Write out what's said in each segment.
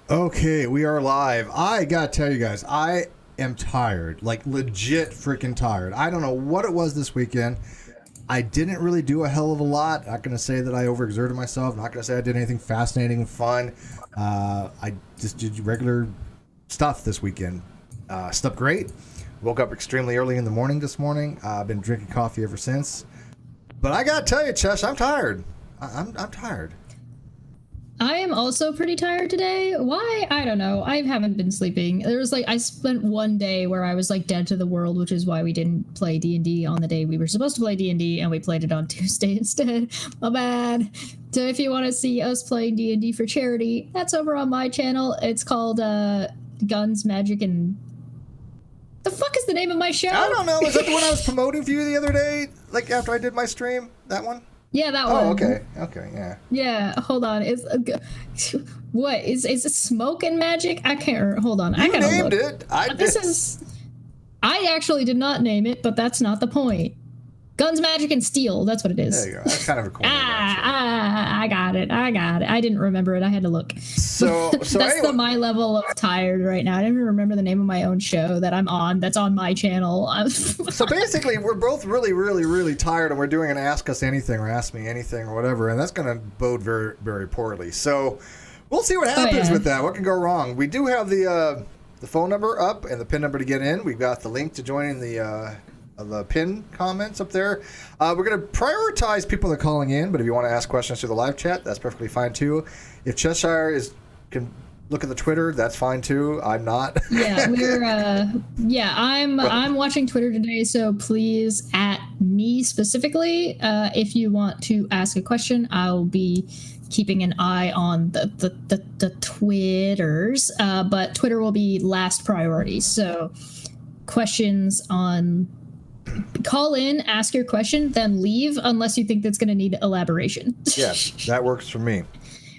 Okay, we are live. I gotta tell you guys, I am tired. Like, legit freaking tired. I don't know what it was this weekend. I didn't really do a hell of a lot. Not gonna say that I overexerted myself. Not gonna say I did anything fascinating and fun. I just did regular stuff this weekend. Slept great. Woke up extremely early in the morning this morning. I've been drinking coffee ever since. But I gotta tell you, Chesh, I'm tired. I'm tired. I am also pretty tired today. Why? I don't know. I haven't been sleeping. I spent one day where I was like dead to the world, which is why we didn't play D&D on the day we were supposed to play D&D, and we played it on Tuesday instead. My bad. So if you want to see us playing D&D for charity, that's over on my channel. It's called Guns, Magic, and... The fuck is the name of my show? I don't know. Is that the one I was promoting for you the other day? Like after I did my stream? That one? Yeah, that one. Oh, okay. Okay, yeah. Yeah, hold on. What is it? Smoke and Magic? I can't. Hold on. I gotta named look. it. I actually did not name it, but that's not the point. Guns, Magic, and Steel. That's what it is. There you go. That's kind of a cool name, I got it. I didn't remember it. I had to look. So that's anyway. my level of tired right now. I don't even remember the name of my own show that I'm on. That's on my channel. So basically, we're both really, really, really tired, and we're doing an Ask Us Anything or Ask Me Anything or whatever, and that's going to bode very, very poorly. So we'll see what happens with that. What can go wrong? We do have the phone number up and the PIN number to get in. We've got the link to join in the pin comments up there. We're going to prioritize people that are calling in, but if you want to ask questions through the live chat, that's perfectly fine too. If Cheshire can look at the Twitter, that's fine too. I'm not. Yeah, I'm watching Twitter today, so please at me specifically if you want to ask a question. I'll be keeping an eye on the Twitters, but Twitter will be last priority. So questions on. Call in, ask your question, then leave unless you think that's going to need elaboration. Yes, that works for me.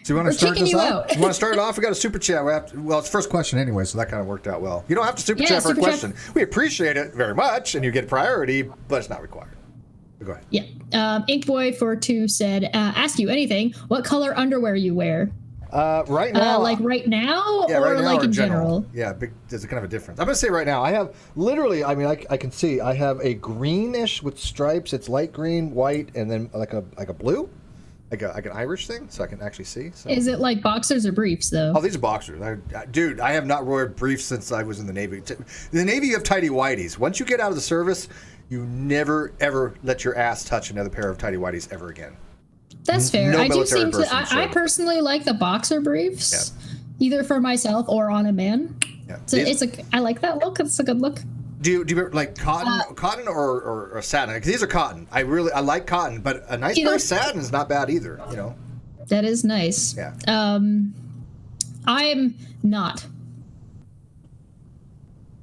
So you want to start this off? You want to start it off? We got a super chat. It's first question anyway, so that kind of worked out well. You don't have to super chat for a question. We appreciate it very much, and you get priority, but it's not required. Go ahead. Yeah. Inkboy42 said, ask you anything. What color underwear you wear? Right now, like right now, yeah, or right now like or in general? Yeah, there's a kind of a difference. I'm gonna say right now. I have literally. I mean, I can see. I have a greenish with stripes. It's light green, white, and then like a blue, like an Irish thing, so I can actually see. So. Is it like boxers or briefs though? Oh, these are boxers. Dude, I have not worn briefs since I was in the Navy. In the Navy, you have tighty whities. Once you get out of the service, you never ever let your ass touch another pair of tighty whities ever again. That's fair. No I do seem to. should. I personally like the boxer briefs, either for myself or on a man. Yeah. So I like that look. It's a good look. Do you like cotton or satin? Because these are cotton. I like cotton, but a nice pair of satin is not bad either. You know. That is nice. Yeah. I'm not.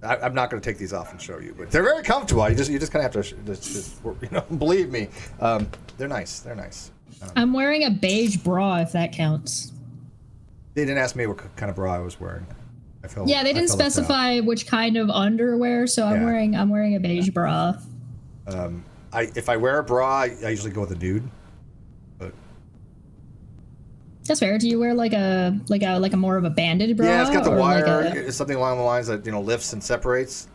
I'm not going to take these off and show you, but they're very comfortable. You just kind of have to just believe me. They're nice. They're nice. I'm wearing a beige bra, if that counts. They didn't ask me what kind of bra I was wearing. They didn't specify which kind of underwear, so I'm wearing a beige bra. If I wear a bra, I usually go with a nude. But that's fair. Do you wear like a more of a banded bra? Yeah, it's got the wire. It's something along the lines that lifts and separates.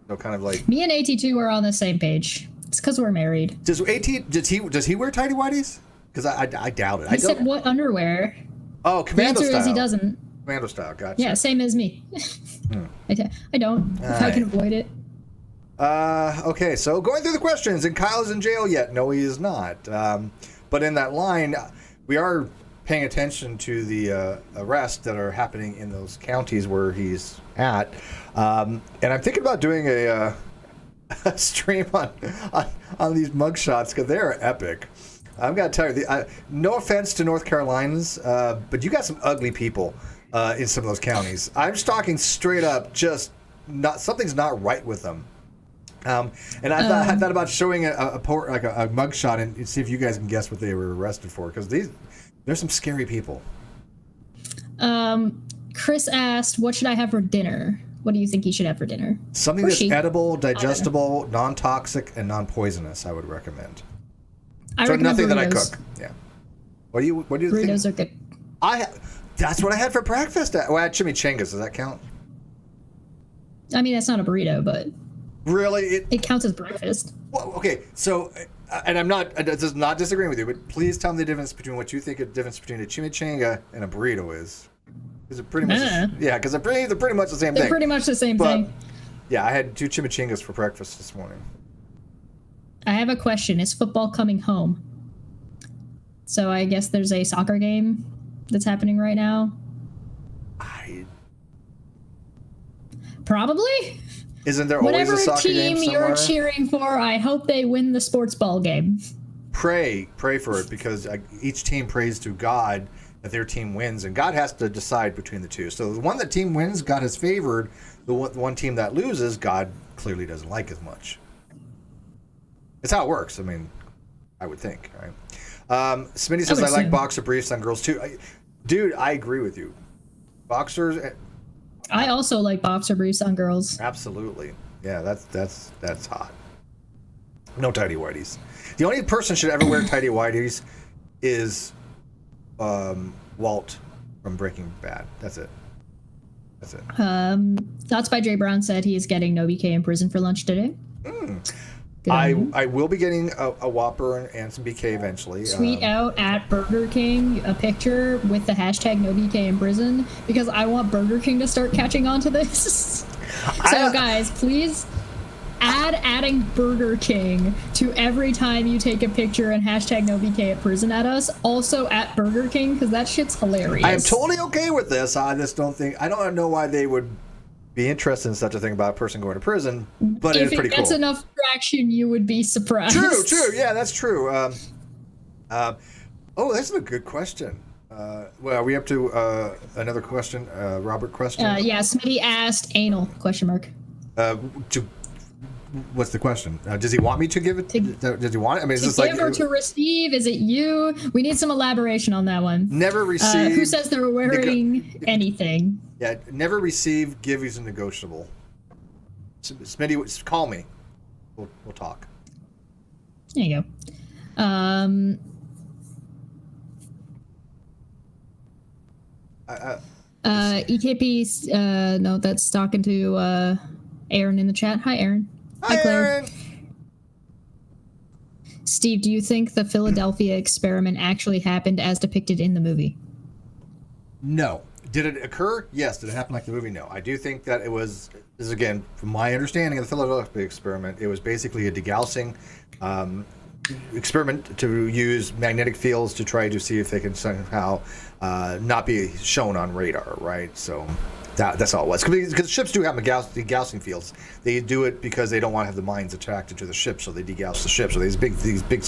Kind of like me and AT2 are on the same page. It's because we're married. Does he wear tighty whities? Because I doubt it. He said what underwear? Oh, commando style. The answer is he doesn't. Commando style, gotcha. Yeah, same as me. I don't. If I can avoid it. Okay, so going through the questions, and Kyle is in jail yet? No, he is not. But in that line, we are paying attention to the arrests that are happening in those counties where he's at. And I'm thinking about doing a stream on these mugshots because they are epic. I'm gonna tell you, no offense to North Carolinians, but you got some ugly people in some of those counties. I'm just talking straight up, something's not right with them. And I thought about showing a mugshot and see if you guys can guess what they were arrested for, because there's some scary people. Chris asked, "What should I have for dinner?" What do you think you should have for dinner? Something that's edible, digestible, non-toxic, and non-poisonous. I would recommend. I recommend nothing burritos. that I cook. Yeah. What do you burritos think? Burritos are good. That's what I had for breakfast. Well, I had chimichangas. Does that count? I mean, that's not a burrito, but Really? it counts as breakfast. Well, okay, so, and I'm not disagreeing with you, but please tell me the difference between what you think the difference between a chimichanga and a burrito is. Is it pretty much? Yeah, because they're pretty much the same thing. They're pretty much the same but, thing. Yeah, I had 2 chimichangas for breakfast this morning. I have a question. Is football coming home? So I guess there's a soccer game that's happening right now. Probably. Isn't there always a soccer game somewhere? Whatever team you're cheering for, I hope they win the sports ball game. Pray for it, because each team prays to God that their team wins, and God has to decide between the two. So the one that team wins, God has favored. The one team that loses, God clearly doesn't like as much. It's how it works. I mean, I would think, right? Smitty says, I like boxer briefs on girls too. Dude, I agree with you. Boxers. I also like boxer briefs on girls. Absolutely. Yeah, that's hot. No tighty whities. The only person should ever wear tighty whities is Walt from Breaking Bad. That's it. Thoughts by Jay Brown said he is getting no BK in prison for lunch today. I will be getting a Whopper and some BK eventually. Tweet out at Burger King a picture with the hashtag no BK in prison, because I want Burger King to start catching on to this. So guys, please adding Burger King to every time you take a picture and hashtag no BK at prison at us. Also at Burger King, because that shit's hilarious. I am totally okay with this. I just don't know why they would be interested in such a thing about a person going to prison, but it's pretty cool. If it gets enough traction, you would be surprised. True. Yeah, that's true. That's a good question. Well, are we up to another question? Robert question? Yeah, Smitty asked anal, question mark. What's the question? Does he want me to give it? Does he want it? I mean, is this give or to receive? Is it you? We need some elaboration on that one. Never receive. Who says they're wearing anything? Yeah, never receive. Give is a negotiable. Smitty, call me. We'll talk. There you go. EKP. No, that's talking to Aaron in the chat. Hi, Aaron. Hi, Claire. Aaron. Steve, do you think the Philadelphia experiment actually happened as depicted in the movie? No. Did it occur? Yes. Did it happen like the movie? No. I do think that it was, this is again, from my understanding of the Philadelphia experiment, it was basically a degaussing experiment to use magnetic fields to try to see if they can somehow not be shown on radar, right? So that's all it was. Because ships do have degaussing fields. They do it because they don't want to have the mines attracted to the ship, so they degauss the ship. So these big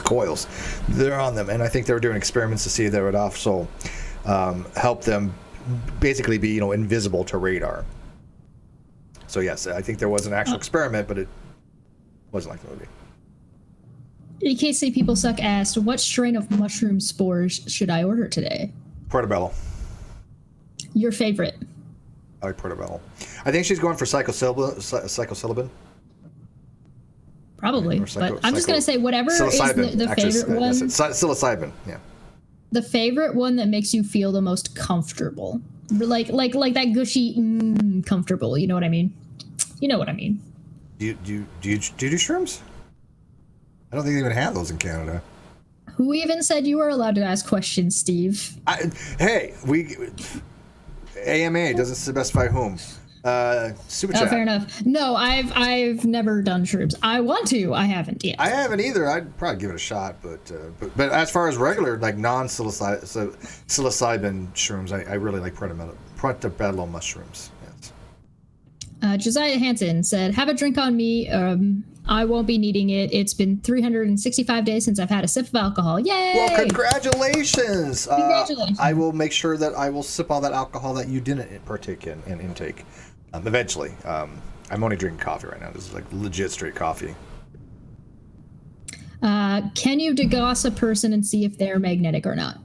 coils, they're on them, and I think they were doing experiments to see if they would also help them basically be, invisible to radar. So yes, I think there was an actual experiment, but it wasn't like the movie. EKC People Suck asked, what strain of mushroom spores should I order today? Portobello. Your favorite? I like portobello. I think she's going for psilocybin. Probably, but I'm just going to say whatever is the favorite one. Psilocybin, yeah. The favorite one that makes you feel the most comfortable. Like that gushy, comfortable. You know what I mean? You know what I mean. Do you do shrooms? I don't think they even have those in Canada. Who even said you were allowed to ask questions, Steve? AMA doesn't specify whom. Super chat. Fair enough. No, I've never done shrooms. I want to. I haven't yet. I haven't either. I'd probably give it a shot, but as far as regular, like non-psilocybin shrooms, I really like portobello mushrooms. Yes. Josiah Hansen said, "Have a drink on me. I won't be needing it. It's been 365 days since I've had a sip of alcohol. Yay!" Well, congratulations. Congratulations. I will make sure that I will sip all that alcohol that you didn't partake in intake. Eventually. I'm only drinking coffee right now. This is like legit straight coffee. Can you degauss a person and see if they're magnetic or not?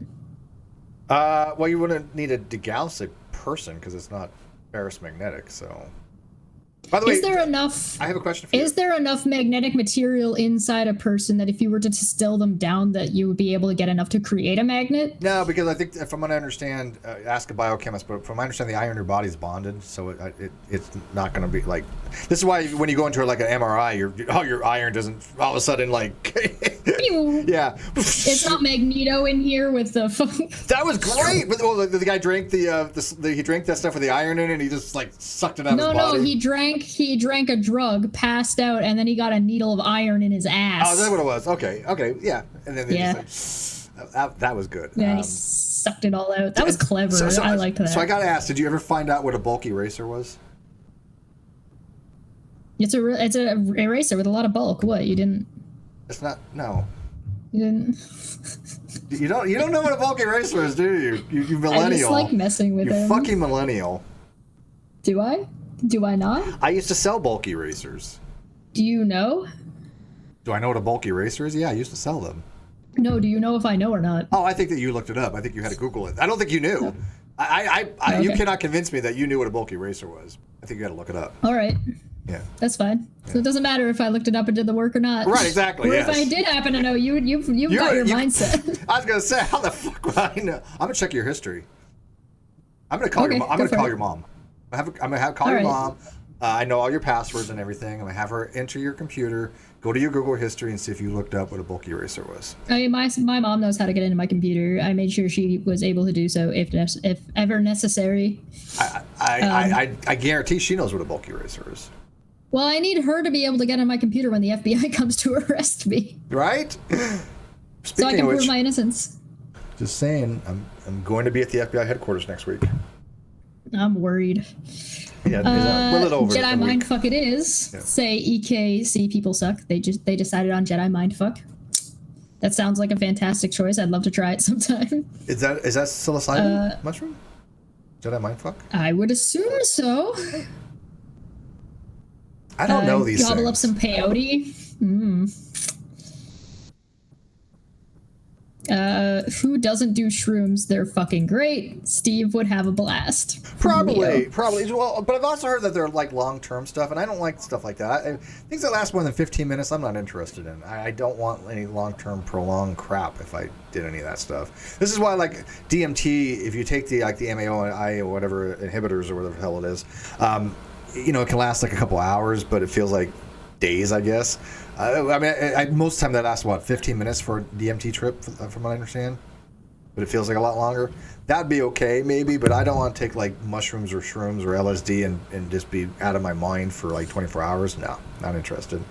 Well, you wouldn't need to degauss a person because it's not ferrous magnetic, so. By the way, is there enough? I have a question for you. Is there enough magnetic material inside a person that if you were to distill them down, that you would be able to get enough to create a magnet? No, because I think, if I'm going to understand, ask a biochemist, but from my understanding, the iron in your body is bonded, so it's not going to be like. This is why when you go into like an MRI, your iron doesn't all of a sudden like. Yeah. It's not Magneto in here with the. That was great. But the guy drank he drank that stuff with the iron in it, and he just like sucked it out of his body. No, he drank a drug, passed out, and then he got a needle of iron in his ass. Oh, that's what it was. Okay, yeah. And then they that was good. Yeah, he sucked it all out. That was clever. I liked that. So I got to ask, did you ever find out what a bulk eraser was? It's a eraser with a lot of bulk. What, you didn't? It's not. No. You didn't. You don't know what a bulk eraser is, do you? You millennial. I just like messing with you him. Fucking millennial. Do I? Do I not? I used to sell bulk erasers. Do you know? Do I know what a bulk eraser is? Yeah, I used to sell them. No, do you know if I know or not? Oh, I think that you looked it up. I think you had to Google it. I don't think you knew. No. You cannot convince me that you knew what a bulk eraser was. I think you had to look it up. All right. Yeah. That's fine. Yeah. So it doesn't matter if I looked it up and did the work or not. Right, exactly. Or yes. if I did happen to know, you've got your mindset. I was gonna say, how the fuck would I know? I'm gonna check your history. I'm gonna call your mom. I'm gonna call your mom. I'm gonna call your mom. I know all your passwords and everything. I'm gonna have her enter your computer, go to your Google history, and see if you looked up what a bulk eraser was. I mean, my mom knows how to get into my computer. I made sure she was able to do so if ever necessary. I guarantee she knows what a bulk eraser is. Well, I need her to be able to get on my computer when the FBI comes to arrest me. Right? So I can prove my innocence. Just saying, I'm going to be at the FBI headquarters next week. I'm worried. Yeah, we're a little over. Jedi mindfuck it is. Yeah. Say EKC people suck. They decided on Jedi mindfuck. That sounds like a fantastic choice. I'd love to try it sometime. Is that psilocybin mushroom? Jedi mindfuck? I would assume so. I don't know these gobble things. Up some peyote. Who doesn't do shrooms? They're fucking great. Steve would have a blast. Probably. Well, but I've also heard that they're like long-term stuff, and I don't like stuff like that. Things that last more than 15 minutes, I'm not interested in. I don't want any long-term prolonged crap if I did any of that stuff. This is why, like DMT, if you take the MAO and I or whatever inhibitors or whatever the hell it is, it can last like a couple hours, but it feels like days, I guess. Most of the time that lasts, 15 minutes for a DMT trip, from what I understand? But it feels like a lot longer. That'd be okay, maybe, but I don't want to take, like, mushrooms or shrooms or LSD and just be out of my mind for, like, 24 hours. No, not interested.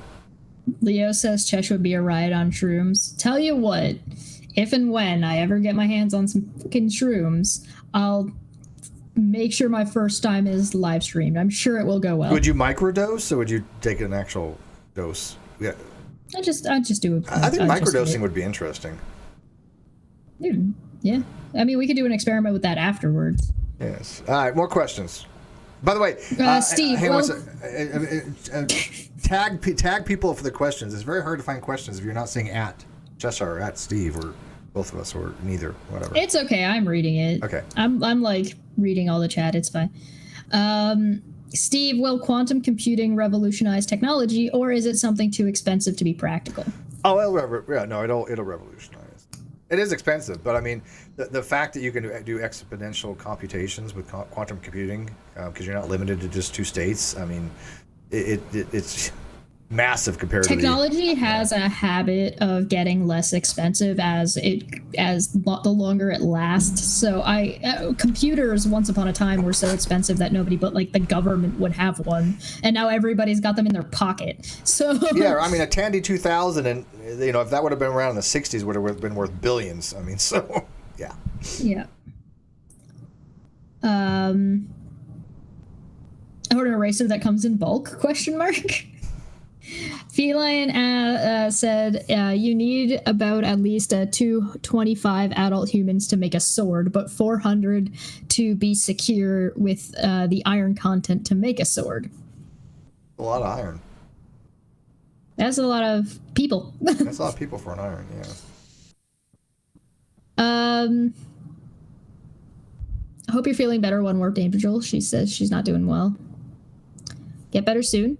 Leo says Chesh would be a riot on shrooms. Tell you what, if and when I ever get my hands on some fucking shrooms, I'll make sure my first time is live streamed. I'm sure it will go well. Would you microdose, or would you take an actual dose? Yeah. I just do it. I think microdosing would be interesting. Dude, yeah. I mean, we could do an experiment with that afterwards. Yes. All right, more questions. By the way, Steve, tag people for the questions. It's very hard to find questions if you're not saying at Cheshire or at Steve or both of us or neither, whatever. It's okay. I'm reading it. Okay. I'm like reading all the chat. It's fine. Steve, will quantum computing revolutionize technology, or is it something too expensive to be practical? Oh, it'll revolutionize. It is expensive, but I mean, the fact that you can do exponential computations with quantum computing, because you're not limited to just two states. I mean, it's massive compared to technology has a habit of getting less expensive as the longer it lasts. So computers once upon a time were so expensive that nobody but like the government would have one, and now everybody's got them in their pocket. So yeah, I mean a Tandy 2000, and if that would have been around in the 60s, would have been worth billions. I mean, so yeah. Yeah. An eraser that comes in bulk? Question mark. Feline said, you need about at least 225 adult humans to make a sword, but 400 to be secure with the iron content to make a sword. A lot of iron. That's a lot of people. That's a lot of people for an iron, yeah. I hope you're feeling better, One Warped Angel. She says she's not doing well. Get better soon.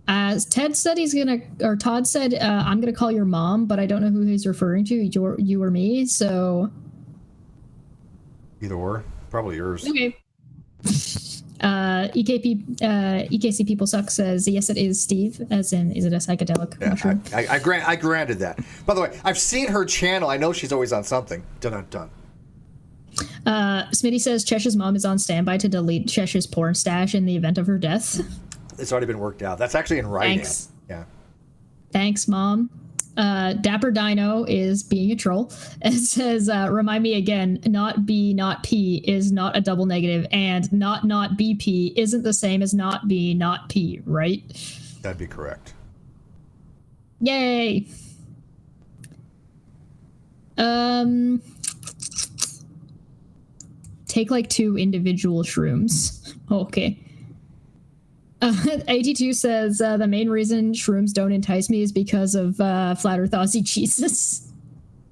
Todd said I'm gonna call your mom, but I don't know who he's referring to, you or me. So either or, probably yours. Okay. EKC People Suck says, yes, it is Steve, as in, is it a psychedelic mushroom? I granted that. By the way, I've seen her channel. I know she's always on something. Dun. Smitty says Chesh's mom is on standby to delete Chesh's porn stash in the event of her death. It's already been worked out. That's actually in writing. Thanks. Yeah. Thanks, Mom. Dapper Dino is being a troll and says, remind me again, not B, not P is not a double negative, and not BP isn't the same as not B, not P, right? That'd be correct. Yay. Take like 2 individual shrooms. Okay. 82 says the main reason shrooms don't entice me is because of Flat Earth Aussie Jesus.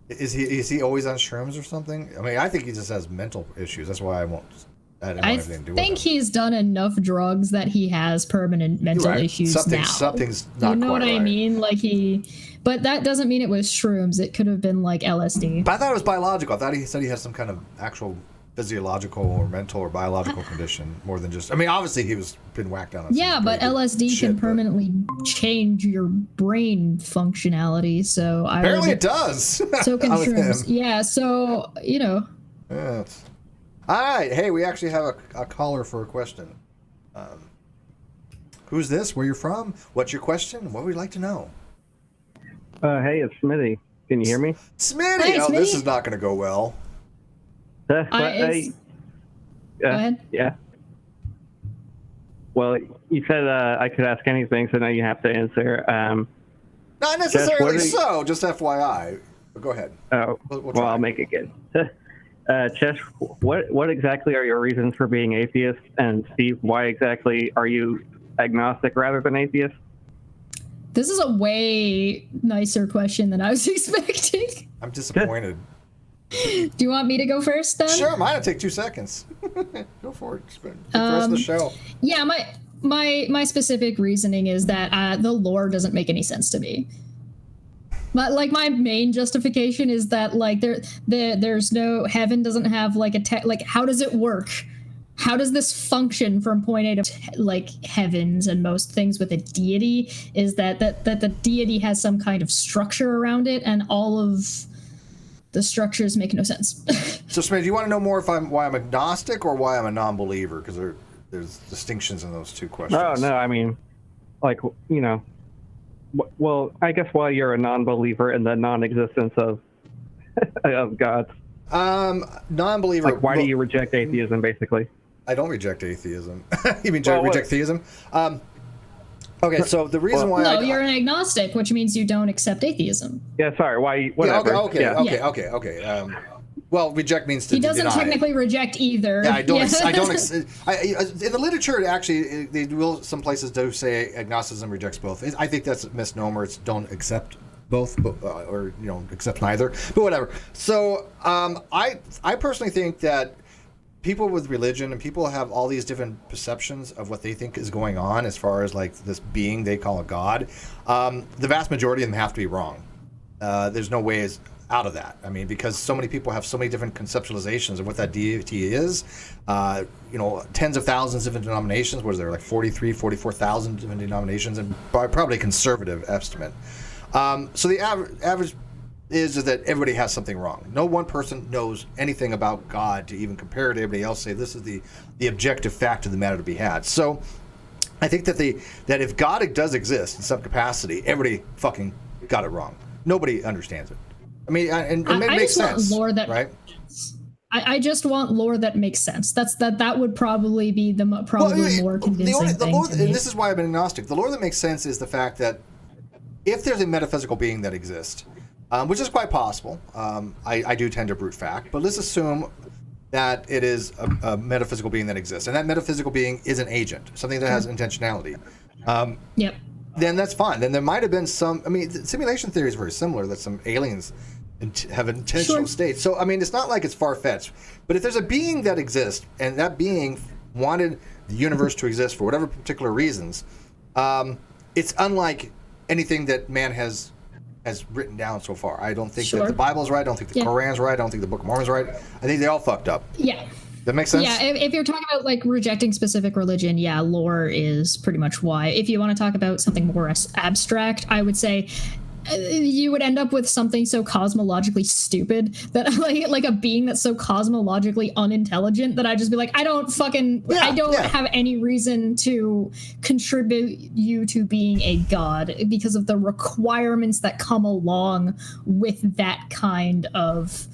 Is he always on shrooms or something? I mean, I think he just has mental issues. That's why I didn't want anything to do with him. I think he's done enough drugs that he has permanent mental issues now. Something's not. You know quite what I right. mean? Like but that doesn't mean it was shrooms. It could have been like LSD. But I thought it was biological. I thought he said he has some kind of actual physiological or mental or biological condition more than just. I mean, obviously he was been whacked down. Yeah, but LSD can permanently change your brain functionality. So apparently it does. So can shrooms. Yeah. So Yeah. All right. Hey, we actually have a caller for a question. Who's this? Where you're from? What's your question? What would you like to know? Hey, it's Smitty. Can you hear me? Smitty! Hi, oh, Smitty. This is not going to go well. Go ahead. Yeah. Well, you said I could ask anything, so now you have to answer. Not necessarily just FYI. But go ahead. Oh, We'll I'll make it good. Chesh, what exactly are your reasons for being atheist? And Steve, why exactly are you agnostic rather than atheist? This is a way nicer question than I was expecting. I'm disappointed. Do you want me to go first then? Sure, mine'll take 2 seconds. Go for it. Get the rest of the show. Yeah, my specific reasoning is that the lore doesn't make any sense to me. But like my main justification is that like there's no heaven doesn't have like like how does it work? How does this function from point A to like heavens and most things with a deity is that the deity has some kind of structure around it, and all of the structures make no sense. So, Smith, do you want to know more why I'm agnostic or why I'm a non-believer? Because there's distinctions in those two questions. Oh, no, I mean, like, you know, well, I guess why you're a non-believer in the non-existence of God. Non-believer. Like, why do you reject atheism, basically? I don't reject atheism. You mean reject theism? Okay, so the reason why you're an agnostic, which means you don't accept atheism. Yeah, sorry. Why? Whatever. Okay. Well, reject means to deny. He doesn't technically reject either. Yeah, I don't. In the literature, actually, they will. Some places do say agnosticism rejects both. I think that's a misnomer. It's don't accept both, or accept neither. But whatever. So, I personally think that people with religion and people have all these different perceptions of what they think is going on as far as like this being they call a god. The vast majority of them have to be wrong. There's no ways out of that. I mean, because so many people have so many different conceptualizations of what that deity is. Tens of thousands of different denominations. Was there like 44,000 different denominations, and probably a conservative estimate. So the average is that everybody has something wrong. No one person knows anything about God to even compare to everybody else. Say this is the objective fact of the matter to be had. So I think that if God does exist in some capacity, everybody fucking got it wrong. Nobody understands it. I mean, and it makes sense, right? I just want lore that makes sense. That would probably be the more convincing thing. And this is why I'm an agnostic. The lore that makes sense is the fact that if there's a metaphysical being that exists, which is quite possible. I do tend to brute fact, but let's assume that it is a metaphysical being that exists, and that metaphysical being is an agent, something that has intentionality. Yep. Then that's fine. Then there might have been some. I mean, the simulation theory is very similar. That some aliens have an intentional state. So I mean, it's not like it's far-fetched. But if there's a being that exists, and that being wanted the universe to exist for whatever particular reasons, it's unlike anything that man has written down so far. I don't think that the Bible's right. I don't think the Koran's right. I don't think the Book of Mormon's right. I think they all fucked up. Yeah. That makes sense? Yeah, if you're talking about like rejecting specific religion, yeah, lore is pretty much why. If you want to talk about something more abstract, I would say you would end up with something so cosmologically stupid that like a being that's so cosmologically unintelligent that I'd just be like, I don't have any reason to contribute you to being a god because of the requirements that come along with that kind of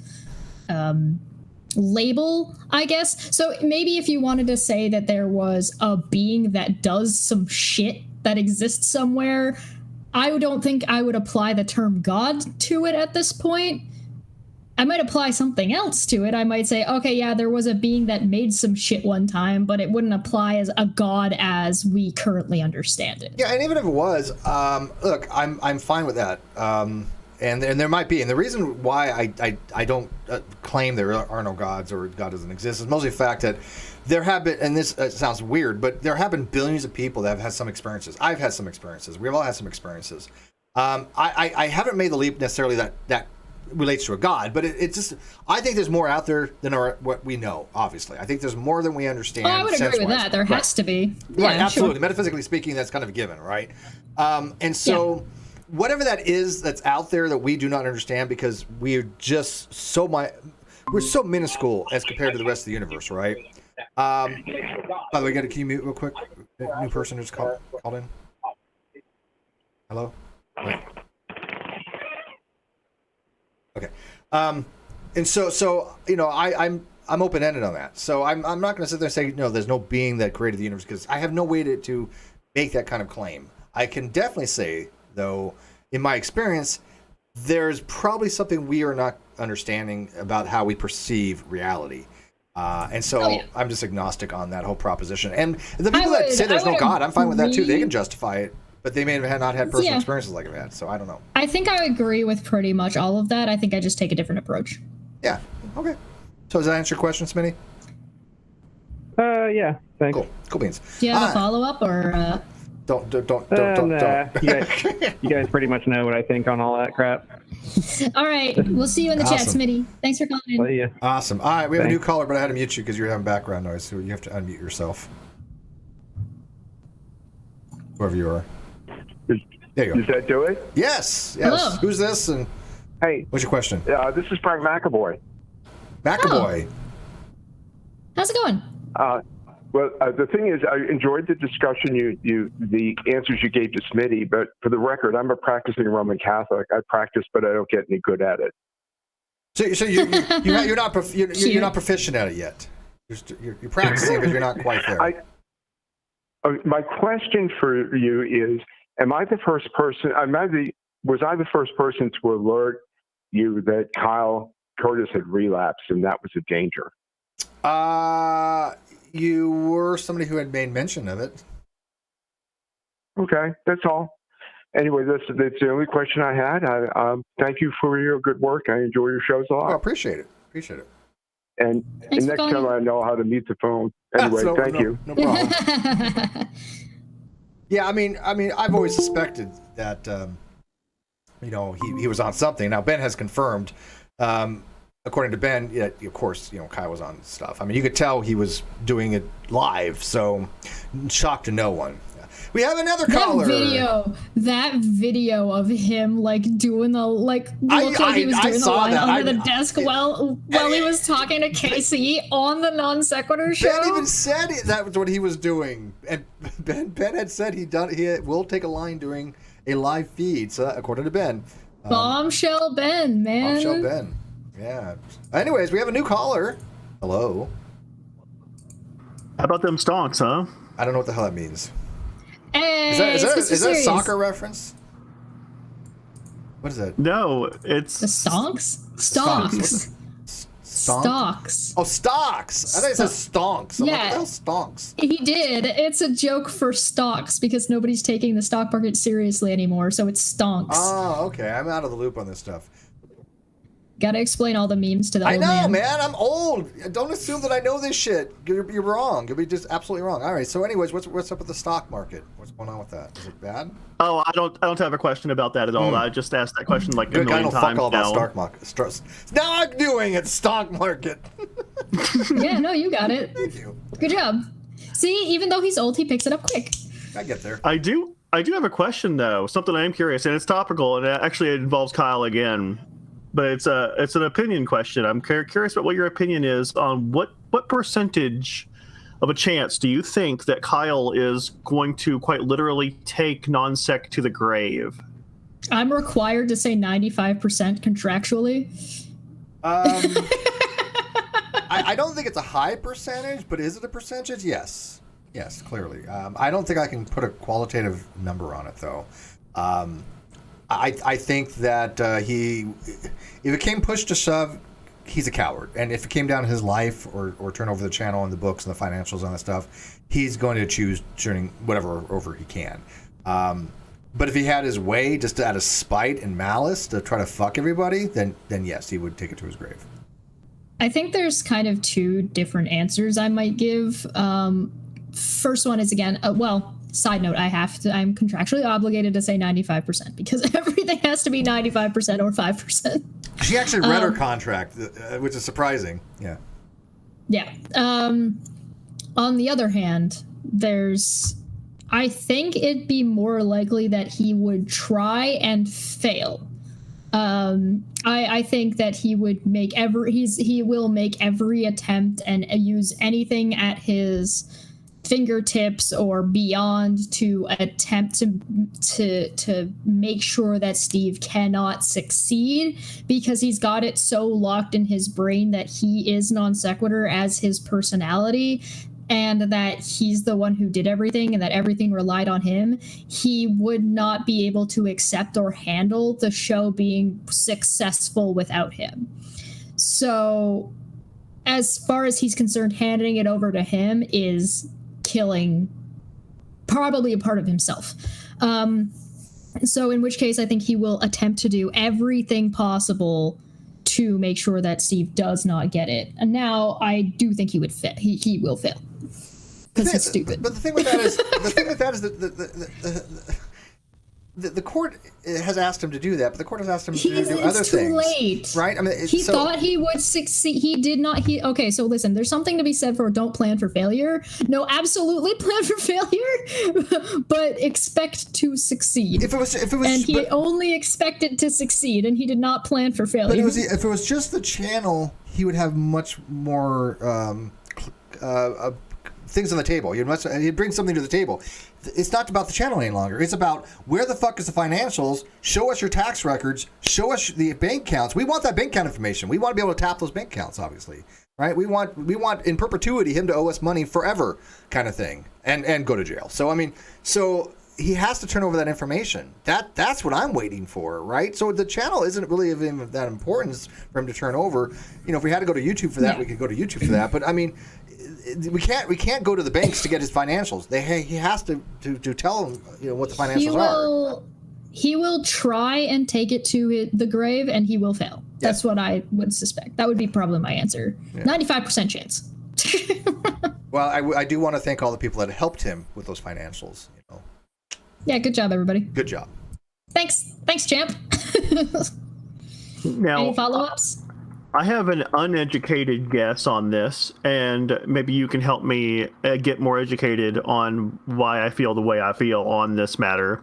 label, I guess. So maybe if you wanted to say that there was a being that does some shit that exists somewhere, I don't think I would apply the term God to it at this point. I might apply something else to it. I might say, okay, yeah, there was a being that made some shit one time, but it wouldn't apply as a god as we currently understand it. Yeah, and even if it was, look, I'm fine with that. And there might be, and the reason why I don't claim there are no gods or God doesn't exist is mostly the fact that there have been, and this sounds weird, but there have been billions of people that have had some experiences. I've had some experiences. We've all had some experiences. I haven't made the leap necessarily that relates to a God, but it just, I think there's more out there than what we know, obviously. I think there's more than we understand. Oh, I would agree with that. There has to be. Yeah, right, absolutely. Sure. Metaphysically speaking, that's kind of a given, right? And so... Yeah. Whatever that is that's out there that we do not understand because we're just we're so minuscule as compared to the rest of the universe, right? By the way, can you mute real quick? New person who's called in. Hello? Wait. Okay. And so I'm open-ended on that. So I'm not going to sit there and say, no, there's no being that created the universe because I have no way to make that kind of claim. I can definitely say, though, in my experience, there's probably something we are not understanding about how we perceive reality. And so I'm just agnostic on that whole proposition. And the people that say there's no God, I'm fine with that too. They can justify it, but they may have not had personal experiences like I've had, so I don't know. I think I agree with pretty much all of that. I think I just take a different approach. Yeah, okay. So does that answer your question, Smitty? Yeah, thanks. Cool beans. Do you have a follow-up or... Don't. You guys pretty much know what I think on all that crap. All right. We'll see you in the chat, Smitty. Thanks for calling in. See ya. Awesome. All right. We have a new caller, but I had to mute you because you're having background noise, so you have to unmute yourself. Whoever you are. There you go. Does that do it? Yes. Hello. Who's this? And hey, what's your question? This is Frank McAvoy. McAvoy. Oh. How's it going? Well, the thing is, I enjoyed the discussion, the answers you gave to Smitty, but for the record, I'm a practicing Roman Catholic. I practice, but I don't get any good at it. So you're not proficient at it yet. You're practicing, but you're not quite there. My question for you is: am I the first person? Was I the first person to alert you that Kyle Curtis had relapsed and that was a danger? You were somebody who had made mention of it. Okay, that's all. Anyway, that's the only question I had. Thank you for your good work. I enjoy your shows a lot. Oh, appreciate it. And next time I know how to mute the phone. Anyway, thank you. No problem. Yeah, I mean, I've always suspected that, he was on something. Now Ben has confirmed. According to Ben, yeah, of course, Kyle was on stuff. I mean, you could tell he was doing it live, so shock to no one. We have another caller. That video of him doing the looked like he was doing the line under the desk while he was talking to Casey on the non sequitur show. Ben even said that was what he was doing, and Ben had said he will take a line during a live feed. So according to Ben, Bombshell Ben, man. Bombshell Ben. Yeah. Anyways, we have a new caller. Hello. How about them stonks, huh? I don't know what the hell that means. Hey, is that a soccer reference? What is that? No, it's... The stonks? Stonks. Stonks. Oh, stocks. I thought it said stonks. Yeah. What the hell stonks? He did. It's a joke for stocks because nobody's taking the stock market seriously anymore, so it's stonks. Oh, okay. I'm out of the loop on this stuff. Gotta explain all the memes to the I old know, man. man. I'm old. Don't assume that I know this shit. You're wrong. You'll be just absolutely wrong. All right. So, anyways, what's up with the stock market? What's going on with that? Is it bad? Oh, I don't have a question about that at all. I just asked that question like a Good. I million don't fuck times all about now. stock market. Now I'm doing it. Stock market. Yeah, no, you got it. Thank you. Good job. See, even though he's old, he picks it up quick. I get there. I do have a question though, something I am curious, and it's topical, and actually it involves Kyle again, but it's an opinion question. I'm curious about what your opinion is on what percentage of a chance do you think that Kyle is going to quite literally take non-sec to the grave? I'm required to say 95% contractually. I don't think it's a high percentage, but is it a percentage? Yes. Yes, clearly. I don't think I can put a qualitative number on it, though. I think that if it came push to shove, he's a coward. And if it came down to his life or turn over the channel and the books and the financials and that stuff, he's going to choose turning whatever over he can. But if he had his way just out of spite and malice to try to fuck everybody, then yes, he would take it to his grave. I think there's kind of two different answers I might give. First one is, again, side note, I'm contractually obligated to say 95% because everything has to be 95% or 5%. She actually read her contract, which is surprising. Yeah. Yeah. On the other hand, I think it'd be more likely that he would try and fail. I think that he will make every attempt and use anything at his fingertips or beyond to attempt to make sure that Steve cannot succeed, because he's got it so locked in his brain that he is non sequitur as his personality, and that he's the one who did everything and that everything relied on him. He would not be able to accept or handle the show being successful without him. So as far as he's concerned, handing it over to him is killing probably a part of himself. So in which case, I think he will attempt to do everything possible to make sure that Steve does not get it. And now I do think he would fail. He will fail because he's stupid. But the thing with that is, the court has asked him to do that, but the court has asked him to do other things. It's too late, right? I mean, he thought he would succeed. He did not. Okay, so listen. There's something to be said for don't plan for failure. No, absolutely plan for failure, but expect to succeed. If it was, and he only expected to succeed, and he did not plan for failure. But if it was just the channel, he would have much more things on the table. He'd bring something to the table. It's not about the channel any longer. It's about where the fuck is the financials? Show us your tax records. Show us the bank accounts. We want that bank account information. We want to be able to tap those bank accounts, obviously, right? We want in perpetuity him to owe us money forever, kind of thing, and go to jail. So I mean, he has to turn over that information. That's what I'm waiting for, right? So the channel isn't really of that importance for him to turn over. You know, if we had to go to YouTube for that, we could go to YouTube for that. But I mean, we can't go to the banks to get his financials. He has to tell them, you know, what the financials are. He will try and take it to the grave, and he will fail. Yeah. That's what I would suspect. That would be probably my answer. 95% chance. Well, I do want to thank all the people that helped him with those financials. You know. Yeah, good job, everybody. Good job. Thanks, champ. Now, any follow-ups? I have an uneducated guess on this, and maybe you can help me get more educated on why I feel the way I feel on this matter.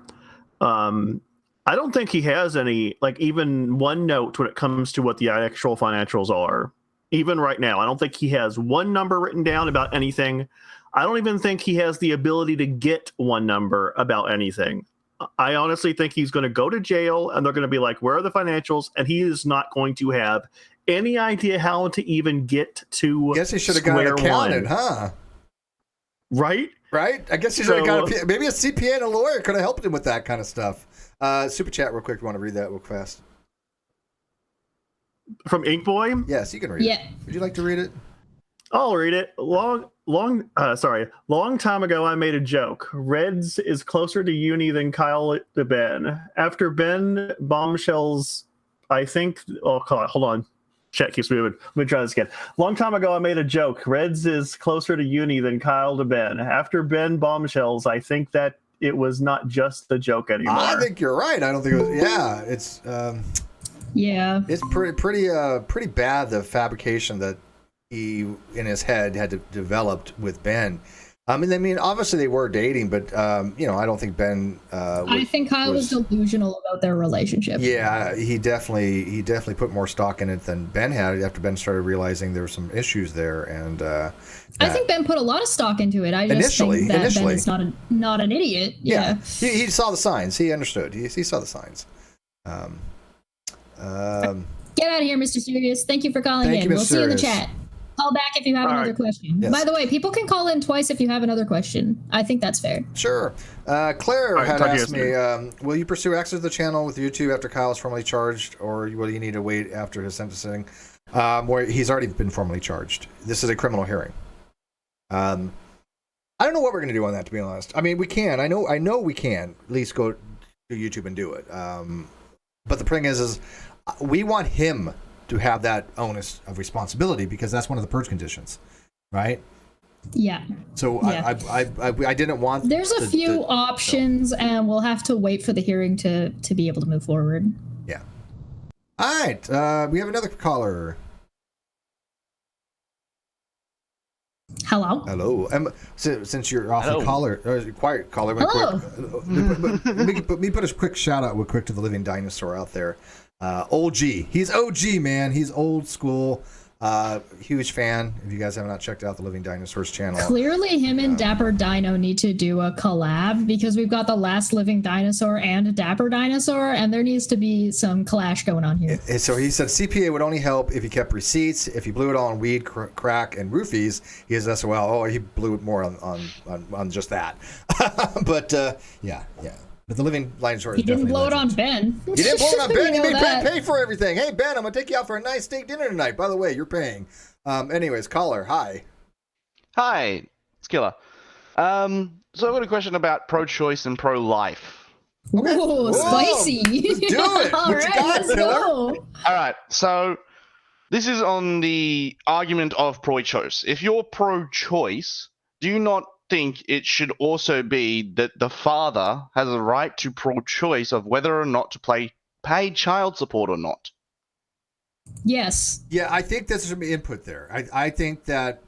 I don't think he has any, like, even one note when it comes to what the actual financials are. Even right now, I don't think he has one number written down about anything. I don't even think he has the ability to get one number about anything. I honestly think he's going to go to jail, and they're going to be like, where are the financials? And he is not going to have any idea how to even get to I guess he should have got it accounted, huh? Right? Right? I guess he should have got maybe a CPA and a lawyer could have helped him with that kind of stuff. Super chat real quick. You want to read that real fast? From Inkboy? Yes, you can read it. Would you like to read it? I'll read it. Long time ago, I made a joke. Reds is closer to uni than Kyle to Ben. After Ben bombshells I think. Oh, hold on. Chat keeps moving. Let me try this again. Long time ago, I made a joke. Reds is closer to uni than Kyle to Ben. After Ben bombshells, I think that it was not just a joke anymore. I think you're right. I don't think it was. Yeah, it's. Yeah. It's pretty bad, the fabrication that he in his head had developed with Ben. I mean, obviously they were dating, but I don't think Ben. I think Kyle was delusional about their relationship. Yeah, he definitely put more stock in it than Ben had after Ben started realizing there were some issues there, and I think Ben put a lot of stock into it. I just think that Ben is not an idiot. Yeah. He saw the signs. He understood. He saw the signs. Get out of here, Mr. Serious. Thank you for calling in. We'll see you in the chat. Call back if you have another question. Yes. By the way, people can call in twice if you have another question. I think that's fair. Sure. Claire had asked me, will you pursue access to the channel with YouTube after Kyle is formally charged, or will you need to wait after his sentencing? Where he's already been formally charged. This is a criminal hearing. I don't know what we're going to do on that, to be honest. I mean, we can. I know we can at least go to YouTube and do it. But the thing is we want him to have that onus of responsibility, because that's one of the purge conditions, right? Yeah. So yeah. I didn't want. There's a few options, and we'll have to wait for the hearing to be able to move forward. Yeah. All right. We have another caller. Hello. Since you're off the caller, quiet caller. Hello. Let me put a quick shout out real quick to the living dinosaur out there. OG. He's OG, man. He's old school. Huge fan. If you guys have not checked out the Living Dinosaurs channel. Clearly him and Dapper Dino need to do a collab, because we've got the last living dinosaur and Dapper Dinosaur, and there needs to be some clash going on here. So he said CPA would only help if he kept receipts. If he blew it all on weed, crack, and roofies, he has SOL. Oh, he blew it more on just that. But yeah. But the living dinosaur. He didn't blow it on Ben. You didn't blow it on Ben. You made Ben pay for everything. Hey Ben, I'm gonna take you out for a nice steak dinner tonight. By the way, you're paying. Anyways, caller, hi. Hi, it's Killer. So I've got a question about pro-choice and pro-life. Okay. Ooh, spicy. Let's do it. All right, let's go. All right, so this is on the argument of pro-choice. If you're pro-choice, do you not think it should also be that the father has a right to pro-choice of whether or not to pay child support or not? Yes. Yeah, I think there's some input there. I think that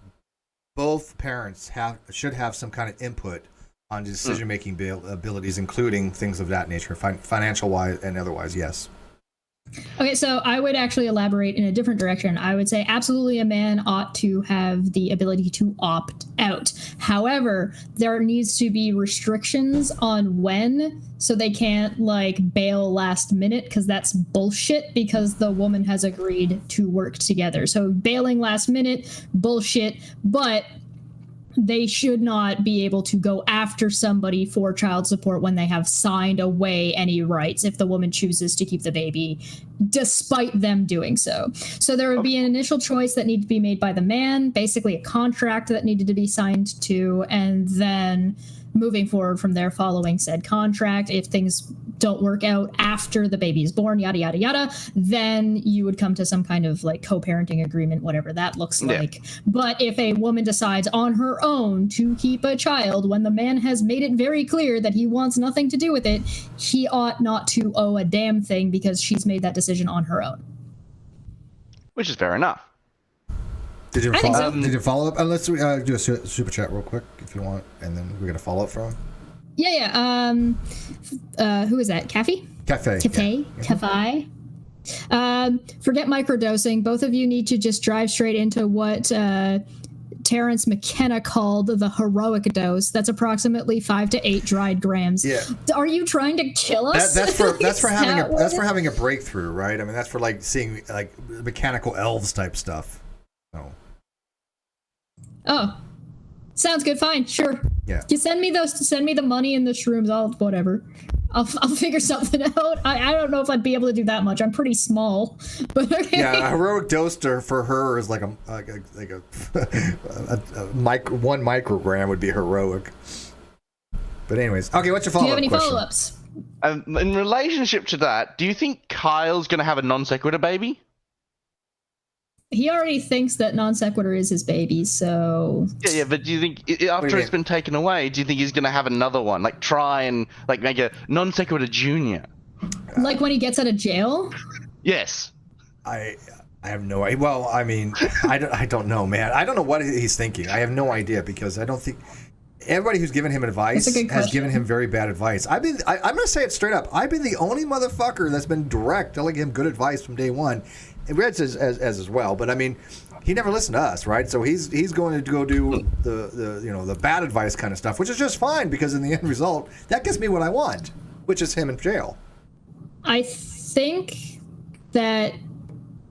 both parents should have some kind of input on decision-making abilities, including things of that nature, financial-wise and otherwise, yes. Okay, so I would actually elaborate in a different direction. I would say absolutely a man ought to have the ability to opt out. However, there needs to be restrictions on when, so they can't bail last minute, because that's bullshit, because the woman has agreed to work together. So bailing last minute, bullshit, but they should not be able to go after somebody for child support when they have signed away any rights if the woman chooses to keep the baby, despite them doing so. So there would be an initial choice that needed to be made by the man, basically a contract that needed to be signed to, and then moving forward from there, following said contract, if things don't work out after the baby is born, yada, yada, yada, then you would come to some kind of co-parenting agreement, whatever that looks like. But if a woman decides on her own to keep a child when the man has made it very clear that he wants nothing to do with it, he ought not to owe a damn thing, because she's made that decision on her own. Which is fair enough. Did you follow up? Let's do a super chat real quick if you want, and then we're gonna follow up from him. Yeah. Who is that? Cafe. Forget microdosing. Both of you need to just drive straight into what Terrence McKenna called the heroic dose. That's approximately 5 to 8 dried grams. Yeah. Are you trying to kill us? That's for having a breakthrough, right? I mean, that's for seeing mechanical elves type stuff. Oh, sounds good. Fine, sure. Yeah. You send me the money and the shrooms. I'll figure something out. I don't know if I'd be able to do that much. I'm pretty small, but okay. Yeah, a heroic dose for her is 1 microgram would be heroic. But anyways, okay. What's your follow-up? Do you have any follow-ups? In relationship to that, do you think Kyle's going to have a non sequitur baby? He already thinks that non sequitur is his baby, so Yeah, but do you think after it's been taken away, do you think he's going to have another one? Like try and like make a non sequitur junior? Like when he gets out of jail? Yes. I have no idea. Well, I mean, I don't know, man. I don't know what he's thinking. I have no idea because I don't think everybody who's given him advice has given him very bad advice. I'm going to say it straight up. I've been the only motherfucker that's been direct telling him good advice from day one. And Red's as well, but I mean, he never listened to us, right? So he's going to go do the bad advice kind of stuff, which is just fine because in the end result, that gets me what I want, which is him in jail. I think that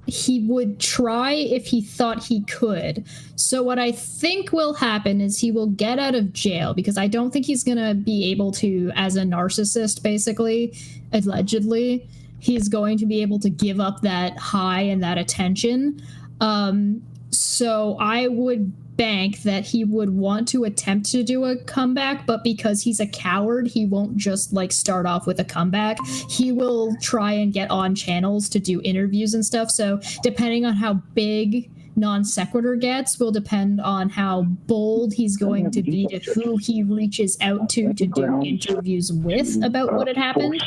he would try if he thought he could. So what I think will happen is he will get out of jail because I don't think he's going to be able to, as a narcissist, basically, allegedly, he's going to be able to give up that high and that attention. So I would bank that he would want to attempt to do a comeback, but because he's a coward, he won't just like start off with a comeback. He will try and get on channels to do interviews and stuff. So depending on how big non sequitur gets will depend on how bold he's going to be to who he reaches out to do interviews with about what had happened.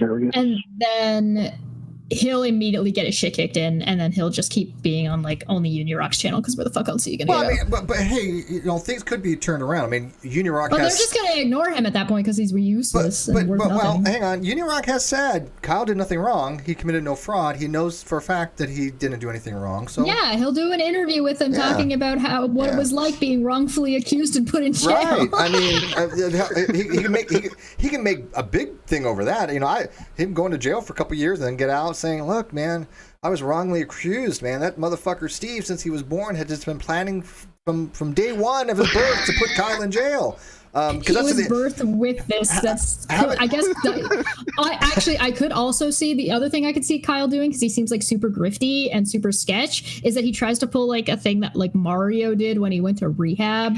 And then he'll immediately get his shit kicked in, and then he'll just keep being on like only Unirock's channel because where the fuck else are you gonna go? I mean, but hey, things could be turned around. I mean, Unirock. They're just gonna ignore him at that point because he's useless. But well, hang on. Unirock has said Kyle did nothing wrong. He committed no fraud. He knows for a fact that he didn't do anything wrong. So yeah, he'll do an interview with him talking about what it was like being wrongfully accused and put in jail. Right. I mean, he can make a big thing over that. Him going to jail for a couple of years and then get out saying, "Look, man, I was wrongly accused, man. That motherfucker Steve, since he was born, had just been planning from day one of his birth to put Kyle in jail." He was birthed with this. That's I guess. I could also see the other thing I could see Kyle doing because he seems like super grifty and super sketch is that he tries to pull like a thing that like Mario did when he went to rehab.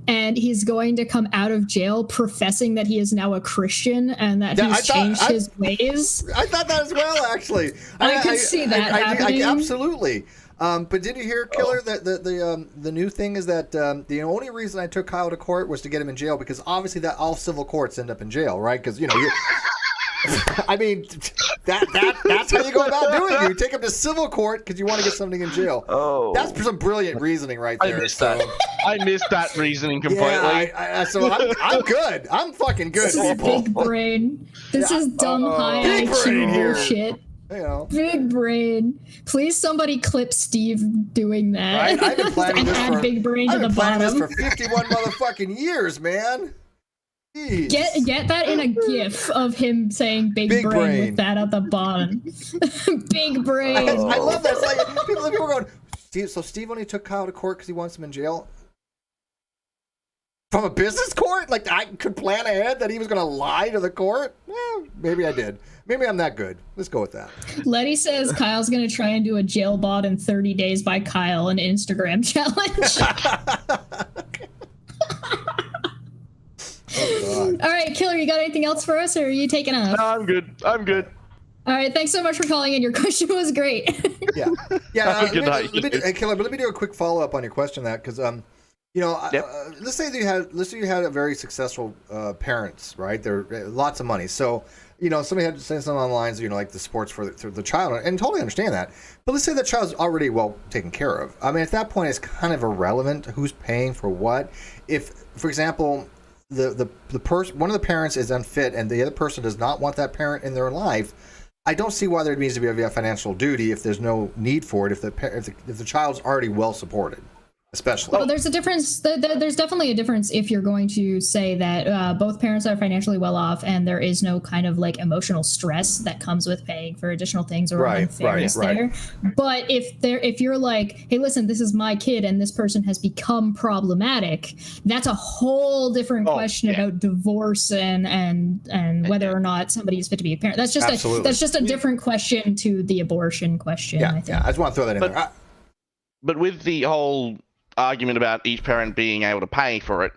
And he's going to come out of jail professing that he is now a Christian and that he's changed his ways. I thought that as well, actually. I could see that happening. Absolutely. But did you hear, Killer, that the new thing is that the only reason I took Kyle to court was to get him in jail because obviously that all civil courts end up in jail, right? Because I mean, that's how you go about doing it. You take him to civil court because you want to get something in jail. Oh, that's some brilliant reasoning right there. I missed that reasoning completely. Yeah, so I'm good. I'm fucking good. This is big brain. This is dumb high IQ bullshit. Big brain. Please, somebody clip Steve doing that. I've been planning this add big brain to the bottom. This for 51 motherfucking years, man. Jeez. Get that in a GIF of him saying big brain with that at the bottom. Big brain. I love that. It's like people are going, Steve only took Kyle to court because he wants him in jail? From a business court? Like I could plan ahead that he was going to lie to the court? Maybe I did. Maybe I'm that good. Let's go with that. Letty says Kyle's going to try and do a jail bot in 30 days by Kyle, an Instagram challenge. Oh, God. All right, Killer, you got anything else for us, or are you taking off? No, I'm good. All right, thanks so much for calling in. Your question was great. Yeah. Killer, but let me do a quick follow up on your question on that because let's say you had a very successful parents, right? They're lots of money, so somebody had to say something online, like the sports for the child, and totally understand that. But let's say the child's already well taken care of. I mean, at that point, it's kind of irrelevant who's paying for what. If, for example, the person, one of the parents is unfit, and the other person does not want that parent in their life, I don't see why there needs to be a financial duty if there's no need for it. If the child's already well supported. Especially. Well, there's a difference. There's definitely a difference if you're going to say that both parents are financially well off and there is no kind of like emotional stress that comes with paying for additional things or unfairness there. But if you're like, hey, listen, this is my kid and this person has become problematic, that's a whole different question about divorce and whether or not somebody is fit to be a parent. That's just a different question to the abortion question. Yeah, I think. I just want to throw that in there. But with the whole argument about each parent being able to pay for it,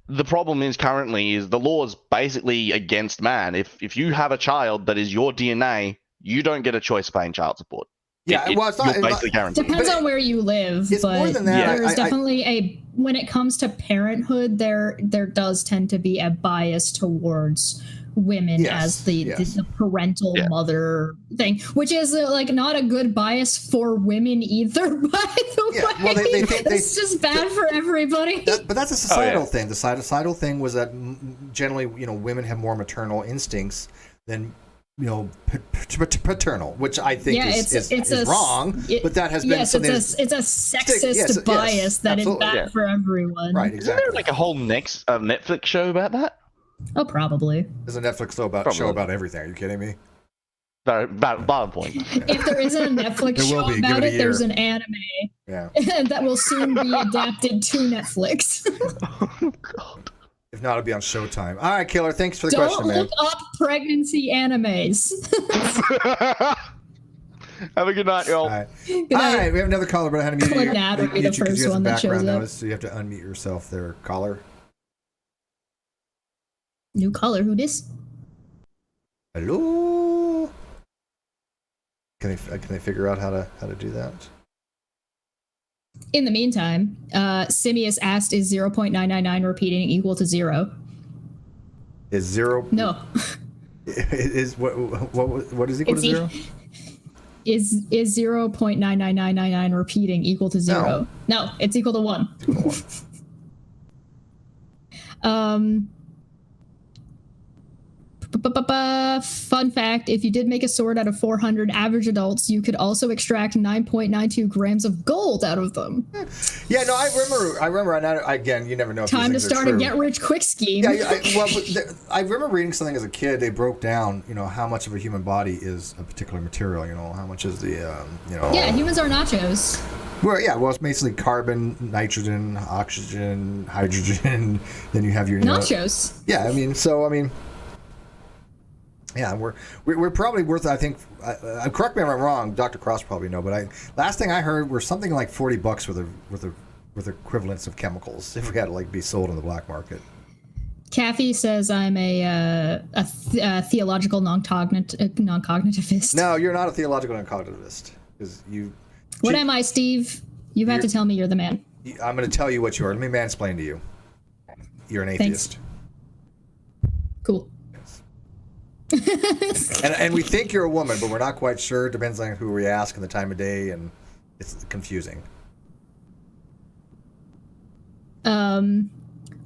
the problem is currently is the law is basically against man. If you have a child that is your DNA, you don't get a choice of paying child support. Yeah, well, it's not. You're basically guaranteed. Depends on where you live, It's but more than that. there's definitely when it comes to parenthood, there does tend to be a bias towards women as the parental mother thing, which is like not a good bias for women either, by the way. Well, it's just bad for everybody. But that's a societal thing. The societal thing was that generally, women have more maternal instincts than paternal, which I think is wrong. But that has been something. It's a sexist bias that is bad for everyone. Right, exactly. Isn't there like a whole Netflix show about that? Oh, probably. There's a Netflix show about everything. Are you kidding me? Bad point. If there isn't a Netflix show about it, there's an anime that will soon be adapted to Netflix. Oh, God. If not, it'll be on Showtime. All right, Killer. Thanks for the question, man. Don't look up pregnancy animes. Have a good night, y'all. All right. All right, we have another caller, but I had to mute you. Nat will be the first one that shows up. Notice, so you have to unmute yourself there, caller. New caller, who this? Hello. Can they figure out how to do that? In the meantime, Simius asked, "Is 0.999 repeating equal to 0?" Is 0? No. Is what is equal to 0? Is 0.99999 repeating equal to 0? No, it's equal to 1. Fun fact, if you did make a sword out of 400 average adults, you could also extract 9.92 grams of gold out of them. Yeah, no, I remember, and again, you never know if Time to these things start are a true. get-rich-quick scheme. Yeah, I remember reading something as a kid. They broke down, how much of a human body is a particular material, how much is the, Yeah, humans are nachos. Well, it's basically carbon, nitrogen, oxygen, hydrogen, then you have your... Nachos. Yeah, we're probably worth, I think, correct me if I'm wrong, Dr. Cross probably know, but last thing I heard were something like $40 with equivalents of chemicals if we had to be sold on the black market. Kathy says I'm a theological non-cognitivist. No, you're not a theological non-cognitivist. What am I, Steve? You have to tell me you're the man. I'm going to tell you what you are. Let me mansplain to you. You're an atheist. Thanks. Cool. and we think you're a woman, but we're not quite sure. It depends on who we ask and the time of day, and it's confusing.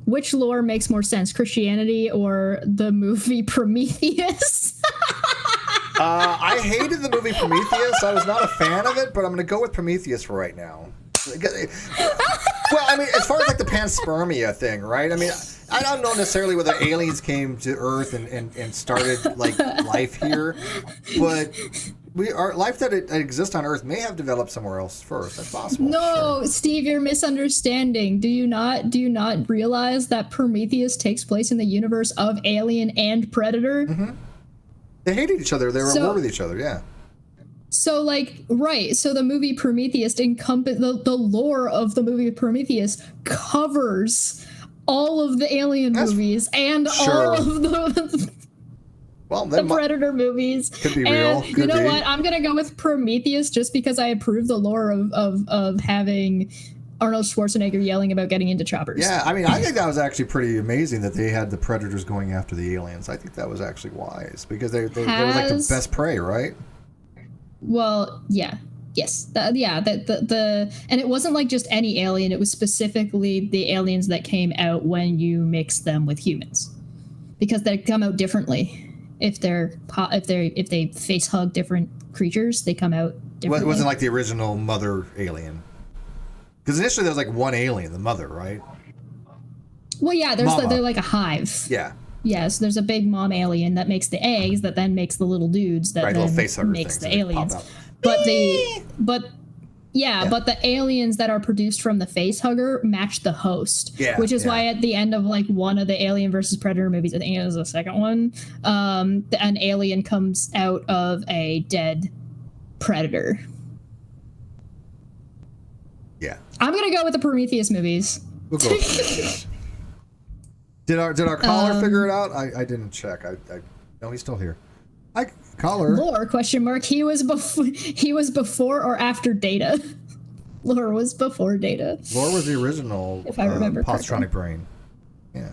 Which lore makes more sense, Christianity or the movie Prometheus? I hated the movie Prometheus. I was not a fan of it, but I'm going to go with Prometheus for right now. Well, as far as the panspermia thing, right? I don't know necessarily whether aliens came to Earth and started life here, but life that exists on Earth may have developed somewhere else first. That's possible. No, sure. Steve, you're misunderstanding. Do you not realize that Prometheus takes place in the universe of Alien and Predator? Mm-hmm. They hated each other. They were at war with each other. Yeah. So right. So the movie Prometheus the lore of the movie Prometheus covers all of the Alien movies and all of the Predator movies. Could be real. And you know what? I'm gonna go with Prometheus just because I approve the lore of having Arnold Schwarzenegger yelling about getting into choppers. Yeah, I think that was actually pretty amazing that they had the Predators going after the aliens. I think that was actually wise because they were the best prey, right? Well, yeah. Yes. And it wasn't just any alien. It was specifically the aliens that came out when you mix them with humans, because they come out differently. If they face hug different creatures, they come out differently. Well, it wasn't like the original mother alien, because initially there was one alien, the mother, right? Well, yeah. They're like a hive. Yeah. Yes, there's a big mom alien that makes the eggs that then makes the little dudes that then makes the aliens. But the aliens that are produced from the facehugger match the host, which is why at the end of one of the Alien versus Predator movies, I think it was the second one, an alien comes out of a dead predator. Yeah. I'm gonna go with the Prometheus movies. We'll go with Prometheus. Did our caller figure it out? I didn't check. No, he's still here. Hi, caller. Lore ? He was before or after Data. Lore was before Data. Lore was the original if I remember positronic brain. Yeah.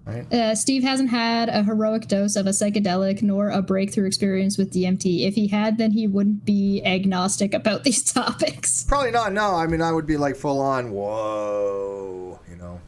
Right. Steve hasn't had a heroic dose of a psychedelic nor a breakthrough experience with DMT. If he had, then he wouldn't be agnostic about these topics. Probably not. No, I mean, I would be like full on. Whoa, you know.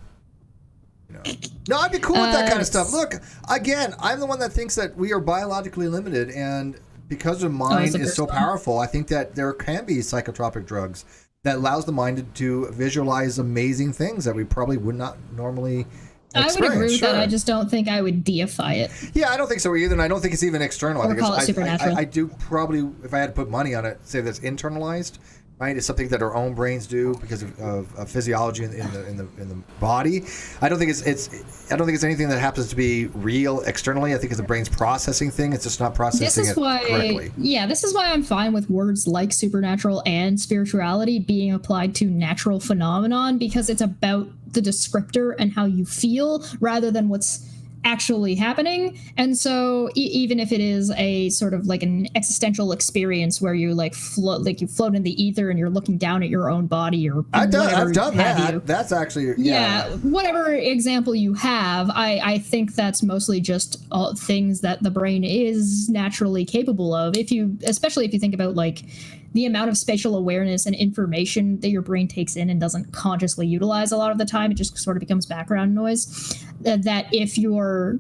No, I'd be cool with that kind of stuff. Look, again, I'm the one that thinks that we are biologically limited, and because the mind is so powerful, I think that there can be psychotropic drugs that allows the mind to visualize amazing things that we probably would not normally. I would agree with that. I just don't think I would deify it. Yeah, I don't think so either, and I don't think it's even external. Or call it supernatural. I do probably, if I had to put money on it, say that's internalized. Right, it's something that our own brains do because of physiology in the body. I don't think it's anything that happens to be real externally. I think it's the brain's processing thing. It's just not processing correctly. Yeah, this is why I'm fine with words like supernatural and spirituality being applied to natural phenomenon, because it's about the descriptor and how you feel rather than what's actually happening. And so even if it is a sort of like an existential experience where you like float in the ether and you're looking down at your own body, or I've done that. That's actually whatever example you have, I think that's mostly just things that the brain is naturally capable of. Especially if you think about like the amount of spatial awareness and information that your brain takes in and doesn't consciously utilize a lot of the time, it just sort of becomes background noise. That if you're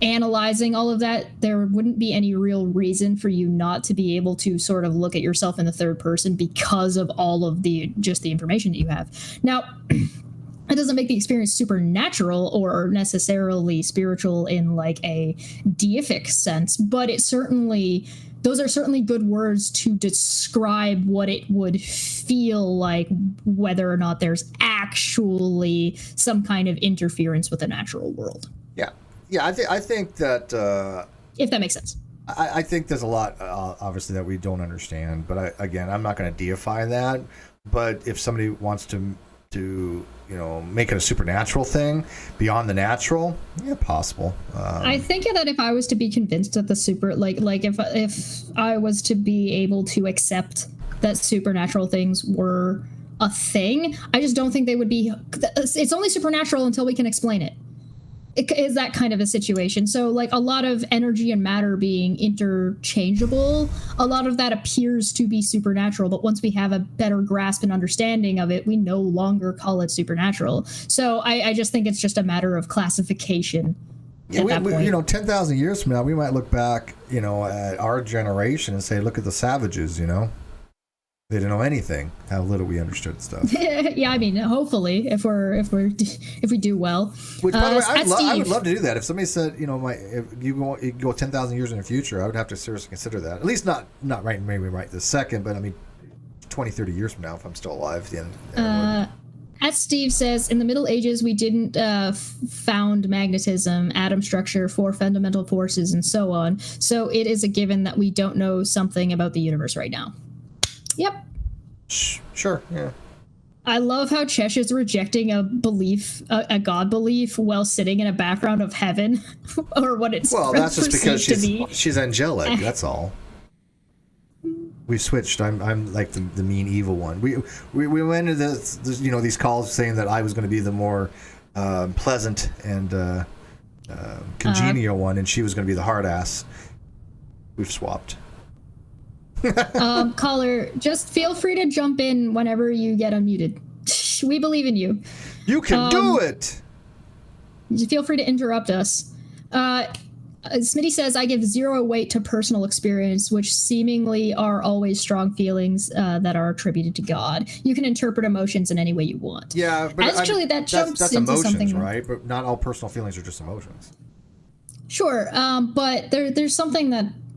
analyzing all of that, there wouldn't be any real reason for you not to be able to sort of look at yourself in the third person because of all of the information that you have. Now, it doesn't make the experience supernatural or necessarily spiritual in like a deific sense, but those are certainly good words to describe what it would feel like, whether or not there's actually some kind of interference with the natural world. Yeah, I think that if that makes sense. I think there's a lot obviously that we don't understand, but I'm not going to deify that. But if somebody wants to make it a supernatural thing beyond the natural, yeah, possible. I think that if I was to be convinced that if I was to be able to accept that supernatural things were a thing, I just don't think they would be. It's only supernatural until we can explain it. It is that kind of a situation. So like a lot of energy and matter being interchangeable, a lot of that appears to be supernatural, but once we have a better grasp and understanding of it, we no longer call it supernatural. So I just think it's just a matter of classification. Yeah, 10,000 years from now, we might look back, at our generation and say, look at the savages, They didn't know anything. How little we understood stuff. Yeah, I mean, hopefully, if we do well. Which, by the way, I would love to do that. If somebody said, if you go 10,000 years in the future, I would have to seriously consider that. At least not maybe right this second, but I mean, 20, 30 years from now, if I'm still alive, then. As Steve says, in the Middle Ages, we didn't found magnetism, atom structure, 4 fundamental forces, and so on. So it is a given that we don't know something about the universe right now. Yep. Sure, yeah. I love how Chesh is rejecting a belief, a God belief, while sitting in a background of heaven, or what it's that's just because she's angelic. That's all. We've switched. I'm like the mean evil one. We went into these calls saying that I was going to be the more pleasant and congenial one, and she was going to be the hard ass. We've swapped. Caller, just feel free to jump in whenever you get unmuted. We believe in you. You can do it. Feel free to interrupt us. Smitty says, I give 0 weight to personal experience, which seemingly are always strong feelings that are attributed to God. You can interpret emotions in any way you want. Yeah, but actually, that's into emotions, something, right? But not all personal feelings are just emotions. Sure, but there's something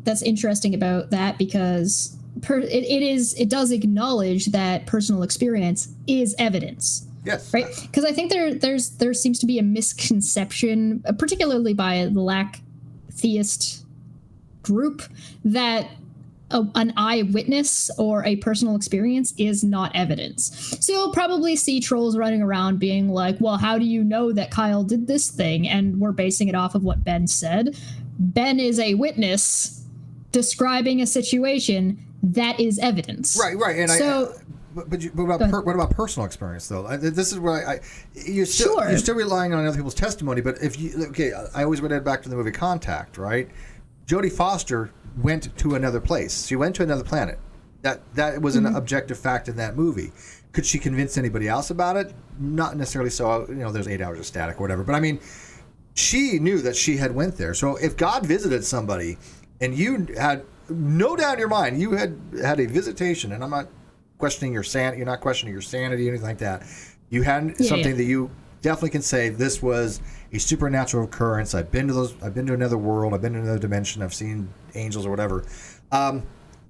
that's interesting about that, because it does acknowledge that personal experience is evidence. Yes. Right? Because I think there seems to be a misconception, particularly by the theist group, that an eyewitness or a personal experience is not evidence. So you'll probably see trolls running around being like, well, how do you know that Kyle did this thing? And we're basing it off of what Ben said. Ben is a witness describing a situation. That is evidence. Right. And so, what about personal experience though? This is where you're still relying on other people's testimony. But if I always read it back to the movie Contact, right? Jodie Foster went to another place. She went to another planet. That was an objective fact in that movie. Could she convince anybody else about it? Not necessarily. So there's 8 hours of static or whatever. But I mean, she knew that she had went there. So if God visited somebody, and you had no doubt in your mind you had a visitation, and I'm not questioning your sanity, you're not questioning your sanity, anything like that. You had something that you definitely can say this was a supernatural occurrence. I've been to another world, I've been to another dimension, I've seen angels or whatever.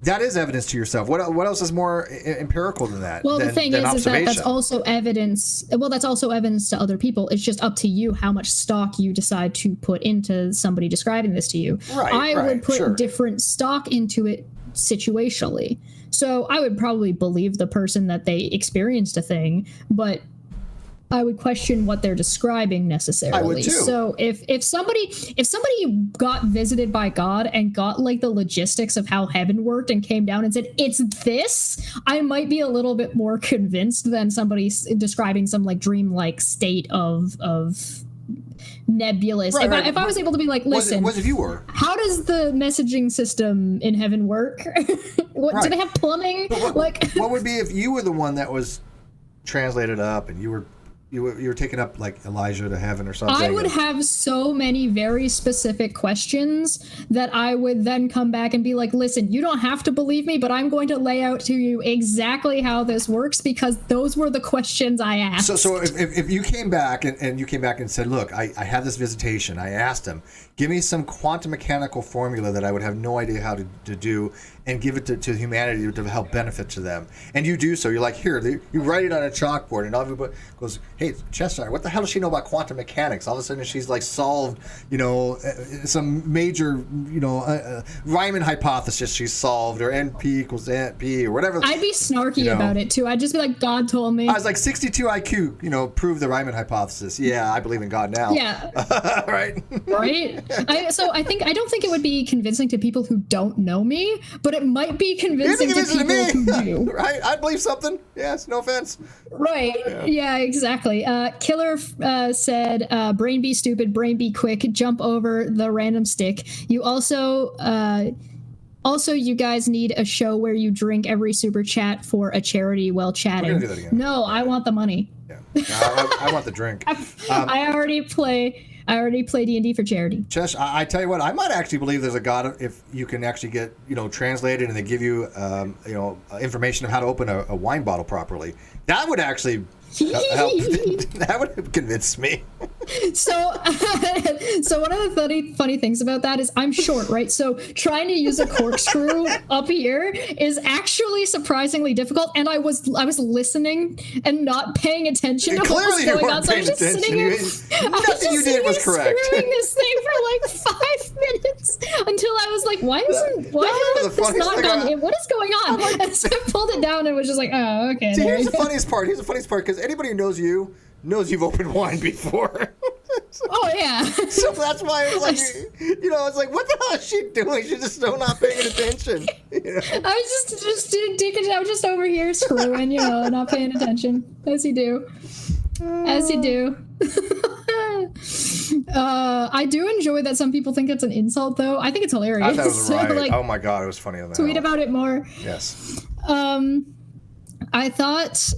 That is evidence to yourself. What else is more empirical than that? Well, the thing is that that's also evidence. Well, that's also evidence to other people. It's just up to you how much stock you decide to put into somebody describing this to you. I would put different stock into it situationally. So I would probably believe the person that they experienced a thing, but I would question what they're describing necessarily. I would too. So if somebody got visited by God and got like the logistics of how heaven worked and came down and said, it's this, I might be a little bit more convinced than somebody describing some like dreamlike state of nebulous. If I was able to be like, listen, what if you were? How does the messaging system in heaven work? Do they have plumbing? What would be if you were the one that was translated up and you were taking up like Elijah to heaven or something? I would have so many very specific questions that I would then come back and be like, listen, you don't have to believe me, but I'm going to lay out to you exactly how this works because those were the questions I asked. So if you came back and you came back and said, look, I had this visitation, I asked him, give me some quantum mechanical formula that I would have no idea how to do and give it to humanity to help benefit to them. And you do so. You're like, here, you write it on a chalkboard, and everybody goes, hey, Chester, what the hell does she know about quantum mechanics? All of a sudden, she's like solved, some major, Riemann hypothesis she's solved, or NP equals P, or whatever. I'd be snarky about it, too. I'd just be like, God told me. I was like, 62 IQ, prove the Riemann hypothesis. Yeah, I believe in God now. Yeah. Right? Right? I don't think it would be convincing to people who don't know me, but it might be convincing to people who do. Right? I believe something. Yes, no offense. Right. Yeah, exactly. Killer said, brain be stupid, brain be quick, jump over the random stick. You also, you guys need a show where you drink every super chat for a charity while chatting. We're gonna do that again. No, I want the money. Yeah. I want the drink. I already play D&D for charity. Chesh, I tell you what, I might actually believe there's a God if you can actually get, translated and they give you, information on how to open a wine bottle properly. That would actually help. That would convince me. So one of the funny things about that is I'm short, right? So trying to use a corkscrew up here is actually surprisingly difficult. And I was listening and not paying attention to what was going on. So I was just sitting here. Nothing you did was correct. Screwing this thing for like 5 minutes until I was like, why has this not gone in? What is going on? And so I pulled it down and was just like, oh, okay. See, here's the funniest part. Because anybody who knows you knows you've opened wine before. Oh yeah. So that's why it was like, it's like, what the hell is she doing? She's just still not paying attention. I was just digging. I was just over here screwing, not paying attention, as you do. As you do. I do enjoy that some people think it's an insult, though. I think it's hilarious. I thought it was right. Oh my god, it was funny on that. Tweet about it more. Yes. I thought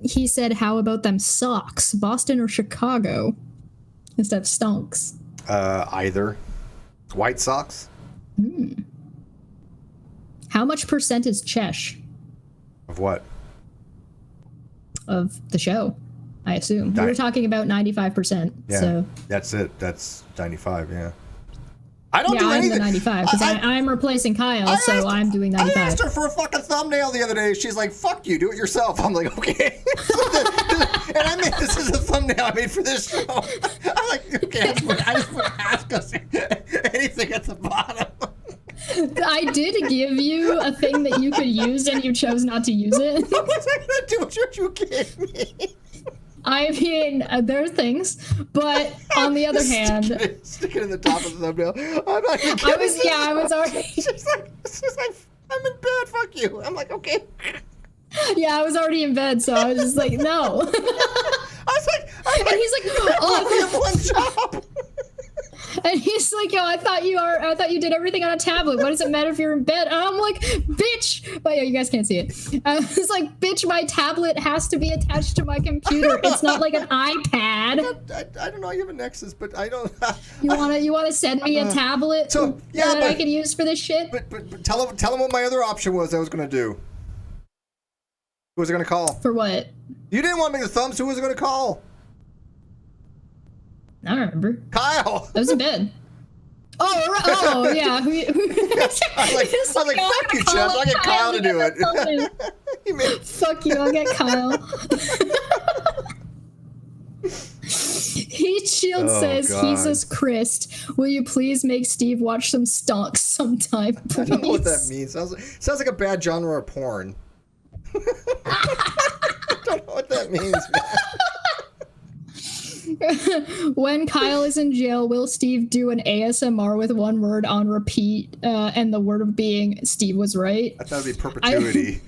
he said, how about them socks? Boston or Chicago? Instead of stonks. Either. White Sox? How much percent is Chesh? Of what? Of the show, I assume. We were talking about 95%. Yeah, so. That's it. That's 95, yeah. I don't do anything. I'm the 95 because I'm replacing Kyle, so I'm doing 95. I asked her for a fucking thumbnail the other day. She's like, "Fuck you, do it yourself." I'm like, "Okay." And this is a thumbnail I made for this show. I'm like, "Okay." I just put ask us anything at the bottom. I did give you a thing that you could use, and you chose not to use it. What was I gonna do with what you gave me? I mean, there are things, but on the other hand, stick it in the top of the thumbnail. I'm not even kidding. I was already. She's like, I'm in bed. Fuck you. I'm like, okay. Yeah, I was already in bed, so I was just like, no. I was like, And he's like, oh, we have one job. And he's like, yo, I thought you did everything on a tablet. What does it matter if you're in bed? And I'm like, bitch. But yeah, you guys can't see it. I was like, bitch, my tablet has to be attached to my computer. It's not like an iPad. I don't know. You have a Nexus, but I don't. You wanna send me a tablet that I can use for this shit? But tell him what my other option was. I was gonna do. Who was I gonna call? For what? You didn't want me to thumbs. Who was I gonna call? I don't remember. Kyle. I was in bed. Oh yeah. I was like, fuck you, Jeff. I'll get Kyle to do it. Fuck you, I'll get Kyle. Heat Shield says, God. Jesus Christ, will you please make Steve watch some stonks sometime, please? I don't know what that means. Sounds like a bad genre of porn. I don't know what that means, man. When Kyle is in jail, will Steve do an ASMR with one word on repeat, and the word of being Steve was right? I thought it'd be perpetuity.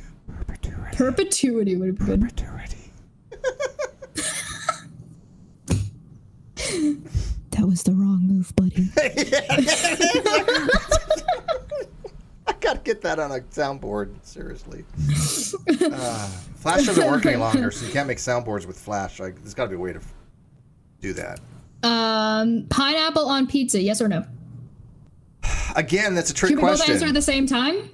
Perpetuity would have been good. Perpetuity. That was the wrong move, buddy. I gotta get that on a soundboard. Seriously. Flash doesn't work any longer, so you can't make soundboards with Flash. There's gotta be a way to do that. Pineapple on pizza, yes or no? Again, that's a trick Can we question. both answer at the same time?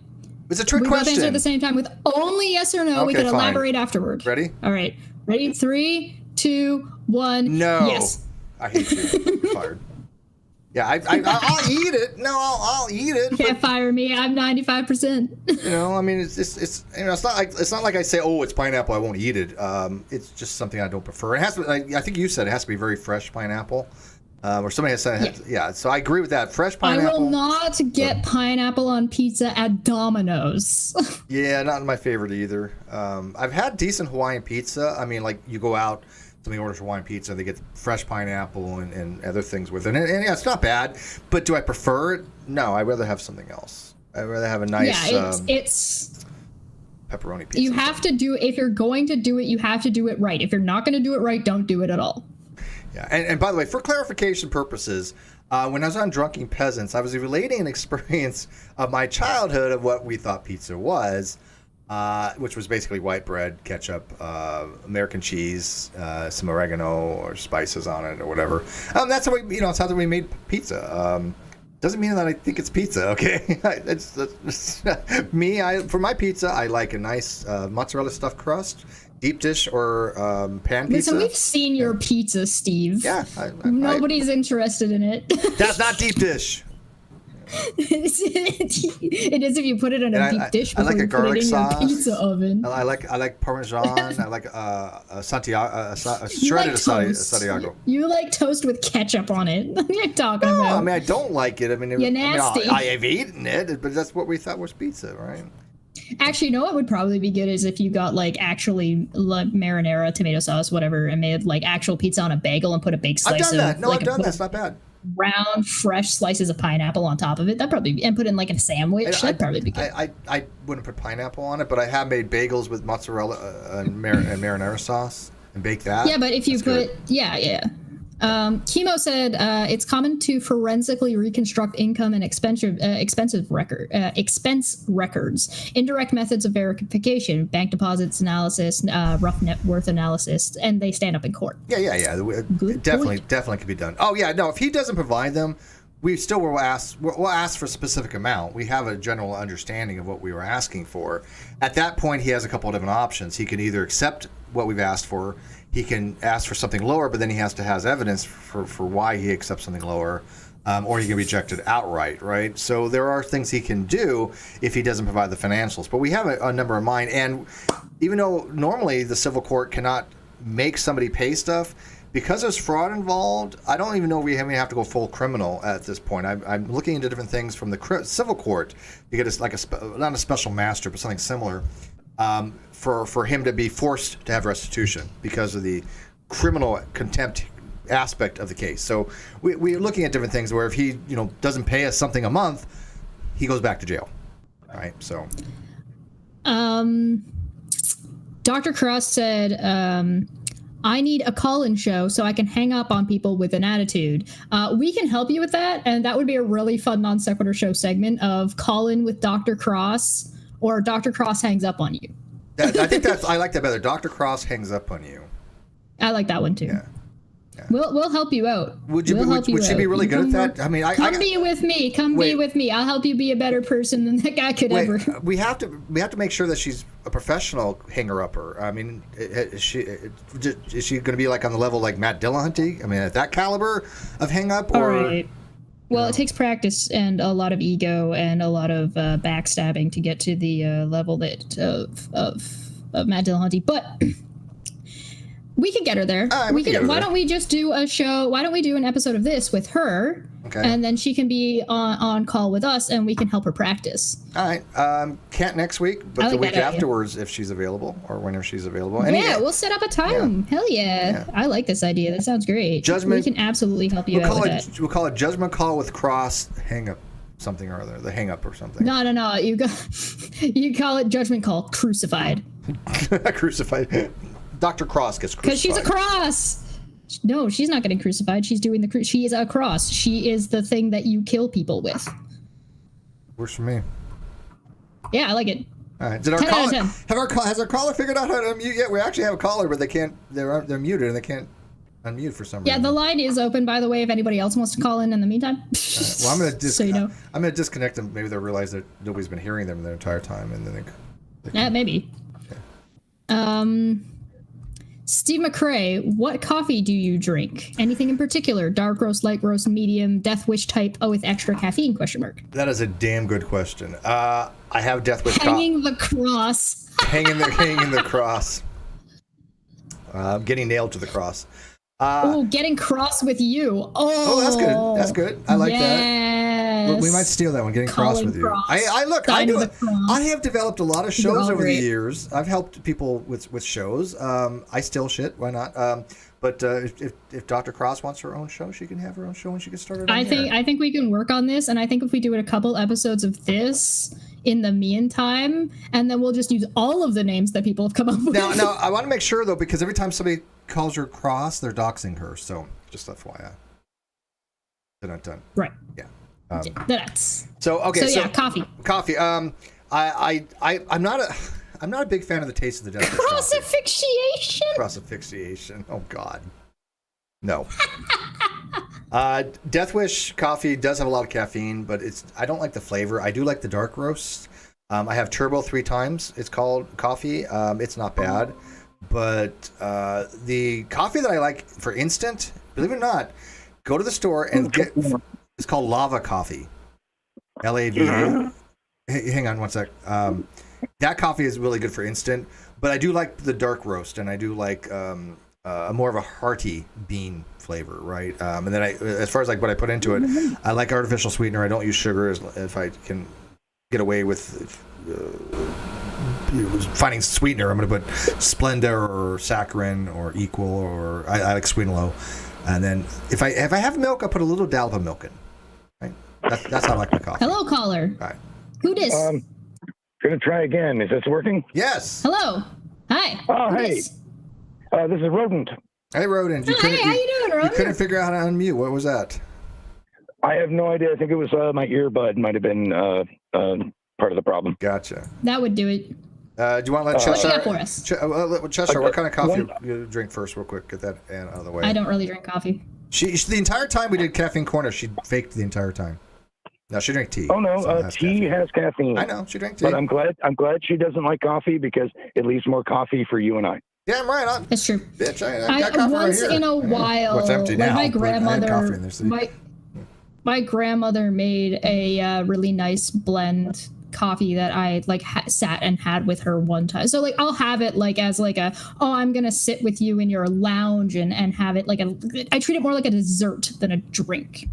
It's a trick we question. both answer at the same time with only yes or no. We Okay, can fine. elaborate afterward. Ready? All right. Ready? 3, 2, 1. No. Yes. I hate you. You're fired. Yeah, I'll eat it. No, I'll eat it. Can't fire me. I'm 95%. You know, I mean, it's you know, it's not like I say, oh, it's pineapple, I won't eat it. It's just something I don't prefer. It has to. I think you said it has to be very fresh pineapple, or somebody has said, yeah. So I agree with that. Fresh pineapple. I will not get pineapple on pizza at Domino's. Yeah, not my favorite either. I've had decent Hawaiian pizza. I mean, like you go out. Somebody orders Hawaiian pizza, they get fresh pineapple and other things with it. And yeah, it's not bad, but do I prefer it? No, I'd rather have something else. I'd rather have a nice it's pepperoni pizza. you have to do, if you're going to do it, you have to do it right. If you're not going to do it right, don't do it at all. Yeah, and by the way, for clarification purposes, when I was on Drunken Peasants, I was relating an experience of my childhood of what we thought pizza was. Which was basically white bread, ketchup, American cheese, some oregano or spices on it or whatever. That's how it's how we made pizza. Doesn't mean that I think it's pizza, okay? It's me. For my pizza, I like a nice mozzarella stuffed crust, deep dish or pan pizza. Listen, we've seen your pizza, Steve. Yeah, nobody's interested in it. That's not deep dish. It is if you put it in a deep dish before I like you a garlic put it in sauce. your pizza oven. I like Parmesan. I like a Santiago, shredded like Santiago. You like toast with ketchup on it. What are you talking No, about? I mean I don't like it. I mean, You're nasty. I have eaten it, but that's what we thought was pizza, right? Actually, you know what would probably be good is if you got like actually like marinara, tomato sauce, whatever, and made like actual pizza on a bagel and put a baked slice I've done that. No, like, I've done that. It's not bad. Round, fresh slices of pineapple on top of it. That'd probably be, and put in like a sandwich. That'd probably be good. I wouldn't put pineapple on it, but I have made bagels with mozzarella and marinara sauce and baked that. Yeah, but if you put, good. yeah. Chemo said it's common to forensically reconstruct income and expense records, indirect methods of verification, bank deposits analysis, rough net worth analysis, and they stand up in court. Yeah. Definitely can be done. Oh yeah, no. If he doesn't provide them, we still will ask. We'll ask for a specific amount. We have a general understanding of what we were asking for. At that point, he has a couple of different options. He can either accept what we've asked for. He can ask for something lower, but then he has to have evidence for why he accepts something lower, or he can reject it outright, right? So there are things he can do if he doesn't provide the financials. But we have a number in mind, and even though normally the civil court cannot make somebody pay stuff, because there's fraud involved, I don't even know if we have to go full criminal at this point. I'm looking into different things from the civil court to get us like not a special master, but something similar, for him to be forced to have restitution because of the criminal contempt aspect of the case. So we're looking at different things where if he doesn't pay us something a month, he goes back to jail. All right. So. Dr. Cross said, I need a call-in show so I can hang up on people with an attitude. We can help you with that, and that would be a really fun non sequitur show segment of call-in with Dr. Cross, or Dr. Cross hangs up on you. I think I like that better. Dr. Cross hangs up on you. I like that one too. Yeah. We'll help you out. Would she be really good at that? I mean, come be with me. Be with me. I'll help you be a better person than that guy could ever. We have to make sure that she's a professional hanger-upper. I mean, is she going to be like on the level like Matt Dillahunty? I mean, at that caliber of hang-up? Or, all right. Well, it takes practice and a lot of ego and a lot of backstabbing to get to the level of Matt Dillahunty, but. We could get her there. Why don't we just do a show? Why don't we do an episode of this with her? Okay. And then she can be on call with us, and we can help her practice. All right. Can't next week, but the week afterwards, if she's available, or whenever she's available. We'll set up a time. Yeah. Hell yeah. I like this idea. That sounds great. Judgment. We can absolutely help you out with that. We'll call it Judgment Call with Cross Hang Up. Something or other. The Hang Up or something. No. You call it Judgment Call Crucified. Crucified. Dr. Cross gets crucified. Because she's a cross. No, she's not getting crucified. She's doing she is a cross. She is the thing that you kill people with. Works for me. Yeah, I like it. All right. Has our caller figured out how to unmute yet? We actually have a caller, but they can't. They're muted and they can't unmute for some reason. Yeah, the line is open, by the way, if anybody else wants to call in the meantime. Well, I'm gonna so you know. I'm gonna disconnect them. Maybe they'll realize that nobody's been hearing them the entire time, and then they maybe. Okay. Steve McCrae, what coffee do you drink? Anything in particular? Dark roast, light roast, medium, Death Wish type? Oh, with extra caffeine? ? That is a damn good question. I have Death Wish. Hanging the cross. hanging the cross. Getting nailed to the cross. Getting cross with you. Oh, that's good. That's good. I like that. We might steal that one. Getting cross with you. I have developed a lot of shows over the years. I've helped people with shows. I steal shit. Why not? But if Dr. Cross wants her own show, she can have her own show and she can start it. I think we can work on this, and I think if we do it a couple episodes of this in the meantime, and then we'll just use all of the names that people have come up with. Now, I want to make sure though, because every time somebody calls her Cross, they're doxing her. So just FYI. They're not done. Right. Yeah. That's so okay. So coffee. Coffee. I'm not a big fan of the taste of the Death Wish Cross-asphyxiation. Cross-asphyxiation. Oh God. No. Death Wish coffee does have a lot of caffeine, but I don't like the flavor. I do like the dark roast. I have Turbo 3 times. It's called coffee. It's not bad, but the coffee that I like for instant, believe it or not, go to the store and get. It's called Lava Coffee. LAVA. Hey, hang on one sec. That coffee is really good for instant, but I do like the dark roast, and I do like a more of a hearty bean flavor, right? And then as far as like what I put into it, I like artificial sweetener. I don't use sugar if I can get away with finding sweetener. I'm going to put Splenda or Saccharin or Equal, or I like Sweet and Low. And then if I have milk, I put a little dollop of milk in. Right? That's how I like my coffee. Hello, caller. All right. Who dis? Gonna try again. Is this working? Yes. Hello. Hi. Oh, hey. This is Rodent. Hey, Rodent. Hey, how you doing, Rodent? You couldn't figure out how to unmute. What was that? I have no idea. I think it was my earbud might have been part of the problem. Gotcha. That would do it. Do you want to let Cheshire? What do you got for us? Cheshire, what kind of coffee you drink first, real quick? Get that out of the way. I don't really drink coffee. She the entire time we did Caffeine Corner, she faked the entire time. No, she drank tea. Oh no, tea has caffeine. I know she drank tea. But I'm glad she doesn't like coffee because it leaves more coffee for you and I. Yeah, I'm right. That's true. Bitch, I got coffee once right here. in a while, What's empty now? My grandmother, my grandmother made a really nice blend coffee that I like sat and had with her one time. So like I'll have it like as like I'm gonna sit with you in your lounge and have it like I treat it more like a dessert than a drink.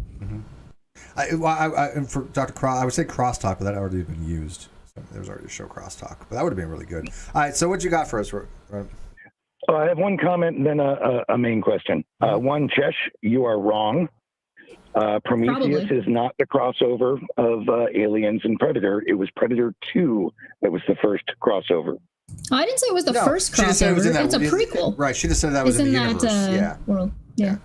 And for Dr. Cross, I would say crosstalk, but that had already been used. So there was already a show crosstalk, but that would have been really good. All right, so what you got for us? I have one comment and then a main question. One, Chesh, you are wrong. Prometheus Probably. is not the crossover of Aliens and Predator. It was Predator 2 that was the first crossover. I didn't say it was the first she just said it was crossover. in that, It's a prequel. Right, she just said that was It's in the that universe. world. Yeah.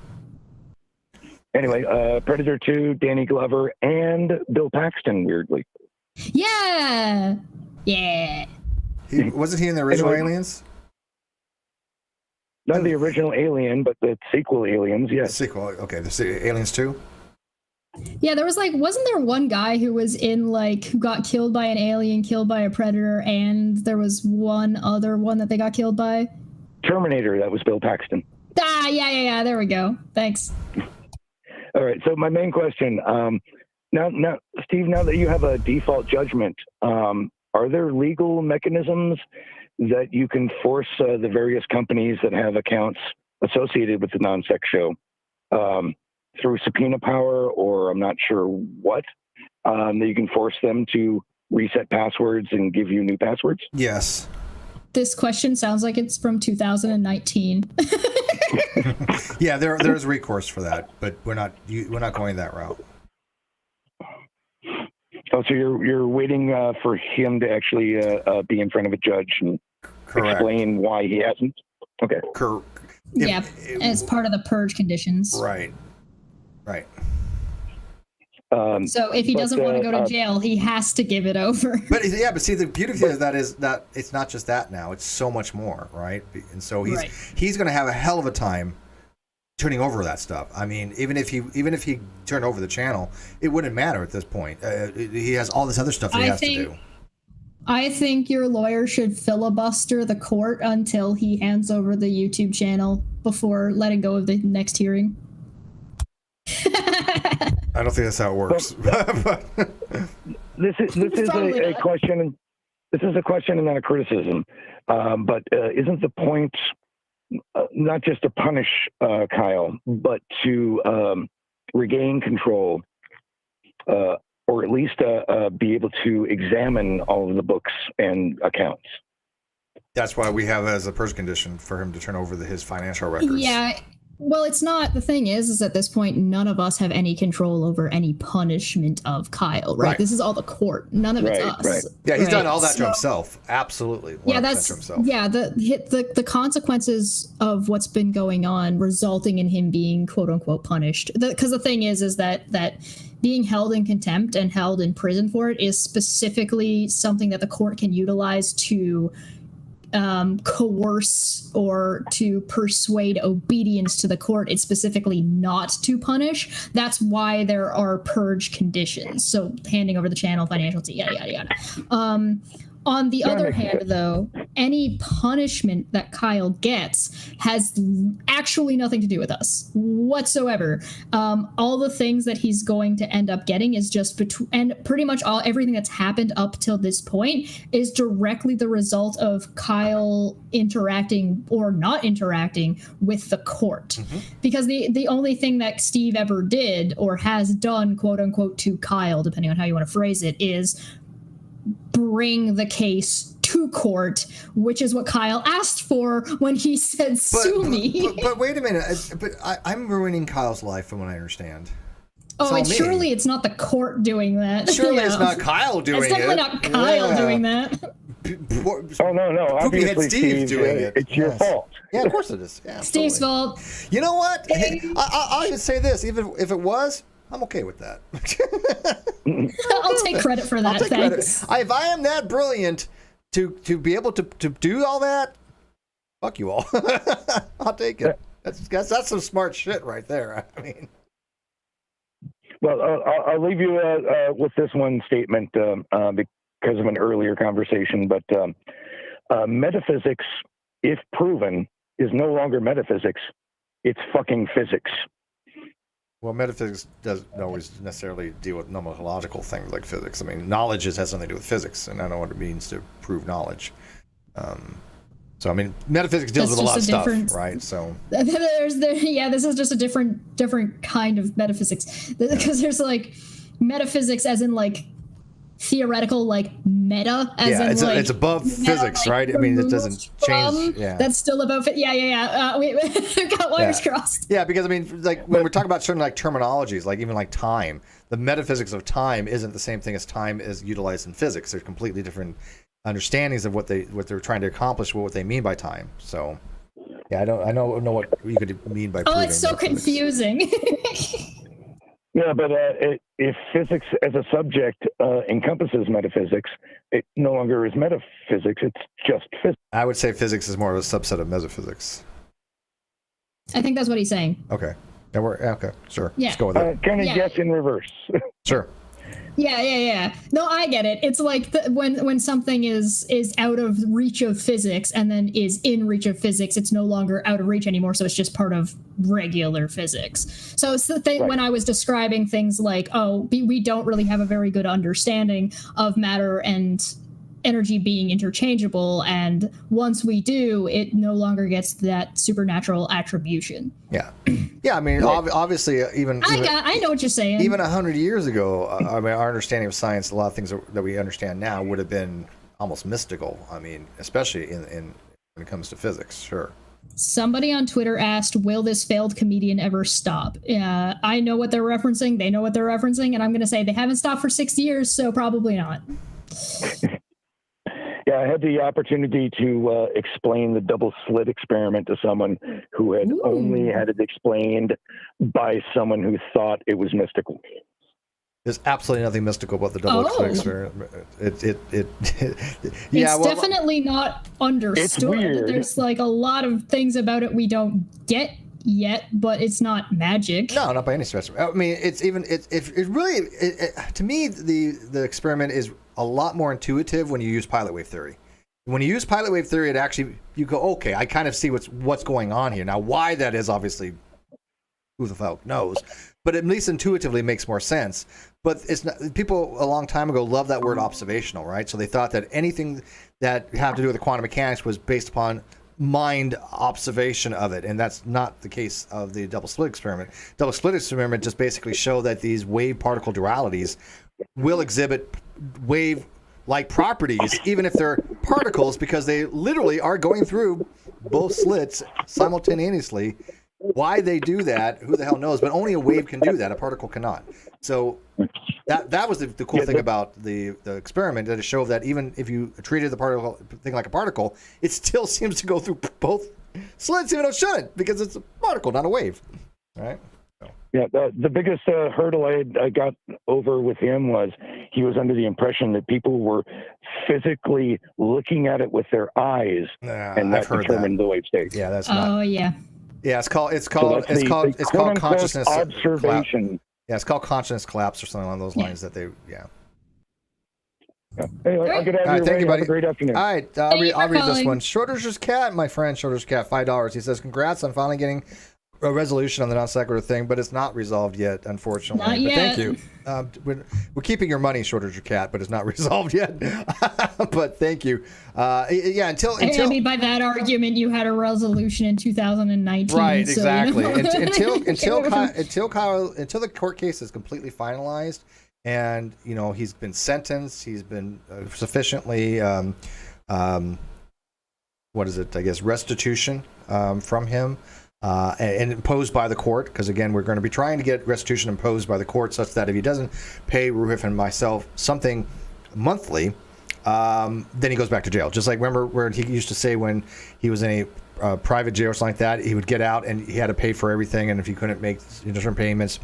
Anyway, Predator 2, Danny Glover, and Bill Paxton, weirdly. Yeah. Wasn't he in the original Anyway. Aliens? Not the original Alien, but the sequel Aliens, The yes. sequel. Okay, Aliens 2? Yeah, there was like, wasn't there one guy who was in like, who got killed by an alien, killed by a predator, and there was one other one that they got killed by? Terminator, that was Bill Paxton. Yeah, there we go. Thanks. All right, so my main question, now, Steve, now that you have a default judgment, are there legal mechanisms that you can force the various companies that have accounts associated with the non-sex show through subpoena power, or I'm not sure what, that you can force them to reset passwords and give you new passwords? Yes. This question sounds like it's from 2019. Yeah, there's recourse for that, but we're not going that route. Oh, so you're waiting for him to actually be in front of a judge and Correct. explain why he hasn't? Okay. Yeah, as part of the purge conditions. Right. So if he doesn't want to go to jail, he has to give it over. But see, the beauty of that is that it's not just that now; it's so much more, right? And so he's going to have a hell of a time turning over that stuff. I mean, even if he turned over the channel, it wouldn't matter at this point. He has all this other stuff that he has to do. I think your lawyer should filibuster the court until he hands over the YouTube channel before letting go of the next hearing. I don't think that's how it works. This is a question. This is a question and not a criticism. But isn't the point not just to punish Kyle, but to regain control, or at least be able to examine all of the books and accounts? That's why we have as a purge condition for him to turn over his financial records. Yeah. Well, it's not. The thing is at this point, none of us have any control over any punishment of Kyle, right? This is all the court. None of it's us. Right. Yeah, he's done all that to himself. Absolutely. Yeah, that's to himself. yeah. The consequences of what's been going on, resulting in him being quote unquote punished. Because the thing is that being held in contempt and held in prison for it is specifically something that the court can utilize to coerce or to persuade obedience to the court. It's specifically not to punish. That's why there are purge conditions. So handing over the channel, financial, yada, yada, yada. On the other hand, though, any punishment that Kyle gets has actually nothing to do with us whatsoever. All the things that he's going to end up getting is just and pretty much everything that's happened up till this point is directly the result of Kyle interacting or not interacting with the court. Mm-hmm. Because the only thing that Steve ever did or has done, quote unquote, to Kyle, depending on how you want to phrase it, is bring the case to court, which is what Kyle asked for when he said, sue me. But wait a minute. But I'm ruining Kyle's life from what I understand. Surely it's not the court doing that. Surely it's not Kyle doing it. It's definitely not Kyle doing that. Oh, no. Obviously, Steve's doing it. It's your fault. Yeah, of course it is. Yeah, Steve's fault. You know what? Hey, I would say this. Even if it was, I'm okay with that. I'll take credit for that. Thanks. If I am that brilliant to be able to do all that, fuck you all. I'll take it. That's some smart shit right there. I mean, well, I'll leave you with this one statement because of an earlier conversation. But metaphysics, if proven, is no longer metaphysics. It's fucking physics. Well, metaphysics doesn't always necessarily deal with nomological things like physics. I mean, knowledge has something to do with physics, and I know what it means to prove knowledge. So, I mean, metaphysics deals with a lot of stuff, right? So this is just a different kind of metaphysics, because there's like metaphysics as in like theoretical, like meta, as in it's above physics, like, right? I mean, it doesn't change. Yeah, that's still above it. We got wires crossed. Yeah, because I mean, like when we're talking about certain like terminologies, like even like time, the metaphysics of time isn't the same thing as time is utilized in physics. They're completely different understandings of what they're trying to accomplish, what they mean by time. So, yeah, I don't know what you could mean by. Oh, it's so confusing. Yeah, but if physics as a subject encompasses metaphysics, it no longer is metaphysics, it's just physics. I would say physics is more of a subset of metaphysics. I think that's what he's saying. Okay. Okay, sure. Yeah. Let's go with it. Kind of guess in reverse. Sure. Yeah. No, I get it. It's like when something is out of reach of physics and then is in reach of physics, it's no longer out of reach anymore. So it's just part of regular physics. So it's the thing when I was describing things like, we don't really have a very good understanding of matter and energy being interchangeable, and once we do, it no longer gets that supernatural attribution. Yeah. I mean, obviously, I know what you're saying. Even 100 years ago, I mean, our understanding of science, a lot of things that we understand now would have been almost mystical. I mean, especially in when it comes to physics. Sure. Somebody on Twitter asked, "Will this failed comedian ever stop?" I know what they're referencing. They know what they're referencing, and I'm going to say they haven't stopped for 6 years, so probably not. Yeah, I had the opportunity to explain the double slit experiment to someone who had only had it explained by someone who thought it was mystical. There's absolutely nothing mystical about the double slit experiment. It's definitely not understood. It's weird. There's like a lot of things about it we don't get yet, but it's not magic. No, not by any stretch. I mean, to me, the experiment is a lot more intuitive when you use pilot wave theory. When you use pilot wave theory, you go, okay, I kind of see what's going on here. Now, why that is, obviously, who the fuck knows, but at least intuitively makes more sense. But it's not, people a long time ago loved that word observational, right? So they thought that anything that had to do with the quantum mechanics was based upon mind observation of it, and that's not the case of the double slit experiment. Double slit experiment just basically show that these wave particle dualities will exhibit wave-like properties, even if they're particles, because they literally are going through both slits simultaneously. Why they do that, who the hell knows? But only a wave can do that. A particle cannot. So that was the cool thing about the experiment, that it showed that even if you treated the thing like a particle, it still seems to go through both slits, even though it shouldn't, because it's a particle, not a wave. All right. Yeah, the biggest hurdle I got over with him was he was under the impression that people were physically looking at it with their eyes, and that determined the wave state. Yeah, that's not. Oh yeah. Yeah, it's called consciousness observation. Yeah, it's called consciousness collapse or something along those lines. That they Anyway, I'll get out of your thank you, buddy. Have a great afternoon. All right, I'll read this one. Shorter's Cat, my friend Shorter's Cat, $5. He says, "Congrats on finally getting a resolution on the non sequitur thing, but it's not resolved yet, unfortunately." Not yet. Thank you. We're keeping your money, Shorter's Cat, but it's not resolved yet. But thank you. Until I mean, by that argument, you had a resolution in 2019. Right, so, exactly. You know. until the court case is completely finalized, and he's been sentenced, he's been sufficiently restitution from him. And imposed by the court, because again, we're going to be trying to get restitution imposed by the court, such that if he doesn't pay Ruhif and myself something monthly, then he goes back to jail. Just like, remember where he used to say when he was in a private jail or something like that, he would get out and he had to pay for everything, and if he couldn't make different payments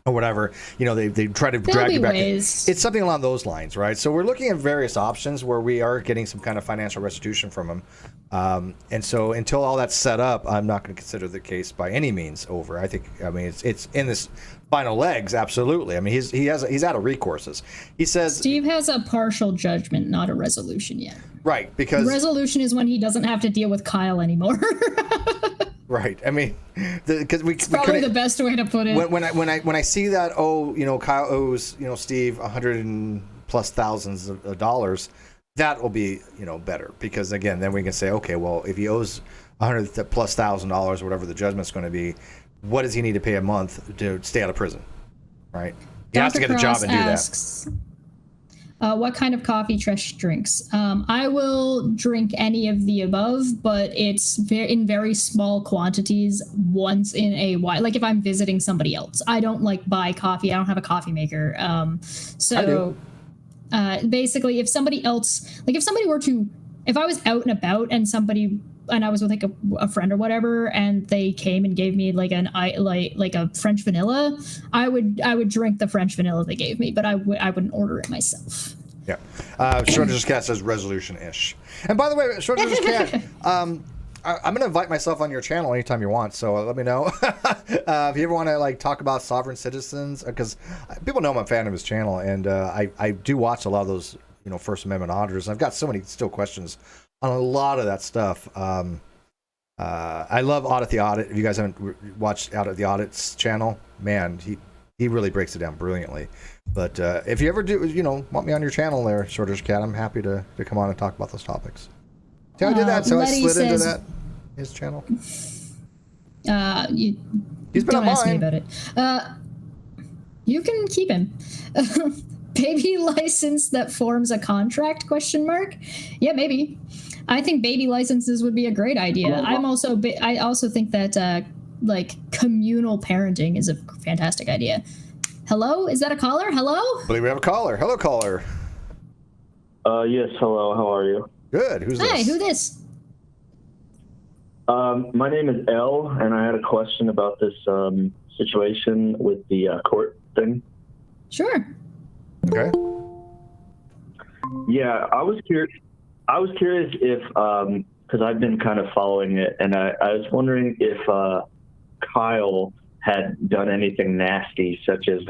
or whatever, they try to drag you back in. It's something along those lines, right? So we're looking at various options where we are getting some kind of financial restitution from him. And so until all that's set up, I'm not going to consider the case by any means over. I mean, it's in this final legs, absolutely. I mean, he's out of recourses. He says Steve has a partial judgment, not a resolution yet. Right, because resolution is when he doesn't have to deal with Kyle anymore. Right. I mean, because It's probably the best way to put it. When I see that, Kyle owes Steve $100+ thousands of dollars, that will be better, because again, then we can say, okay, well, if he owes $100+ thousand dollars, whatever the judgment's going to be, what does he need to pay a month to stay out of prison? Right. He has to get a job and do that. What kind of coffee Trish drinks? I will drink any of the above, but it's in very small quantities once in a while. Like if I'm visiting somebody else, I don't buy coffee. I don't have a coffee maker. Basically, if somebody else, if I was out and about and I was with a friend or whatever, and they came and gave me a French vanilla, I would drink the French vanilla they gave me, but I wouldn't order it myself. Yeah. Shorter's Cat says resolution-ish. And by the way, Shorter's Cat, I'm going to invite myself on your channel anytime you want, so let me know. If you ever want to talk about sovereign citizens, because people know I'm a fan of his channel, and I do watch a lot of those First Amendment auditors. I've got so many still questions on a lot of that stuff. I love Audit the Audit. If you guys haven't watched Audit the Audit's channel, man, he really breaks it down brilliantly. But if you ever do, want me on your channel there, Shorter's Cat, I'm happy to come on and talk about those topics. See how I did that? So Letty I slid into his channel. He's been on don't ask me mine. about it. You can keep him. Baby license that forms a contract? ? Yeah, maybe. I think baby licenses would be a great idea. I also think that communal parenting is a fantastic idea. Hello, is that a caller? Hello? I believe we have a caller. Hello, caller. Yes. Hello. How are you? Good. Who's this? Hi. Who this? My name is L, and I had a question about this situation with the court thing. Sure. Okay. Yeah, I was curious if, because I've been kind of following it, and I was wondering if Kyle had done anything nasty, such as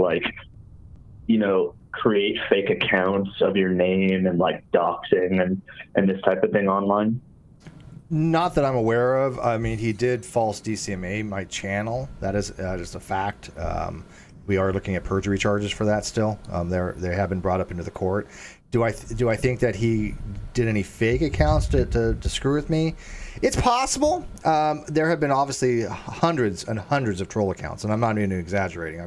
create fake accounts of your name and doxing and this type of thing online. Not that I'm aware of. I mean, he did false DCMA my channel. That is a fact. We are looking at perjury charges for that still. They have been brought up into the court. Do I think that he did any fake accounts to screw with me? It's possible. There have been obviously hundreds and hundreds of troll accounts, and I'm not even exaggerating.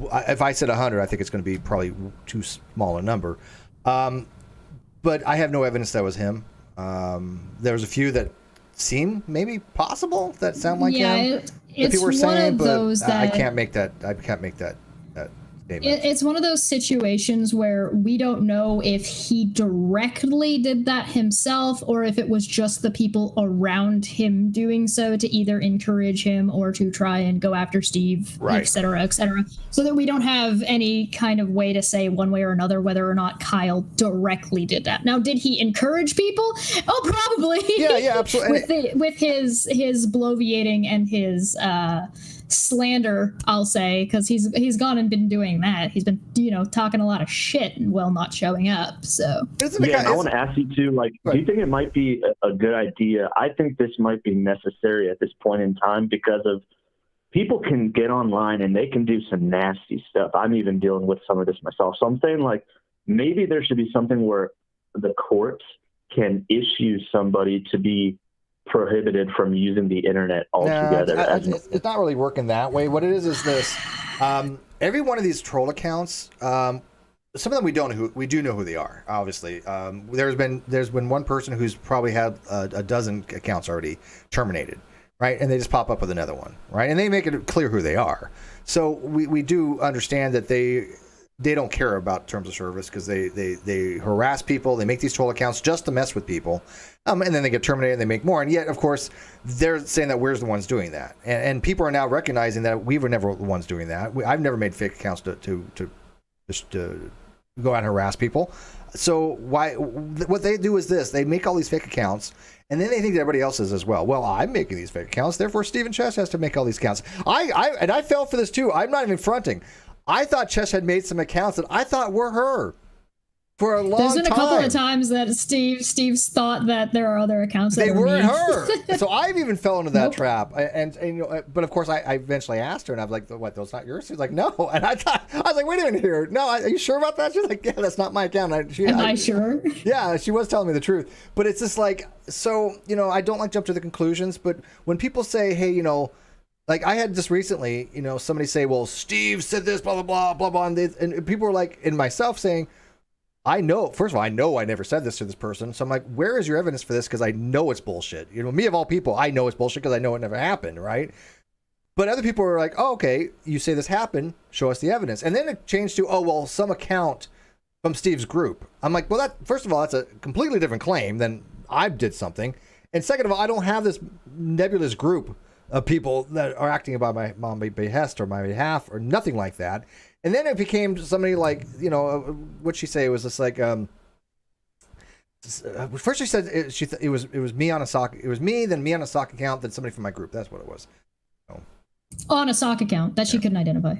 If I said 100, I think it's going to be probably too small a number. But I have no evidence that was him. There was a few that seem maybe possible that sound like him. It's people were saying, one of but those that I can't make that. I can't make that statement. It's one of those situations where we don't know if he directly did that himself or if it was just the people around him doing so to either encourage him or to try and go after Steve, Right. et cetera, so that we don't have any kind of way to say one way or another whether or not Kyle directly did that. Now, did he encourage people? Oh, probably. Yeah, absolutely. with his bloviating and his slander, I'll say, because he's gone and been doing that. He's been talking a lot of shit while not showing up. So I want to ask you too, do you think it might be a good idea? I think this might be necessary at this point in time because of people can get online and they can do some nasty stuff. I'm even dealing with some of this myself. So I'm saying maybe there should be something where the courts can issue somebody to be prohibited from using the internet altogether. It's not really working that way. What it is this: every one of these troll accounts, some of them we do know who they are. Obviously, there's been one person who's probably had a dozen accounts already terminated, right? And they just pop up with another one, right? And they make it clear who they are. So we do understand that they don't care about terms of service because they harass people. They make these troll accounts just to mess with people. And then they get terminated and they make more. And yet, of course, they're saying that we're the ones doing that. And people are now recognizing that we were never the ones doing that. I've never made fake accounts to go out and harass people. So what they do is this. They make all these fake accounts. And then they think that everybody else is as well. Well, I'm making these fake accounts. Therefore, Stephen Chess has to make all these accounts. I fell for this too. I'm not even fronting. I thought Chess had made some accounts that I thought were her. For a long There's been a couple time. of times that Steve's thought that there are other accounts that They are weren't me. her. So I've even fell into that Nope. trap. And you know, but of course I eventually asked her, and I was like, "What? Those not yours?" She's like, "No." And I was like, "Wait a minute here. No, are you sure about that?" She's like, "Yeah, that's not my account." Am I sure? Yeah, she was telling me the truth. But it's just like, so, you know, I don't like to jump to the conclusions, but when people say, hey, you know, like I had just recently, you know, somebody say, well, Steve said this, blah, blah, blah, blah, blah. And people were like, and myself saying, I know, first of all, I know I never said this to this person. So I'm like, where is your evidence for this? Because I know it's bullshit. You know, me of all people, I know it's bullshit because I know it never happened, right? But other people were like, oh, okay, you say this happened, show us the evidence. And then it changed to, oh, well, some account from Steve's group. I'm like, well, that, first of all, that's a completely different claim than I did something. And second of all, I don't have this nebulous group of people that are acting by my behest or my behalf or nothing like that. And then it became somebody like, you know, what'd she say? It was just like, first she said it was me on a sock. It was me, then me on a sock account, then somebody from my group. That's what it was. So. On a sock account that she couldn't identify.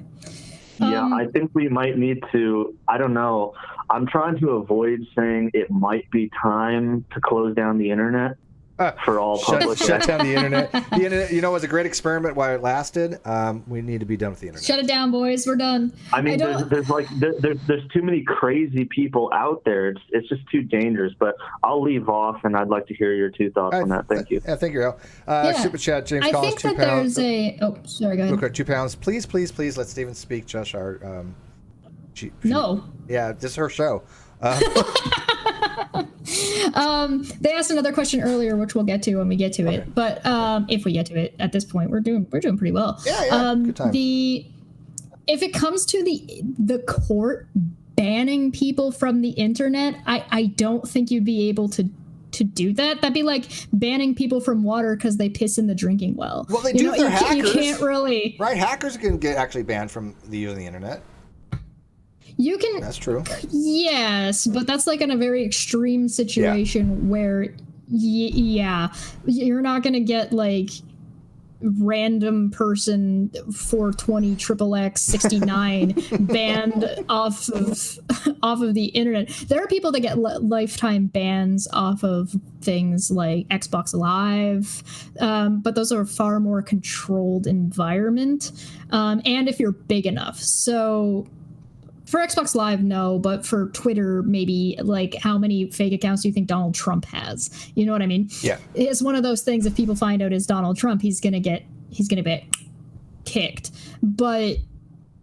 Yeah, I think we might need to, I don't know. I'm trying to avoid saying it might be time to close down the internet for all public. Shut down the internet. The internet, you know, was a great experiment while it lasted. We need to be done with the internet. Shut it down, boys. We're done. I mean, there's too many crazy people out there. It's just too dangerous. But I'll leave off, and I'd like to hear your two thoughts on that. Thank you. Thank you, Al. Super chat, James Collins, I think that there's a. Oh, sorry. Go ahead. Okay, £2. Please, please, please let Steven speak. Josh, our. No. Yeah, this is her show. They asked another question earlier, which we'll get to when we get to it. But if we get to it, at this point, we're doing pretty well. Yeah, good time. If it comes to the court banning people from the internet, I don't think you'd be able to do that. That'd be like banning people from water because they piss in the drinking well. Well, they do. They're hackers. You can't really. Right, hackers can get actually banned from the use of the internet. You can. That's true. Yes, but that's like in a very extreme situation where, you're not gonna get like random person 420 XXX 69 banned off of the internet. There are people that get lifetime bans off of things like Xbox Live, but those are a far more controlled environment, and if you're big enough. So. For Xbox Live, no, but for Twitter, maybe. Like, how many fake accounts do you think Donald Trump has? You know what I mean? Yeah. It's one of those things. If people find out it's Donald Trump, he's gonna be kicked. But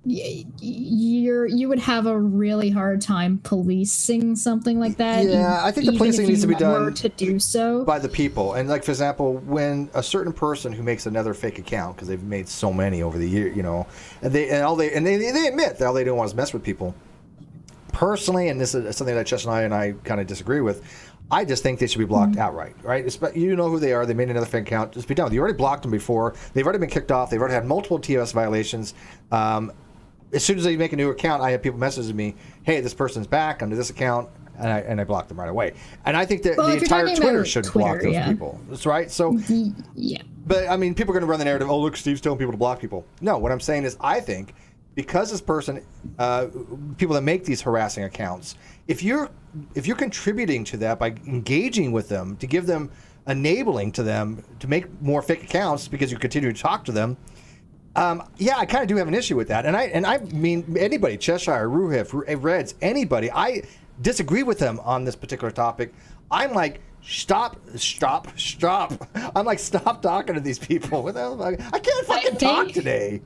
you would have a really hard time policing something like that. Yeah, I think the policing needs to be done to do so by the people. And like, for example, when a certain person who makes another fake account, because they've made so many over the year, you know, and they admit that all they do want is mess with people. Personally, and this is something that Chess and I kind of disagree with, I just think they should be blocked outright, right? You know who they are. They made another fake account. Just be done with it. You already blocked them before. They've already been kicked off. They've already had multiple TOS violations. As soon as they make a new account, I have people messaging me, hey, this person's back under this account, and I block them right away. And I think that the entire Twitter should block those people. That's right. So, yeah. But, I mean, people are going to run the narrative, oh, look, Steve's telling people to block people. No, what I'm saying is I think because this person, people that make these harassing accounts, if you're contributing to that by engaging with them, to give them, enabling to them to make more fake accounts because you continue to talk to them, I kind of do have an issue with that. And I mean, anybody, Cheshire, Ruhif, Reds, anybody, I disagree with them on this particular topic. I'm like, stop. I'm like, stop talking to these people. I can't fucking talk today.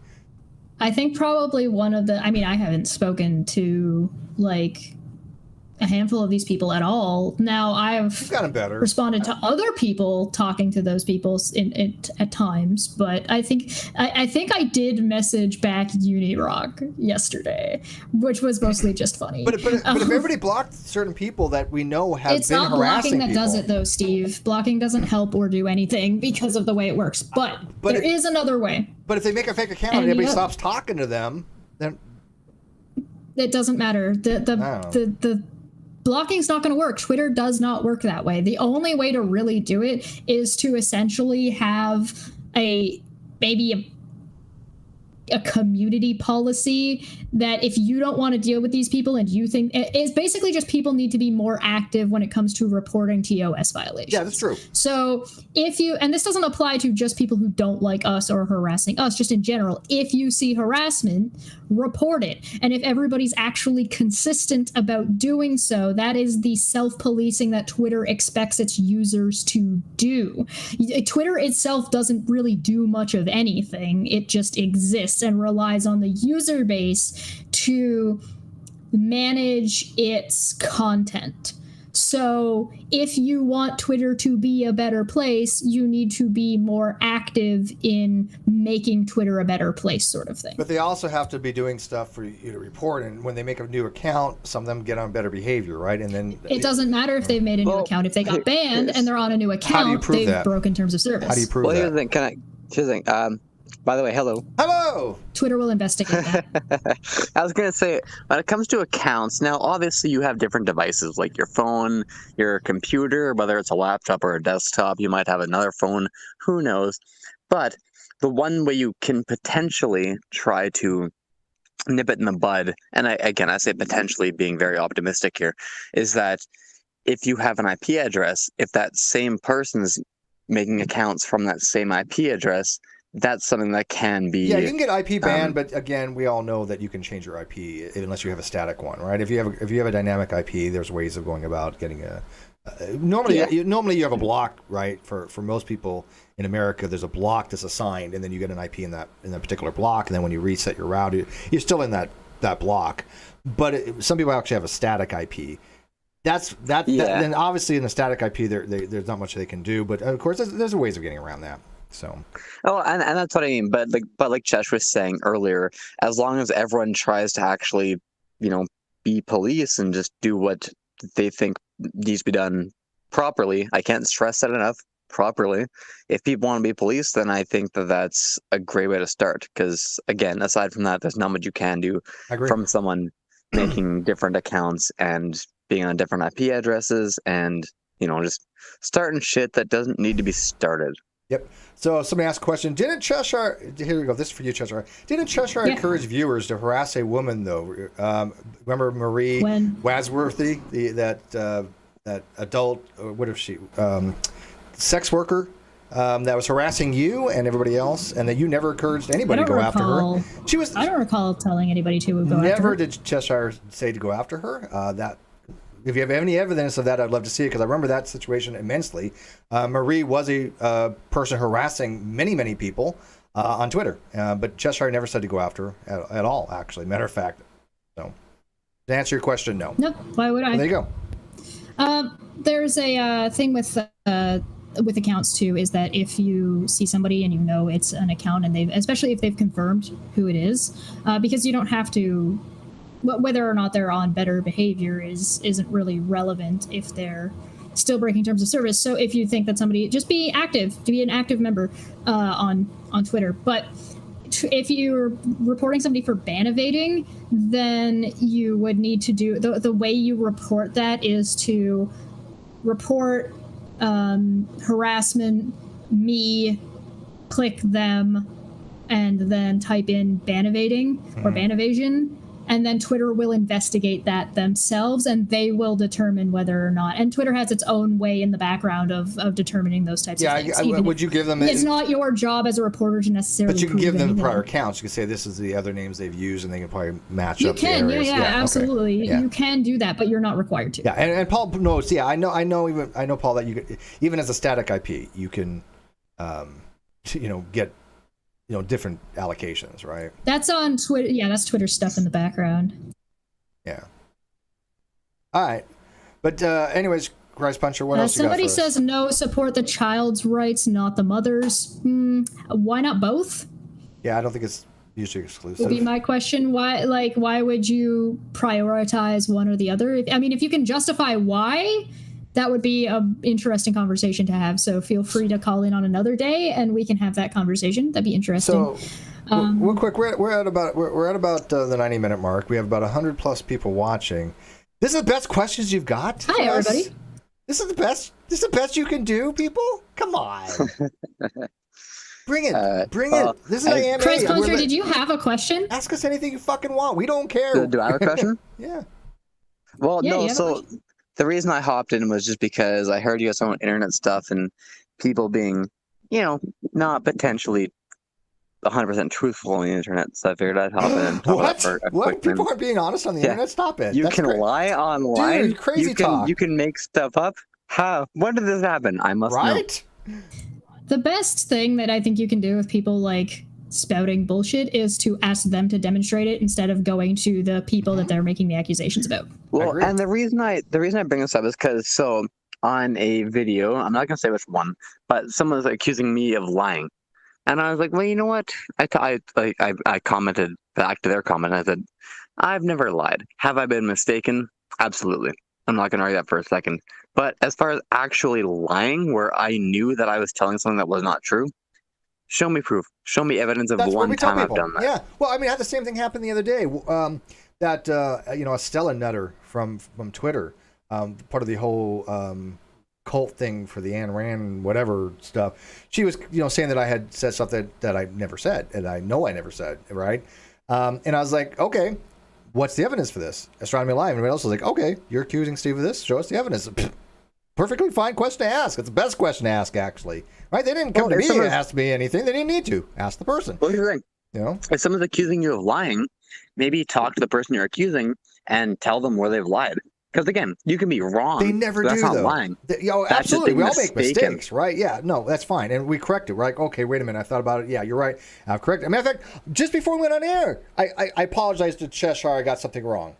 I think probably one of the, I mean, I haven't spoken to like a handful of these people at all. Now I've gotten better. Responded to other people talking to those people at times, but I think I did message back Unirock yesterday, which was mostly just funny. But if everybody blocked certain people that we know have it's been not harassing blocking that people. does it though, Steve. Blocking doesn't help or do anything because of the way it works. But there is another way. But if they make a fake account and everybody stops talking to them, then it doesn't matter. The blocking's not going to work. Twitter does not work that way. The only way to really do it is to essentially have maybe a community policy that if you don't want to deal with these people and you think it's basically just people need to be more active when it comes to reporting TOS violations. Yeah, that's true. So if you, and this doesn't apply to just people who don't like us or harassing us, just in general, if you see harassment, report it. And if everybody's actually consistent about doing so, that is the self-policing that Twitter expects its users to do. Twitter itself doesn't really do much of anything. It just exists and relies on the user base to manage its content. So if you want Twitter to be a better place, you need to be more active in making Twitter a better place, sort of thing. But they also have to be doing stuff for you to report. And when they make a new account, some of them get on better behavior, right? And then it doesn't matter if they've made a new account. If they got banned and they're on a new account, they've broken terms of service. How do you prove that? Here's the thing. Here's the thing. By the way, hello. Hello! Twitter will investigate that. I was going to say, when it comes to accounts, now obviously you have different devices like your phone, your computer, whether it's a laptop or a desktop, you might have another phone, who knows. But the one way you can potentially try to nip it in the bud, and I say potentially being very optimistic here, is that if you have an IP address, if that same person's making accounts from that same IP address, that's something that can be... Yeah, you can get IP banned, but again, we all know that you can change your IP unless you have a static one, right? If you have a dynamic IP, there's ways of going about getting a... normally you have a block, right? For most people in America, there's a block that's assigned, and then you get an IP in that particular block, and then when you reset your route, you're still in that block. But some people actually have a static IP. Then obviously in the static IP, there's not much they can do, but of course there's ways of getting around that. So. Oh, and that's what I mean. But like Chesh was saying earlier, as long as everyone tries to actually, be police and just do what they think needs to be done properly, I can't stress that enough. Properly, if people want to be police, then I think that's a great way to start. Because again, aside from that, there's not much you can do from someone making different accounts and being on different IP addresses and just starting shit that doesn't need to be started. Yep. So somebody asked a question. Didn't Cheshire... Here we go. This is for you, Cheshire. Didn't Cheshire encourage viewers to harass a woman, though? Remember Marie Wadsworthy, that adult... what is she? Sex worker that was harassing you and everybody else, and that you never encouraged anybody to go after her. I don't recall telling anybody to go after her. Never did Cheshire say to go after her. If you have any evidence of that, I'd love to see it, because I remember that situation immensely. Marie was a person harassing many, many people on Twitter, but Cheshire never said to go after her at all, actually. Matter of fact. So, to answer your question, no. No, why would I? Well, there you go. There's a thing with accounts, too, is that if you see somebody and you know it's an account, and especially if they've confirmed who it is, because you don't have to... Whether or not they're on better behavior isn't really relevant if they're still breaking terms of service. So if you think that somebody, just be active, to be an active member on Twitter. But if you're reporting somebody for ban evading, then you would need to do the way you report that is to report harassment, me, click them, and then type in ban evading or ban evasion. And then Twitter will investigate that themselves, and they will determine whether or not. And Twitter has its own way in the background of determining those types of things. Would you give them... It's not your job as a reporter to necessarily... But you can give them prior accounts. You can say this is the other names they've used, and they can probably match up the areas. Yeah, absolutely. Okay. Yeah. You can do that, but you're not required to. Yeah, and Paul knows. Yeah, I know, Paul, that you could, even as a static IP, you can, get... different allocations, right? That's on Twitter. Yeah, that's Twitter stuff in the background. Yeah. All right. But anyways, Christ Puncher, what else you got for us? Somebody says no, support the child's rights, not the mother's. Why not both? Yeah, I don't think it's mutually exclusive. Would be my question. Why would you prioritize one or the other? If you can justify why, that would be an interesting conversation to have. So feel free to call in on another day, and we can have that conversation. That'd be interesting. So, real quick, we're at about the 90-minute mark. We have about 100+ people watching. This is the best questions you've got. Hi, everybody. This is the best. This is the best you can do, people. Come on. Bring it. Bring it. This is AMA. Chris Poser, did you have a question? Ask us anything you fucking want. We don't care. Do I have a question? Yeah. Well, Yeah, no. So the reason I hopped in was just because I heard you guys on internet stuff and people being, not potentially 100% truthful on the internet. So I figured I'd hop in and talk about it for a What? quick People minute. aren't being honest on the internet? Stop it. You That's can great. lie online. Dude, crazy talk. You can make stuff up. How? When did this happen? I must know. Right? The best thing that I think you can do with people like spouting bullshit is to ask them to demonstrate it instead of going to the people that they're making the accusations about. Well, and the reason I bring this up is because on a video, I'm not gonna say which one, but someone was accusing me of lying, and I was like, well, you know what? I commented back to their comment. I said, I've never lied. Have I been mistaken? Absolutely. I'm not gonna argue that for a second. But as far as actually lying, where I knew that I was telling something that was not true, show me proof. Show me evidence of one time I've done that. Yeah. Well, I mean, I had the same thing happen the other day. A Stella Nutter from Twitter, part of the whole cult thing for the Ayn Rand whatever stuff. She was, saying that I had said something that I never said, and I know I never said, right? And I was like, okay, what's the evidence for this? Astronomy Live. And everybody else was like, okay, you're accusing Steve of this. Show us the evidence. Perfectly fine question to ask. It's the best question to ask, actually. Right? They didn't come to me and ask me anything. They didn't need to. Ask the person. Well, here's the thing. If someone's accusing you of lying, maybe talk to the person you're accusing and tell them where they've lied. Because again, you can be wrong. They never do, that's not though. lying. Absolutely. We all make mistakes, right? Yeah, no, that's fine. And we correct it. We're like, okay, wait a minute. I thought about it. Yeah, you're right. I've corrected it. Matter of fact, just before we went on air, I apologized to Cheshire. I got something wrong.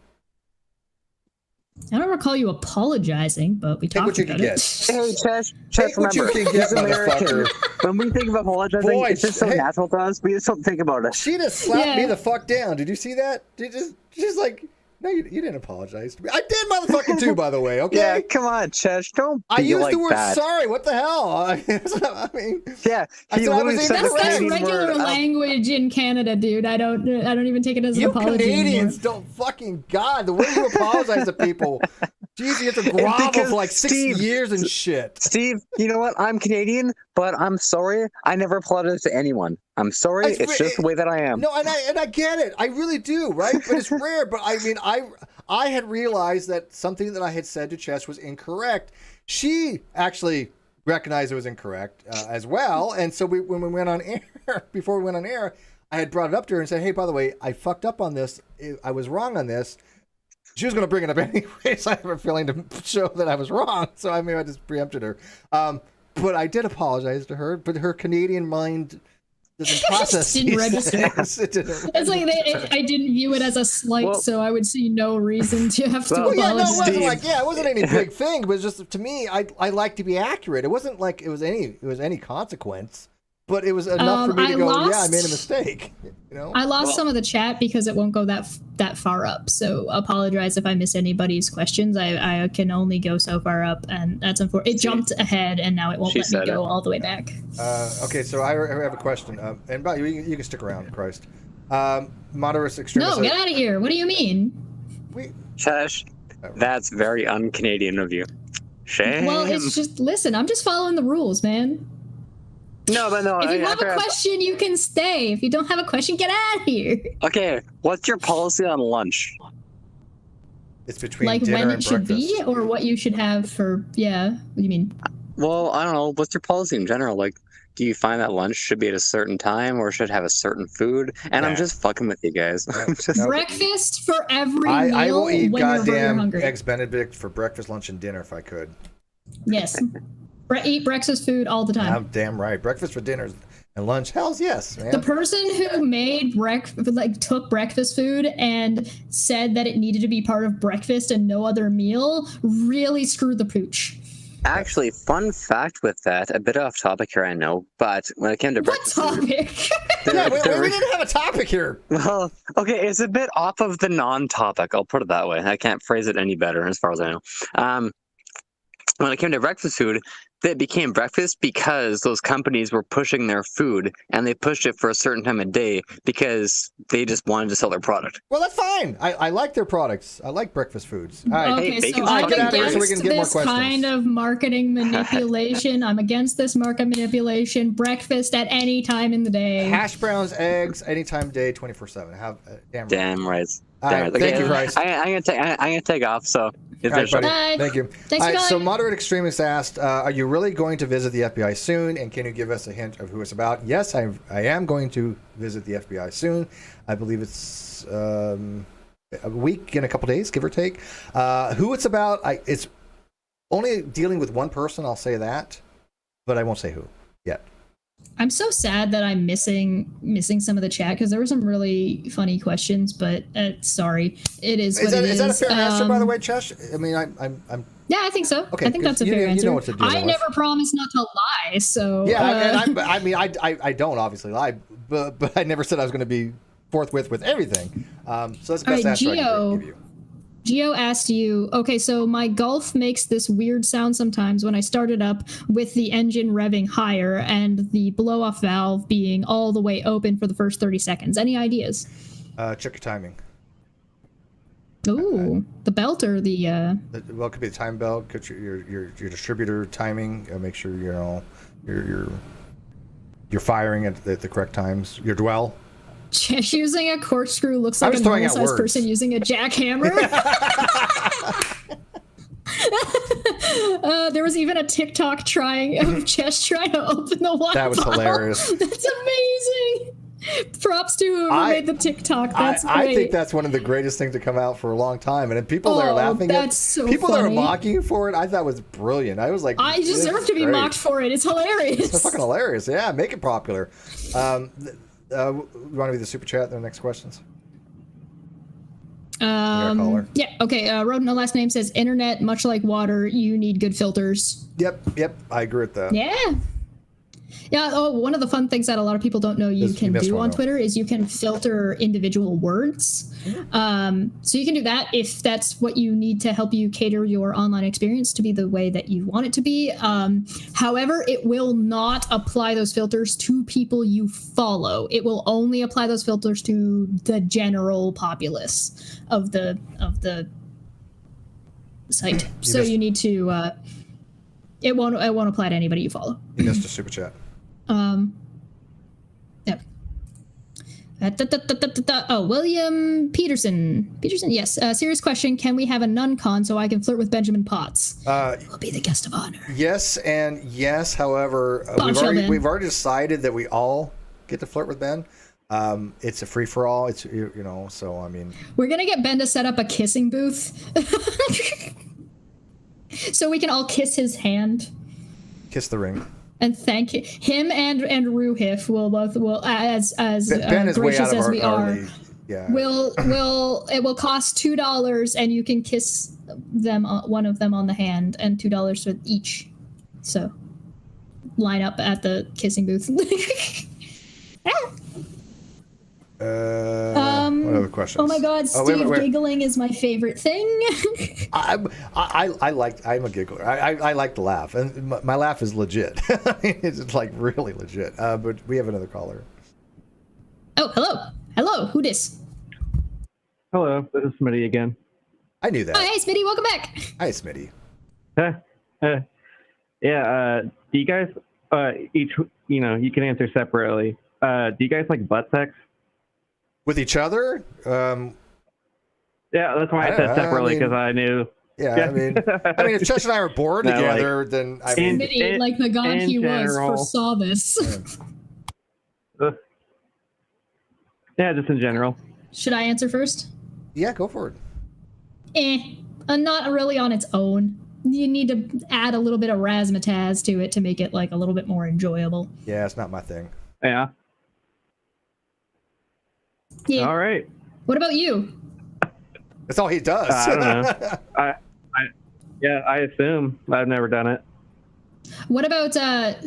I don't recall you apologizing, but we talked about it. Hey, Chesh, Take what you can get, motherfucker. When we think of apologizing, it's just so natural to us. We just don't think about it. She just slapped me the fuck down. Did you see that? She's like, no, you didn't apologize to me. I did, motherfucker, too, by the way. Okay. Yeah, come on, Chesh. Don't. I used like the word that. sorry. What the hell? I mean, yeah. That's regular language in Canada, dude. I don't even take it as an apology. You Canadians don't fucking God. The way you apologize to people. Jeez, you have to grovel for like 6 years and shit. Steve, you know what? I'm Canadian, but I'm sorry. I never apologized to anyone. I'm sorry. It's just the way that I am. No, and I get it. I really do, right? But it's rare. But I mean, I had realized that something that I had said to Chess was incorrect. She actually recognized it was incorrect as well. And so when we went on air, before we went on air, I had brought it up to her and said, hey, by the way, I fucked up on this. I was wrong on this. She was going to bring it up anyway, so I have a feeling to show that I was wrong. So I mean, I just preempted her. But I did apologize to her. But her Canadian mind doesn't process. Didn't register. It's like I didn't view it as a slight, so I would see no reason to have to apologize. It wasn't any big thing. But it was just to me, I like to be accurate. It wasn't like it was any consequence. But it was enough for me to go, I made a mistake. I lost some of the chat because it won't go that far up. So apologize if I miss anybody's questions. I can only go so far up, and that's unfortunate. It jumped ahead, and now it won't let me go all the way back. Okay, so I have a question. And by you can stick around, Christ. Moderate extremist. No, get out of here. What do you mean? Chesh, that's very un-Canadian of you. Shame. Well, it's just, listen, I'm just following the rules, man. No, but no. If you have a question, you can stay. If you don't have a question, get out of here. Okay, what's your policy on lunch? It's between like dinner when and it should breakfast. be, or what you should have for. Yeah, what do you mean? Well, I don't know. What's your policy in general? Like, do you find that lunch should be at a certain time or should have a certain food? And I'm just fucking with you guys. Breakfast for every meal. I will eat when you're goddamn hungry. eggs Benedict for breakfast, lunch, and dinner if I could. Yes. Eat breakfast food all the time. I'm damn right. Breakfast for dinner and lunch. Hell's yes, man. The person who made took breakfast food and said that it needed to be part of breakfast and no other meal really screwed the pooch. Actually, fun fact with that, a bit off topic here, I know, but when it came to breakfast topic? food, we didn't have a topic here. Well, okay, it's a bit off of the non-topic. I'll put it that way. I can't phrase it any better as far as I know. When it came to breakfast food, that became breakfast because those companies were pushing their food, and they pushed it for a certain time of day because they just wanted to sell their product. Well, that's fine. I like their products. I like breakfast foods. All right. Okay, Hey, so bacon's I'm fucking Get out of here so we against can get more this questions. kind of marketing manipulation. I'm against this market manipulation. Breakfast at any time in the day. Hash browns, eggs, anytime, day, 24/7. Have damn right. Damn right. All right, Damn thank you, right. Bryce. I'm gonna take off. So. All right, buddy. Bye. Thank you. Thanks All for right, so calling. Moderate Extremist asked, are you really going to visit the FBI soon? And can you give us a hint of who it's about? Yes, I am going to visit the FBI soon. I believe it's a week in a couple days, give or take. Who it's about, it's only dealing with one person, I'll say that. But I won't say who yet. I'm so sad that I'm missing some of the chat because there were some really funny questions, but sorry, it is what it is. Is that a fair answer, by the way, Chesh? I mean, I'm Yeah, I think so. Okay, I think that's a you fair know answer. what to do I with. never promised not to lie, so yeah. I mean, I don't obviously lie, but I never said I was going to be forthwith with everything. So that's the best answer I can give you. Geo asked you, okay, so my Golf makes this weird sound sometimes when I start it up with the engine revving higher and the blow-off valve being all the way open for the first 30 seconds. Any ideas? Check your timing. Ooh, the belt or the... Well, it could be the time belt, could your distributor timing, make sure, you know, you're firing at the correct times. Your dwell. Just using a corkscrew looks like a normal-sized person using a jackhammer. There was even a TikTok of Chess trying to open the water. That was hilarious. That's amazing. Props to whoever made the TikTok. That's great. I think that's one of the greatest things to come out for a long time. And people that are laughing at so people funny. that are mocking you for it, I thought was brilliant. I was like, I deserve to be mocked for it. It's hilarious. It's fucking hilarious. Yeah, make it popular. You want to be the super chat? The next questions. Yeah. Okay. Rodent, no last name says internet, much like water, you need good filters. Yep. I agree with that. Yeah. Yeah. Oh, one of the fun things that a lot of people don't know you can do on Twitter is you can filter individual words. So you can do that if that's what you need to help you cater your online experience to be the way that you want it to be. However, it will not apply those filters to people you follow. It will only apply those filters to the general populace of the site. You need to. It won't apply to anybody you follow. You missed a super chat. Yeah. William Peterson, yes. Serious question. Can we have a nun con so I can flirt with Benjamin Potts? We'll be the guest of honor. Yes and yes. However, we've already decided that we all get to flirt with Ben. It's a free for all. It's so I mean, we're gonna get Ben to set up a kissing booth, so we can all kiss his hand. Kiss the ring. And thank him and Ruhif will as Ben is gracious way out of as we our are. league. Yeah. It will cost $2 and you can kiss them, one of them on the hand, and $2 for each. So line up at the kissing booth. What other questions? Oh my God, Steve giggling is my favorite thing. I'm a giggler. I like to laugh, and my laugh is legit. It's like really legit. But we have another caller. Oh, hello. Who dis? Hello, this is Smitty again. I knew that. Oh, hey, Smitty, welcome back. Hi, Smitty. Yeah. Do you guys each? You can answer separately. Do you guys like butt sex? With each other? Yeah, that's why I said separately, because I knew. Yeah, I mean, if Chesh and I were born together, then I mean, Smitty, like the god he was, foresaw this. Yeah, just in general. Should I answer first? Yeah, go for it. Not really on its own. You need to add a little bit of razzmatazz to it to make it like a little bit more enjoyable. Yeah, it's not my thing. Yeah. Yeah. All right. What about you? That's all he does. I don't know. I assume. I've never done it. What about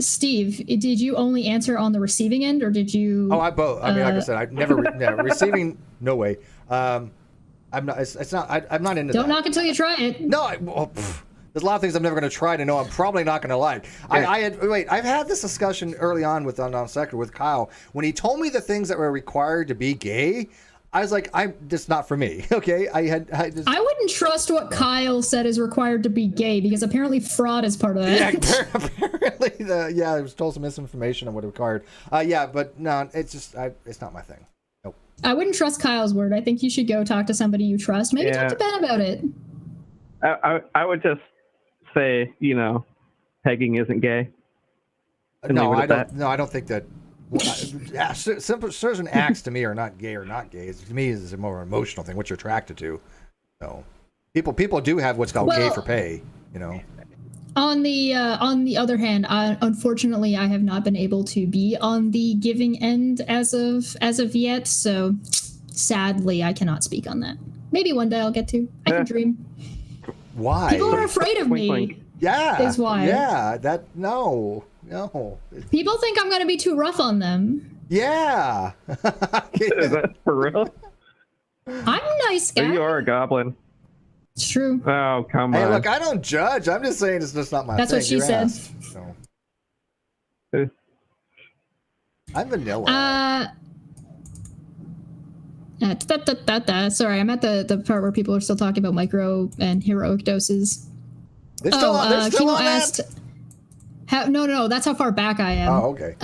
Steve? Did you only answer on the receiving end, or did you? Oh, I both. I mean, like I said, I've never receiving. No way. I'm not. It's not. I'm not into. Don't that. knock until you try it. No. There's a lot of things I'm never going to try to know I'm probably not going to like. I've had this discussion early on with Non Sector with Kyle. When he told me the things that were required to be gay, I was like, just not for me. Okay, I wouldn't trust what Kyle said is required to be gay because apparently fraud is part of that. Yeah, apparently I was told some misinformation on what it required. But no, it's not my thing. Nope. I wouldn't trust Kyle's word. I think you should go talk to somebody you trust. Maybe talk to Ben about it. I would just say, pegging isn't gay. No, I don't. No, I don't think that. Certain acts to me are not gay or not gay. To me, it's a more emotional thing. What you're attracted to. So, people do have what's called gay for pay. On the other hand, unfortunately, I have not been able to be on the giving end as of yet. So, sadly, I cannot speak on that. Maybe one day I'll get to. I can dream. Why? People are afraid of me. Yeah. Is why. Yeah. No. People think I'm going to be too rough on them. Yeah. Is that for real? I'm a nice guy. You are a goblin. It's true. Oh, come on. Hey, look, I don't judge. I'm just saying it's just not my thing. That's what she said. I'm vanilla. Sorry, I'm at the part where people are still talking about micro and heroic doses. They're still on that? No, that's how far back I am. Oh, okay.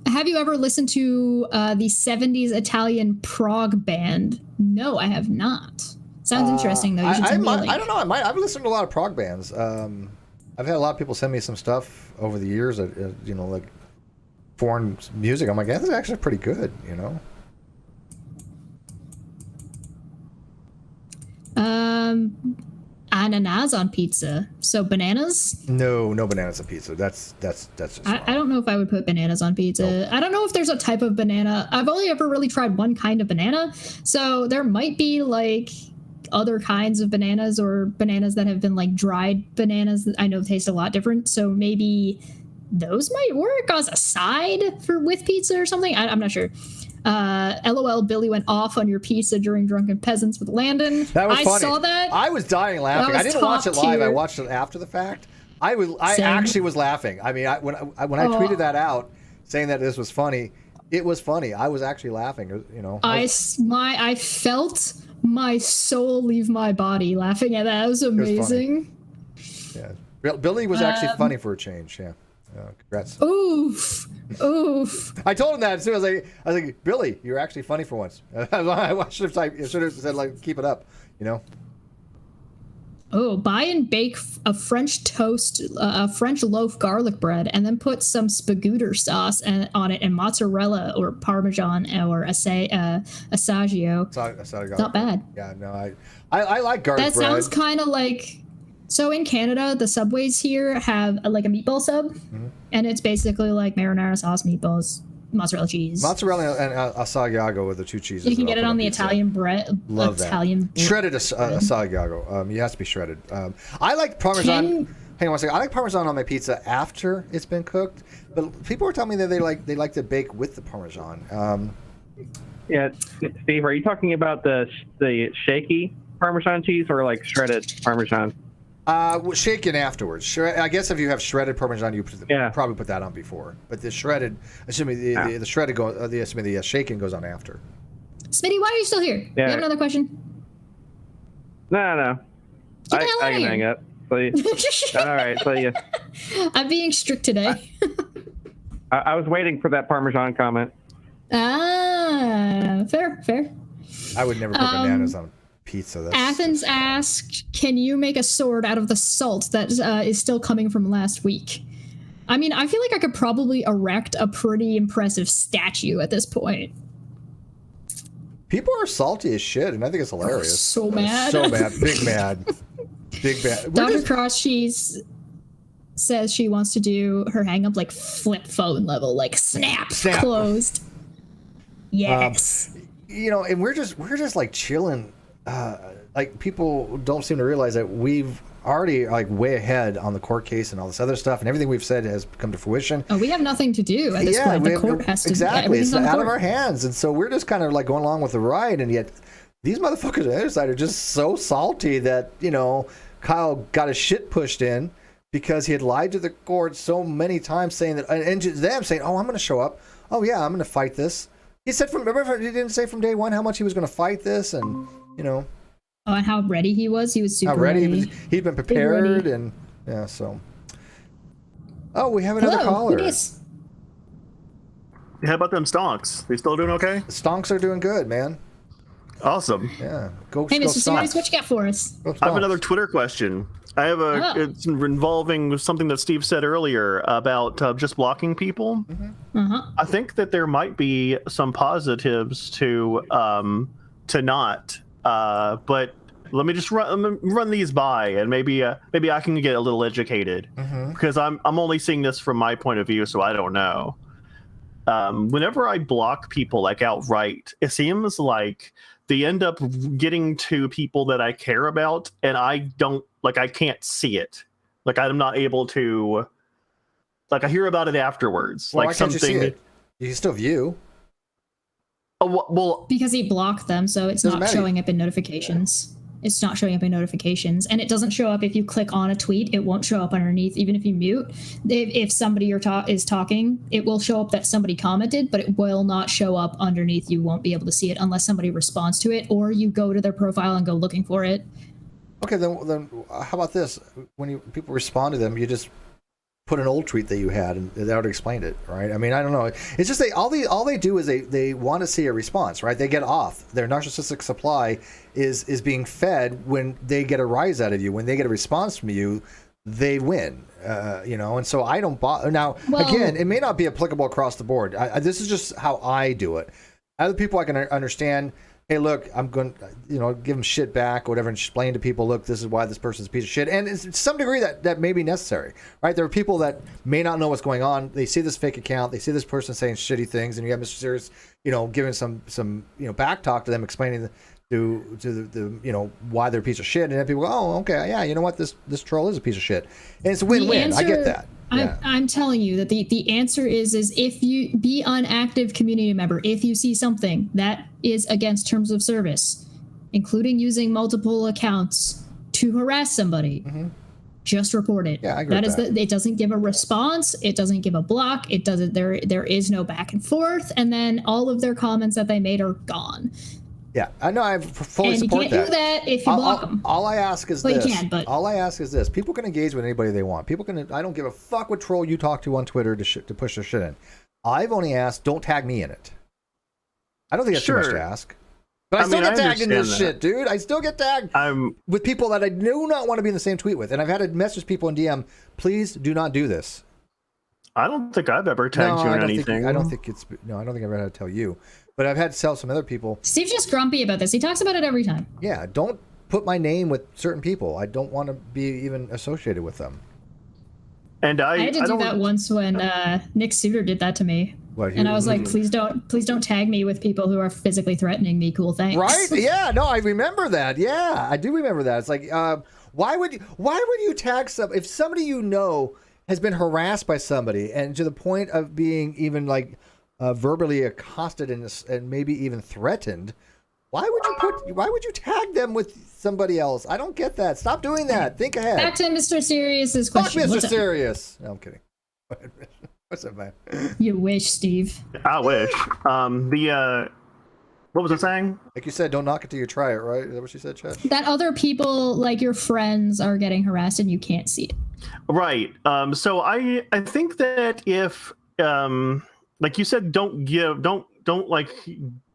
Have you ever listened to the 70s Italian prog band? No, I have not. Sounds interesting, though. You should send me a link. I don't know. I've listened to a lot of prog bands. I've had a lot of people send me some stuff over the years that, like foreign music. I'm like, yeah, this is actually pretty good, Ananas on pizza. So bananas? No bananas on pizza. That's just I don't know if I would put bananas on pizza. Nope. I don't know if there's a type of banana. I've only ever really tried one kind of banana. So there might be like other kinds of bananas or bananas that have been like dried bananas that I know taste a lot different. So maybe those might work as a side with pizza or something. I'm not sure. LOL, Billy went off on your pizza during Drunken Peasants with Landon. That was funny. I saw that. I was dying laughing. I didn't watch it live. I watched it after the fact. I actually was laughing. I mean, when I tweeted that out, saying that this was funny, it was funny. I was actually laughing. I felt my soul leave my body laughing at that. It was amazing. Yeah, Billy was actually funny for a change. Yeah. Congrats. Oof. I told him that as soon as I was like, Billy, you're actually funny for once. I should have said, like, keep it up, Oh, buy and bake a French toast, a French loaf garlic bread, and then put some spaghetti sauce on it and mozzarella or Parmesan or assaggio. Not bad. Yeah, no, I like garlic bread. That sounds kind of like... So in Canada, the Subways here have a meatball sub, and it's basically like marinara sauce, meatballs, mozzarella cheese. Mozzarella and Asiago are the two cheeses. You can get it on the Italian bread. Love that. Shredded Asiago. It has to be shredded. I like Parmesan. Hang on one second. I like Parmesan on my pizza after it's been cooked, but people were telling me that they like to bake with the Parmesan. Yeah, Steve, are you talking about the shaky Parmesan cheese or like shredded Parmesan? Shaken afterwards. I guess if you have shredded Parmesan, you probably put that on before. But the shredded, the shredded the shaken goes on after. Smitty, why are you still here? Yeah. You have another question? No. I can hang up. So all right. So yeah. I'm being strict today. I was waiting for that Parmesan comment. Fair. I would never put bananas on pizza. Athens asked, can you make a sword out of the salt that is still coming from last week? I mean, I feel like I could probably erect a pretty impressive statue at this point. People are salty as shit, and I think it's hilarious. So mad. Big mad. Big mad. Dr. Cross Cheese says she wants to do her hang-up like flip phone level, like snap. Closed. Yes. And we're just like chilling. Like people don't seem to realize that we've already like way ahead on the court case and all this other stuff, and everything we've said has come to fruition. Oh, we have nothing to do at this point. The court has to exactly. It's out of our hands, and so we're just kind of like going along with the ride, and yet these motherfuckers on the other side are just so salty that Kyle got his shit pushed in because he had lied to the court so many times, saying that, and to them saying, "Oh, I'm going to show up. Oh yeah, I'm going to fight this." He said remember he didn't say from day one how much he was going to fight this, and Oh, and how ready he was. He was super how ready. ready. He'd been prepared, and yeah. So, oh, we have another caller. How about them stonks? They still doing okay? The stonks are doing good, man. Awesome. Yeah. Hey, Mr. Series, what you got for us? I have another Twitter question. I have it's involving something that Steve said earlier about just blocking people. I think that there might be some positives to not, but let me just run these by, and maybe I can get a little educated, because I'm only seeing this from my point of view, so I don't know. Whenever I block people like outright, it seems like they end up getting to people that I care about, and I can't see it. Like, I'm not able to, I hear about it afterwards. Well, why can't you see it? You can still view. Oh, well, because he blocked them, so it's not showing up in notifications. It's not showing up in notifications, and it doesn't show up if you click on a tweet. It won't show up underneath, even if you mute. If somebody is talking, it will show up that somebody commented, but it will not show up underneath. You won't be able to see it unless somebody responds to it, or you go to their profile and go looking for it. Okay, then how about this? When people respond to them, you just put an old tweet that you had, and that would explain it, right? I mean, I don't know. It's just all they do is they want to see a response, right? They get off. Their narcissistic supply is being fed when they get a rise out of you. When they get a response from you, they win. And so I don't bother. Now, again, it may not be applicable across the board. This is just how I do it. Other people I can understand. Hey, look, I'm going to, give them shit back or whatever, and explain to people, look, this is why this person's a piece of shit. And to some degree that may be necessary, right? There are people that may not know what's going on. They see this fake account. They see this person saying shitty things, and you have Mr. Serious, giving some back talk to them, explaining to the why they're a piece of shit. And then people go, oh, okay, yeah, you know what? This troll is a piece of shit. And it's a win-win. I get that. Yeah. I'm telling you that the answer is if you be an active community member, if you see something that is against terms of service, including using multiple accounts to harass somebody, just report it. Yeah, I agree with that. It doesn't give a response. It doesn't give a block. It doesn't. There is no back and forth, and then all of their comments that they made are gone. Yeah, I know. I fully support that. And you can't do that if you block them. All I ask is this. You can, but all I ask is this: people can engage with anybody they want. People can. I don't give a fuck what troll you talk to on Twitter to push their shit in. I've only asked, don't tag me in it. I don't think that's too much to ask. But I still get tagged in this shit, dude. I still get tagged with people that I do not want to be in the same tweet with, and I've had to message people in DM. Please do not do this. I don't think I've ever tagged you in anything. I don't think I've ever had to tell you. But I've had to tell some other people. Steve's just grumpy about this. He talks about it every time. Yeah, don't put my name with certain people. I don't want to be even associated with them. And I had to do that once when Nick Suter did that to me. And I was like, please don't tag me with people who are physically threatening me. Cool, thanks. Right? Yeah, no, I remember that. Yeah, I do remember that. It's like, why would you tag if somebody has been harassed by somebody and to the point of being even like verbally accosted and maybe even threatened? Why would you tag them with somebody else? I don't get that. Stop doing that. Think ahead. Back to Mr. Serious's question. Fuck Mr. Serious. No, I'm kidding. What's up, man? You wish, Steve. I wish. What was I saying? Like you said, don't knock it till you try it, right? Is that what you said, Chad? That other people, like your friends, are getting harassed and you can't see it. Right. So I think that if like you said, don't like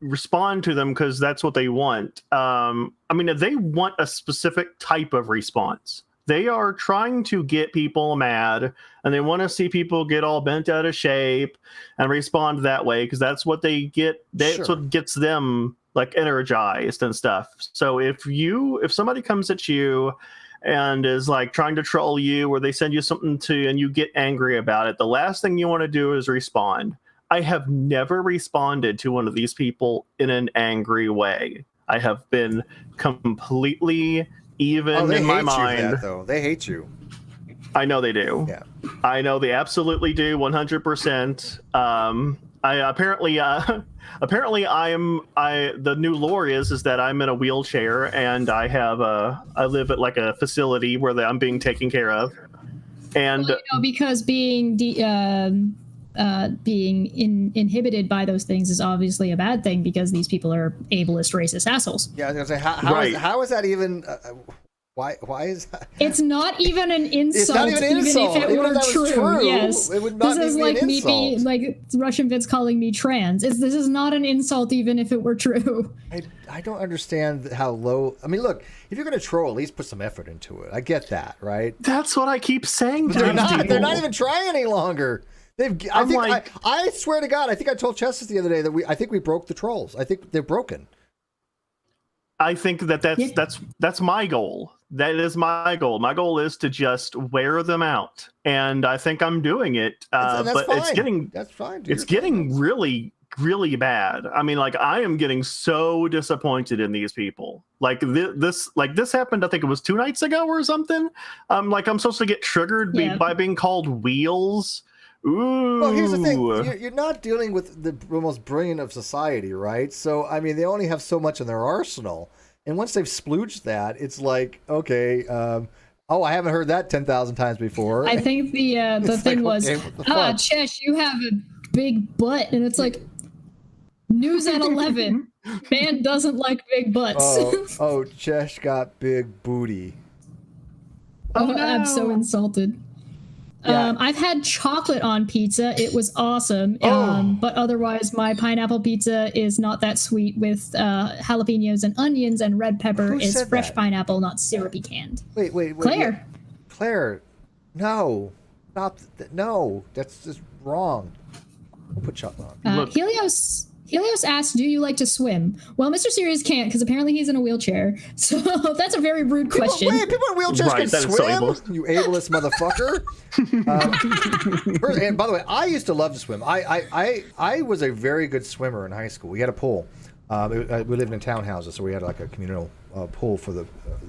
respond to them because that's what they want. I mean, if they want a specific type of response, they are trying to get people mad and they want to see people get all bent out of shape and respond that way because that's what they get. That's what gets them like energized and stuff. So if somebody comes at you and is like trying to troll you or they send you something and you get angry about it, the last thing you want to do is respond. I have never responded to one of these people in an angry way. I have been completely even in my mind. They hate you. I know they do. Yeah. I know they absolutely do, 100%. apparently the new lore is that I'm in a wheelchair and I live at like a facility where I'm being taken care of, and because being inhibited by those things is obviously a bad thing because these people are ableist, racist assholes. Yeah, I was gonna say how is that even? Why is that? It's not even an insult. It's not even an insult. Even if it were true. Yes, it would not this is be like an me insult. being like Russian Vince calling me trans. This is not an insult, even if it were true. I don't understand how low. I mean, look, if you're gonna troll, at least put some effort into it. I get that, right? That's what I keep saying. But they're not. They're not even trying any longer. I swear to God, I think I told Chestis the other day that I think we broke the trolls. I think they're broken. I think that's my goal. That is my goal. My goal is to just wear them out, and I think I'm doing it. That's but fine. That's fine. It's getting really, really bad. I mean, like I am getting so disappointed in these people. Like this happened. I think it was 2 nights ago or something. Like I'm supposed to get triggered by being called wheels. Ooh. Well, here's the thing. You're not dealing with the most brilliant of society, right? So, I mean, they only have so much in their arsenal. And once they've splooged that, it's like, okay, I haven't heard that 10,000 times before. I think the thing was, Chesh, you have a big butt. And it's like, news at 11. Man doesn't like big butts. Chesh got big booty. Oh, no. I'm so insulted. Yeah. I've had chocolate on pizza. It was awesome. But otherwise, my pineapple pizza is not that sweet with jalapenos and onions, and red pepper Who is said fresh that? pineapple, not syrupy canned. Wait. Claire. Claire, no. Stop. No, that's just wrong. We'll put chocolate on. Helios asked, do you like to swim? Well, Mr. Sirius can't because apparently he's in a wheelchair. So that's a very rude question. People in wheelchairs can swim? You ableist motherfucker. And by the way, I used to love to swim. I was a very good swimmer in high school. We had a pool. We lived in townhouses, so we had like a communal pool for the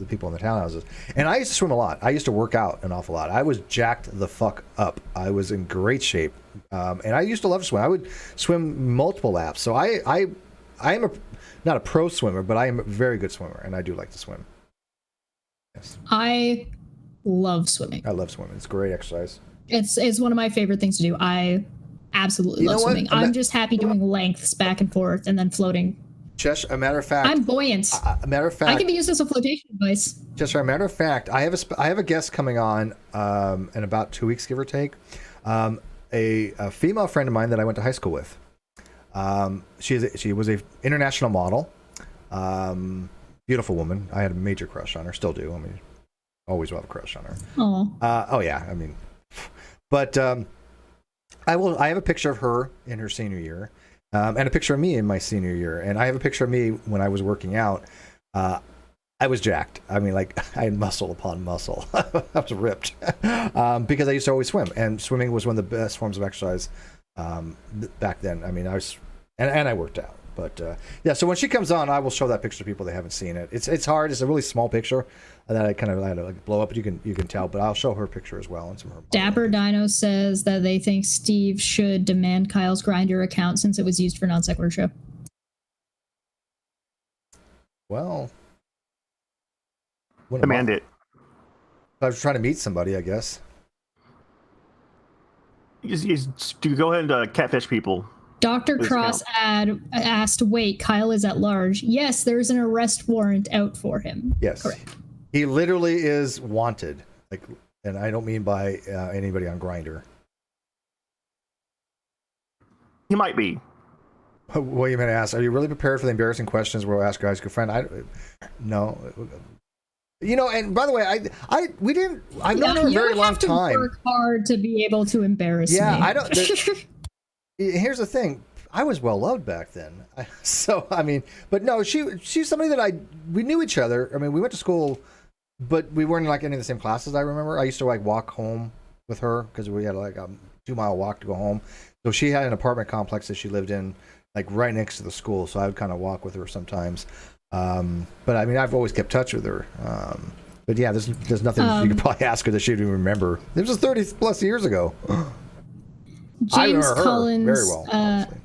people in the townhouses. And I used to swim a lot. I used to work out an awful lot. I was jacked the fuck up. I was in great shape. And I used to love to swim. I would swim multiple laps. So I am not a pro swimmer, but I am a very good swimmer, and I do like to swim. Yes. I love swimming. I love swimming. It's great exercise. It's one of my favorite things to do. I absolutely love swimming. I'm just happy doing lengths back and forth and then floating. Chesh, a matter of fact, I'm buoyant. A matter of fact, I can be used as a flotation device. Chesh, a matter of fact, I have a guest coming on in about 2 weeks, give or take. A female friend of mine that I went to high school with. She was a international model, beautiful woman. I had a major crush on her, still do. I mean, always will have a crush on her. Oh yeah, I mean, but I have a picture of her in her senior year, and a picture of me in my senior year, and I have a picture of me when I was working out. I was jacked. I mean, like, I had muscle upon muscle. I was ripped because I used to always swim, and swimming was one of the best forms of exercise back then. I mean, I was, and I worked out. But yeah, so when she comes on, I will show that picture to people that haven't seen it. It's hard. It's a really small picture that I kind of had to like blow up, but you can tell. But I'll show her picture as well. And some of her Dapper Dino says that they think Steve should demand Kyle's Grindr account since it was used for Non Sequitur Show. Well, demand it. I was trying to meet somebody, I guess. Do go ahead and catfish people. Dr. Cross asked, wait, Kyle is at large. Yes, there's an arrest warrant out for him. Yes. Correct. He literally is wanted. Like, and I don't mean by anybody on Grindr. He might be. William had asked, are you really prepared for the embarrassing questions we'll ask your high school friend? No. You know, and by the way, I've known her a very long time. You have to work hard to be able to embarrass me. I don't. Here's the thing. I was well loved back then. So, I mean, but no, she's somebody that we knew each other. I mean, we went to school, but we weren't like any of the same classes, I remember. I used to like walk home with her because we had like a 2-mile walk to go home. So she had an apartment complex that she lived in, like right next to the school. So I would kind of walk with her sometimes. But I mean, I've always kept touch with her. But yeah, there's nothing you could probably ask her that she'd even remember. It was 30 plus years ago. James remember her Collins. very well. Obviously.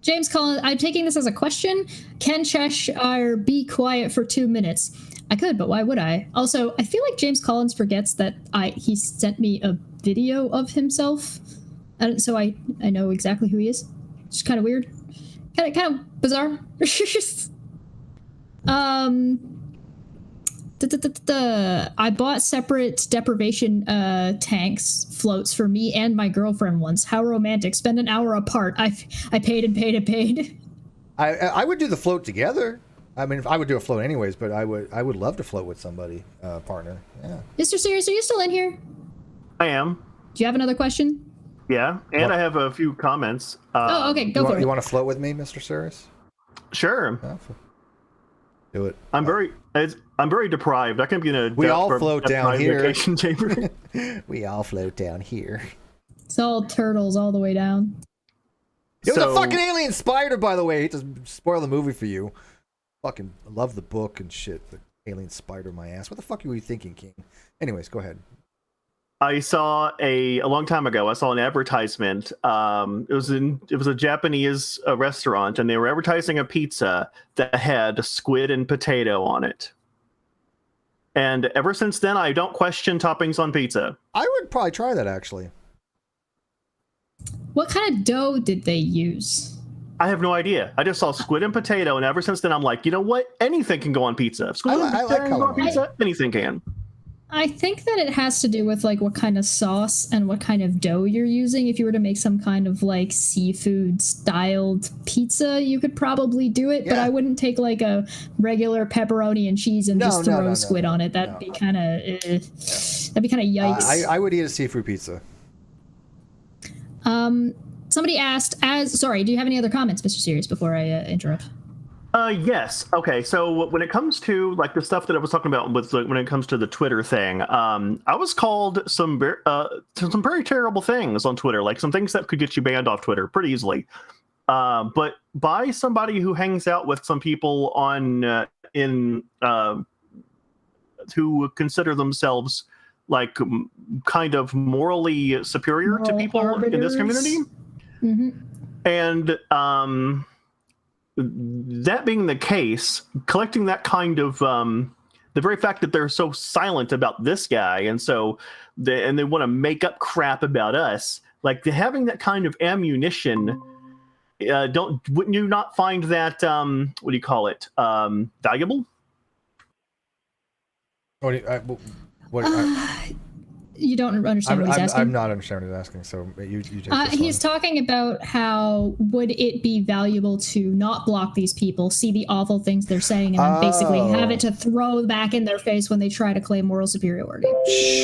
James Collins, I'm taking this as a question. Can Cheshire be quiet for 2 minutes? I could, but why would I? Also, I feel like James Collins forgets that he sent me a video of himself, so I know exactly who he is. It's kind of weird, kind of bizarre. I bought separate deprivation tanks floats for me and my girlfriend once. How romantic! Spend an hour apart. I paid and paid and paid. I would do the float together. I mean, I would do a float anyways, but I would love to float with somebody, partner. Yeah. Mr. Sirius, are you still in here? I am. Do you have another question? Yeah, and I have a few comments. Oh, okay, go for it. You want to float with me, Mr. Sirius? Sure. Yeah, do it. I'm very deprived. I can be in a we all float down here. Vacation chamber. We all float down here. It's all turtles all the way down. It was a fucking alien spider, by the way. I hate to spoil the movie for you. Fucking love the book and shit. The alien spider, my ass. What the fuck were you thinking, King? Anyways, go ahead. I saw a long time ago. I saw an advertisement. It was a Japanese restaurant, and they were advertising a pizza that had squid and potato on it. And ever since then, I don't question toppings on pizza. I would probably try that, actually. What kind of dough did they use? I have no idea. I just saw squid and potato, and ever since then, I'm like, you know what? Anything can go on pizza. If squid and potato can go on pizza, anything can. I think that it has to do with like what kind of sauce and what kind of dough you're using. If you were to make some kind of like seafood styled pizza, you could probably do it, but I wouldn't take like a regular pepperoni and cheese and just throw squid on it. That'd be kind of yikes. I would eat a seafood pizza. Somebody asked, do you have any other comments, Mr. Sirius, before I interrupt? Yes. Okay. So when it comes to like the stuff that I was talking about with when it comes to the Twitter thing, I was called some very terrible things on Twitter, like some things that could get you banned off Twitter pretty easily. But by somebody who hangs out with some people who consider themselves like kind of morally superior to people arbiters in this community. Mm-hmm. And that being the case, collecting that kind of the very fact that they're so silent about this guy, and so they want to make up crap about us, like having that kind of ammunition, wouldn't you not find that what do you call it, valuable? You don't understand what he's asking? I'm not understanding what he's asking, so you take this he's talking about how would it be valuable to not block these people, see the awful things they're saying, and then basically have it to throw back in their face when they try to claim moral superiority.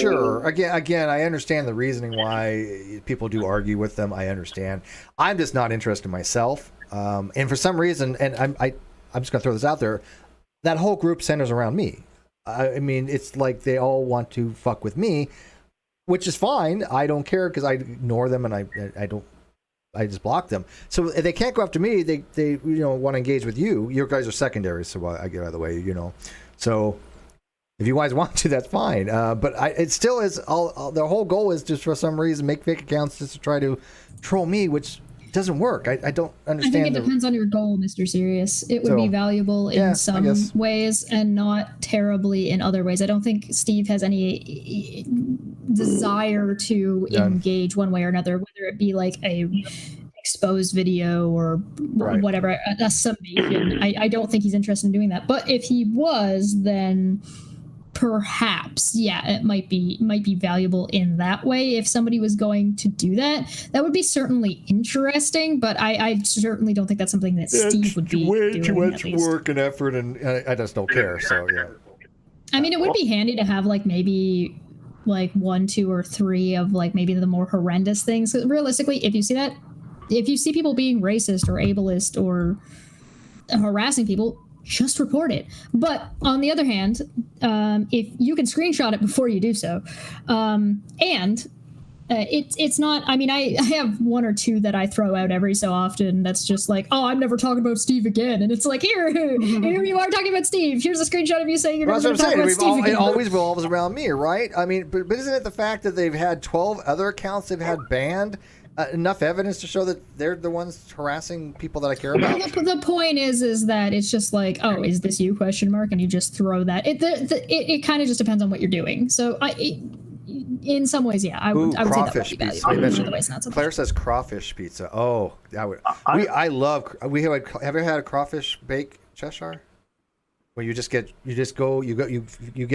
Sure. Again, I understand the reasoning why people do argue with them. I understand. I'm just not interested myself. And for some reason, and I'm just going to throw this out there, that whole group centers around me. I mean, it's like they all want to fuck with me, which is fine. I don't care because I ignore them and I just block them. So if they can't go after me, they want to engage with you. Your guys are secondary, so I get out of the way, So if you guys want to, that's fine. But it still is their whole goal is just for some reason make fake accounts just to try to troll me, which doesn't work. I don't understand. I think it depends on your goal, Mr. Sirius. It would be valuable in some ways and not terribly in other ways. I don't think Steve has any desire to engage one way or another, whether it be like a exposed video or whatever, a summation. I don't think he's interested in doing that. But if he was, then perhaps, it might be valuable in that way. If somebody was going to do that, that would be certainly interesting, but I certainly don't think that's something that Steve would be doing. Way too much work and effort, and I just don't care. So I mean, it would be handy to have like maybe like 1, 2, or 3 of like maybe the more horrendous things. Realistically, if you see people being racist or ableist or harassing people, just report it. But on the other hand, if you can screenshot it before you do so, it's not, I mean, I have 1 or 2 that I throw out every so often. That's just like, I'm never talking about Steve again. And it's like, here you are talking about Steve. Here's a screenshot of you saying you're never going to talk about Steve again. It always revolves around me, right? I mean, but isn't it the fact that they've had 12 other accounts they've had banned? enough evidence to show that they're the ones harassing people that I care about? The point is that it's just like, oh, is this you? ? And you just throw that. It kind of just depends on what you're doing. So in some ways, yeah, I would say that would be valuable. In other ways, not so much. Claire says crawfish pizza. Oh, that would. I love. Have you ever had a crawfish bake, Cheshire? Where you get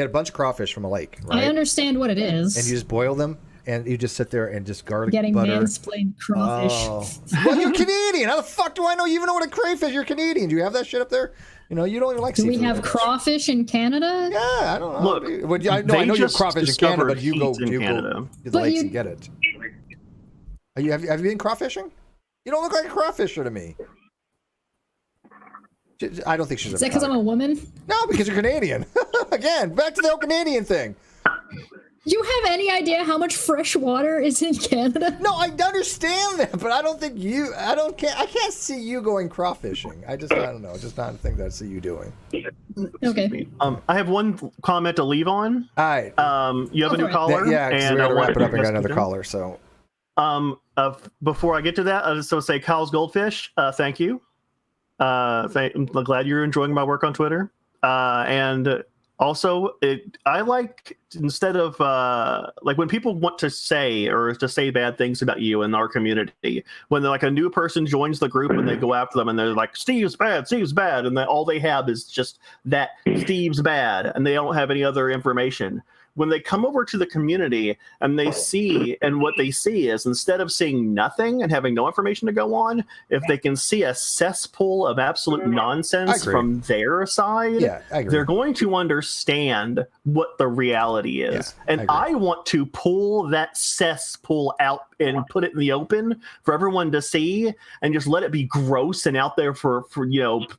a bunch of crawfish from a lake. Right? I understand what it is. And you just boil them. And you just sit there and just garlic getting butter. mansplained crawfish. Oh. Well, you're Canadian. How the fuck do I know you even know what a crayfish? You're Canadian. Do you have that shit up there? You know, you don't even like seafood. Do we have crawfish in Canada? Yeah, I don't know. Look, I know you have crawfish in Canada, but you go to the lakes and get it. Have you been crawfishing? You don't look like a crawfisher to me. I don't think she's. Is that because I'm a woman? No, because you're Canadian. Again, back to the whole Canadian thing. Do you have any idea how much fresh water is in Canada? No, I understand that, but I don't think I can't see you going crawfishing. I don't know. Just not a thing that I see you doing. Okay. I have one comment to leave on. All right. You have a new caller. Yeah, and we got to wrap it up and got another caller. So. Before I get to that, I just want to say, Kyle's Goldfish, thank you. I'm glad you're enjoying my work on Twitter. And also, I like, instead of like when people want to say bad things about you in our community, when like a new person joins the group and they go after them and they're like, Steve's bad, and then all they have is just that Steve's bad, and they don't have any other information. When they come over to the community and they see, and what they see is, instead of seeing nothing and having no information to go on, if they can see a cesspool of absolute nonsense from their side, they're going to understand what the reality is. Yeah, and I want to pull that cesspool out and put it in the open for everyone to see, and just let it be gross and out there for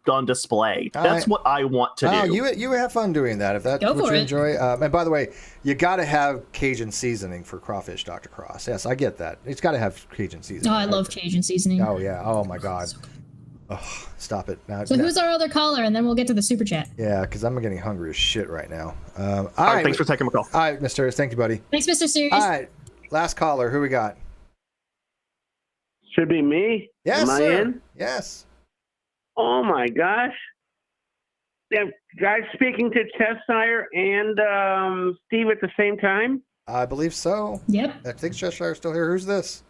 on display. That's what I want to do. You have fun doing that if that's what you enjoy. And by the way, you got to have Cajun seasoning for crawfish, Dr. Cross. Yes, I get that. It's got to have Cajun seasoning. Oh, I love Cajun seasoning. Oh yeah. Oh my God. Oh, stop it. Who's our other caller? And then we'll get to the super chat. Yeah, because I'm getting hungry as shit right now. All right, thanks for taking my call. All right, Mr. Thank you, buddy. Thanks, Mr. Series. All right, last caller. Who we got? Should be me. Yes, Am sir. I in? Yes. Oh my gosh. Yeah, guys speaking to Cheshire and Steve at the same time? I believe so. Yep. I think Cheshire's still here. Who's this?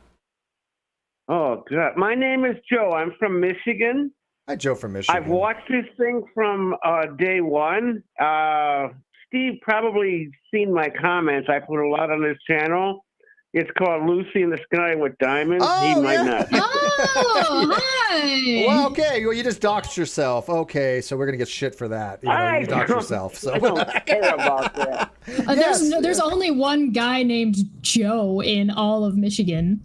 Oh, God. My name is Joe. I'm from Michigan. Hi, Joe from Michigan. I've watched this thing from day one. Steve probably seen my comments. I put a lot on his channel. It's called Lucy in the Sky with Diamonds. Oh, he might not. Oh, hi. Well, okay. Well, you just doxed yourself. Okay, so we're going to get shit for that. You doxed yourself. So. I don't care about that. There's only one guy named Joe in all of Michigan.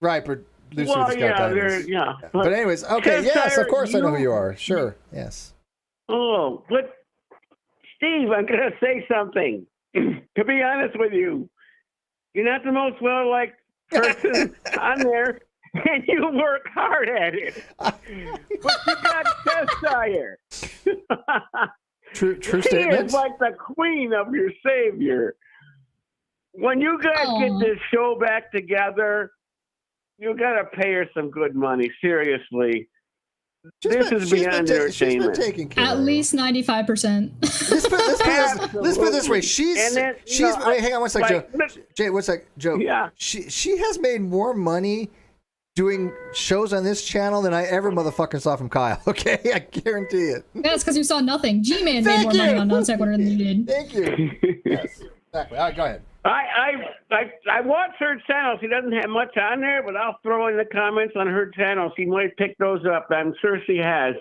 Right, but Lucy with the Sky Diamonds. Yeah. But anyways, okay, yes, of course I know who you are. Sure, yes. Oh, but Steve, I'm going to say something. To be honest with you, you're not the most well-liked person on there, and you work hard at it. But you got Cheshire. True She statement. is like the queen of your savior. When you guys get this show back together, you got to pay her some good money. Seriously. This is beyond entertainment. She's been taking care At least 95%. Let's put it this way. Wait, hang on one sec, Joe. Jay, one sec, Joe. Yeah. She has made more money doing shows on this channel than I ever motherfucking saw from Kyle. Okay, I guarantee it. That's because you saw nothing. G-Man made more money on Non Sequitur than you did. Thank you. Yes, exactly. All right, go ahead. I watch her channel. She doesn't have much on there, but I'll throw in the comments on her channel. She might pick those up. I'm sure she has.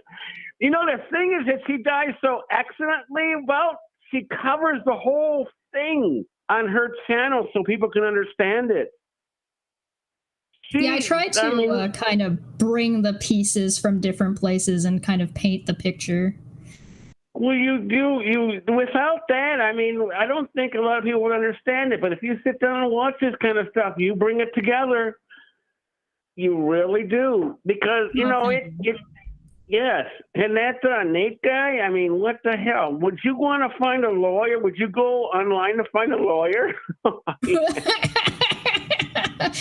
You know, the thing is that she does so excellently. Well, she covers the whole thing on her channel so people can understand it. I try to kind of bring the pieces from different places and kind of paint the picture. Well, you without that, I mean, I don't think a lot of people would understand it. But if you sit down and watch this kind of stuff, you bring it together. You really do, because yes. And that Nate guy, I mean, what the hell? Would you want to find a lawyer? Would you go online to find a lawyer?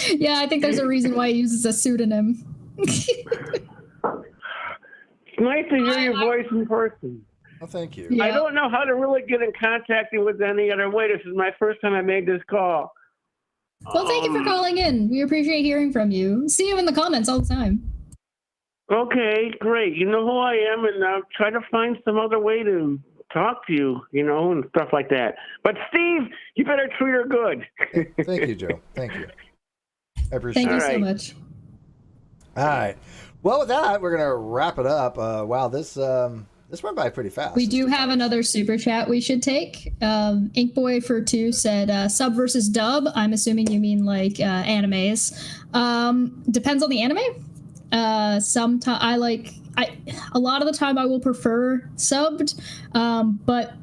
Yeah, I think there's a reason why he uses a pseudonym. It's nice to hear your voice in person. Well, thank you. Yeah. I don't know how to really get in contact with any other way. This is my first time I made this call. Well, thank you for calling in. We appreciate hearing from you. See you in the comments all the time. Okay, great. You know who I am, and I'll try to find some other way to talk to you, and stuff like that. But Steve, you better treat her good. Thank you, Joe. Thank you. I appreciate Thank you it. so much. All right. Well, with that, we're gonna wrap it up. Wow, this went by pretty fast. We do have another super chat we should take. Inkboy42 said sub versus dub. I'm assuming you mean like animes. Depends on the anime. Sometimes a lot of the time I will prefer subbed, but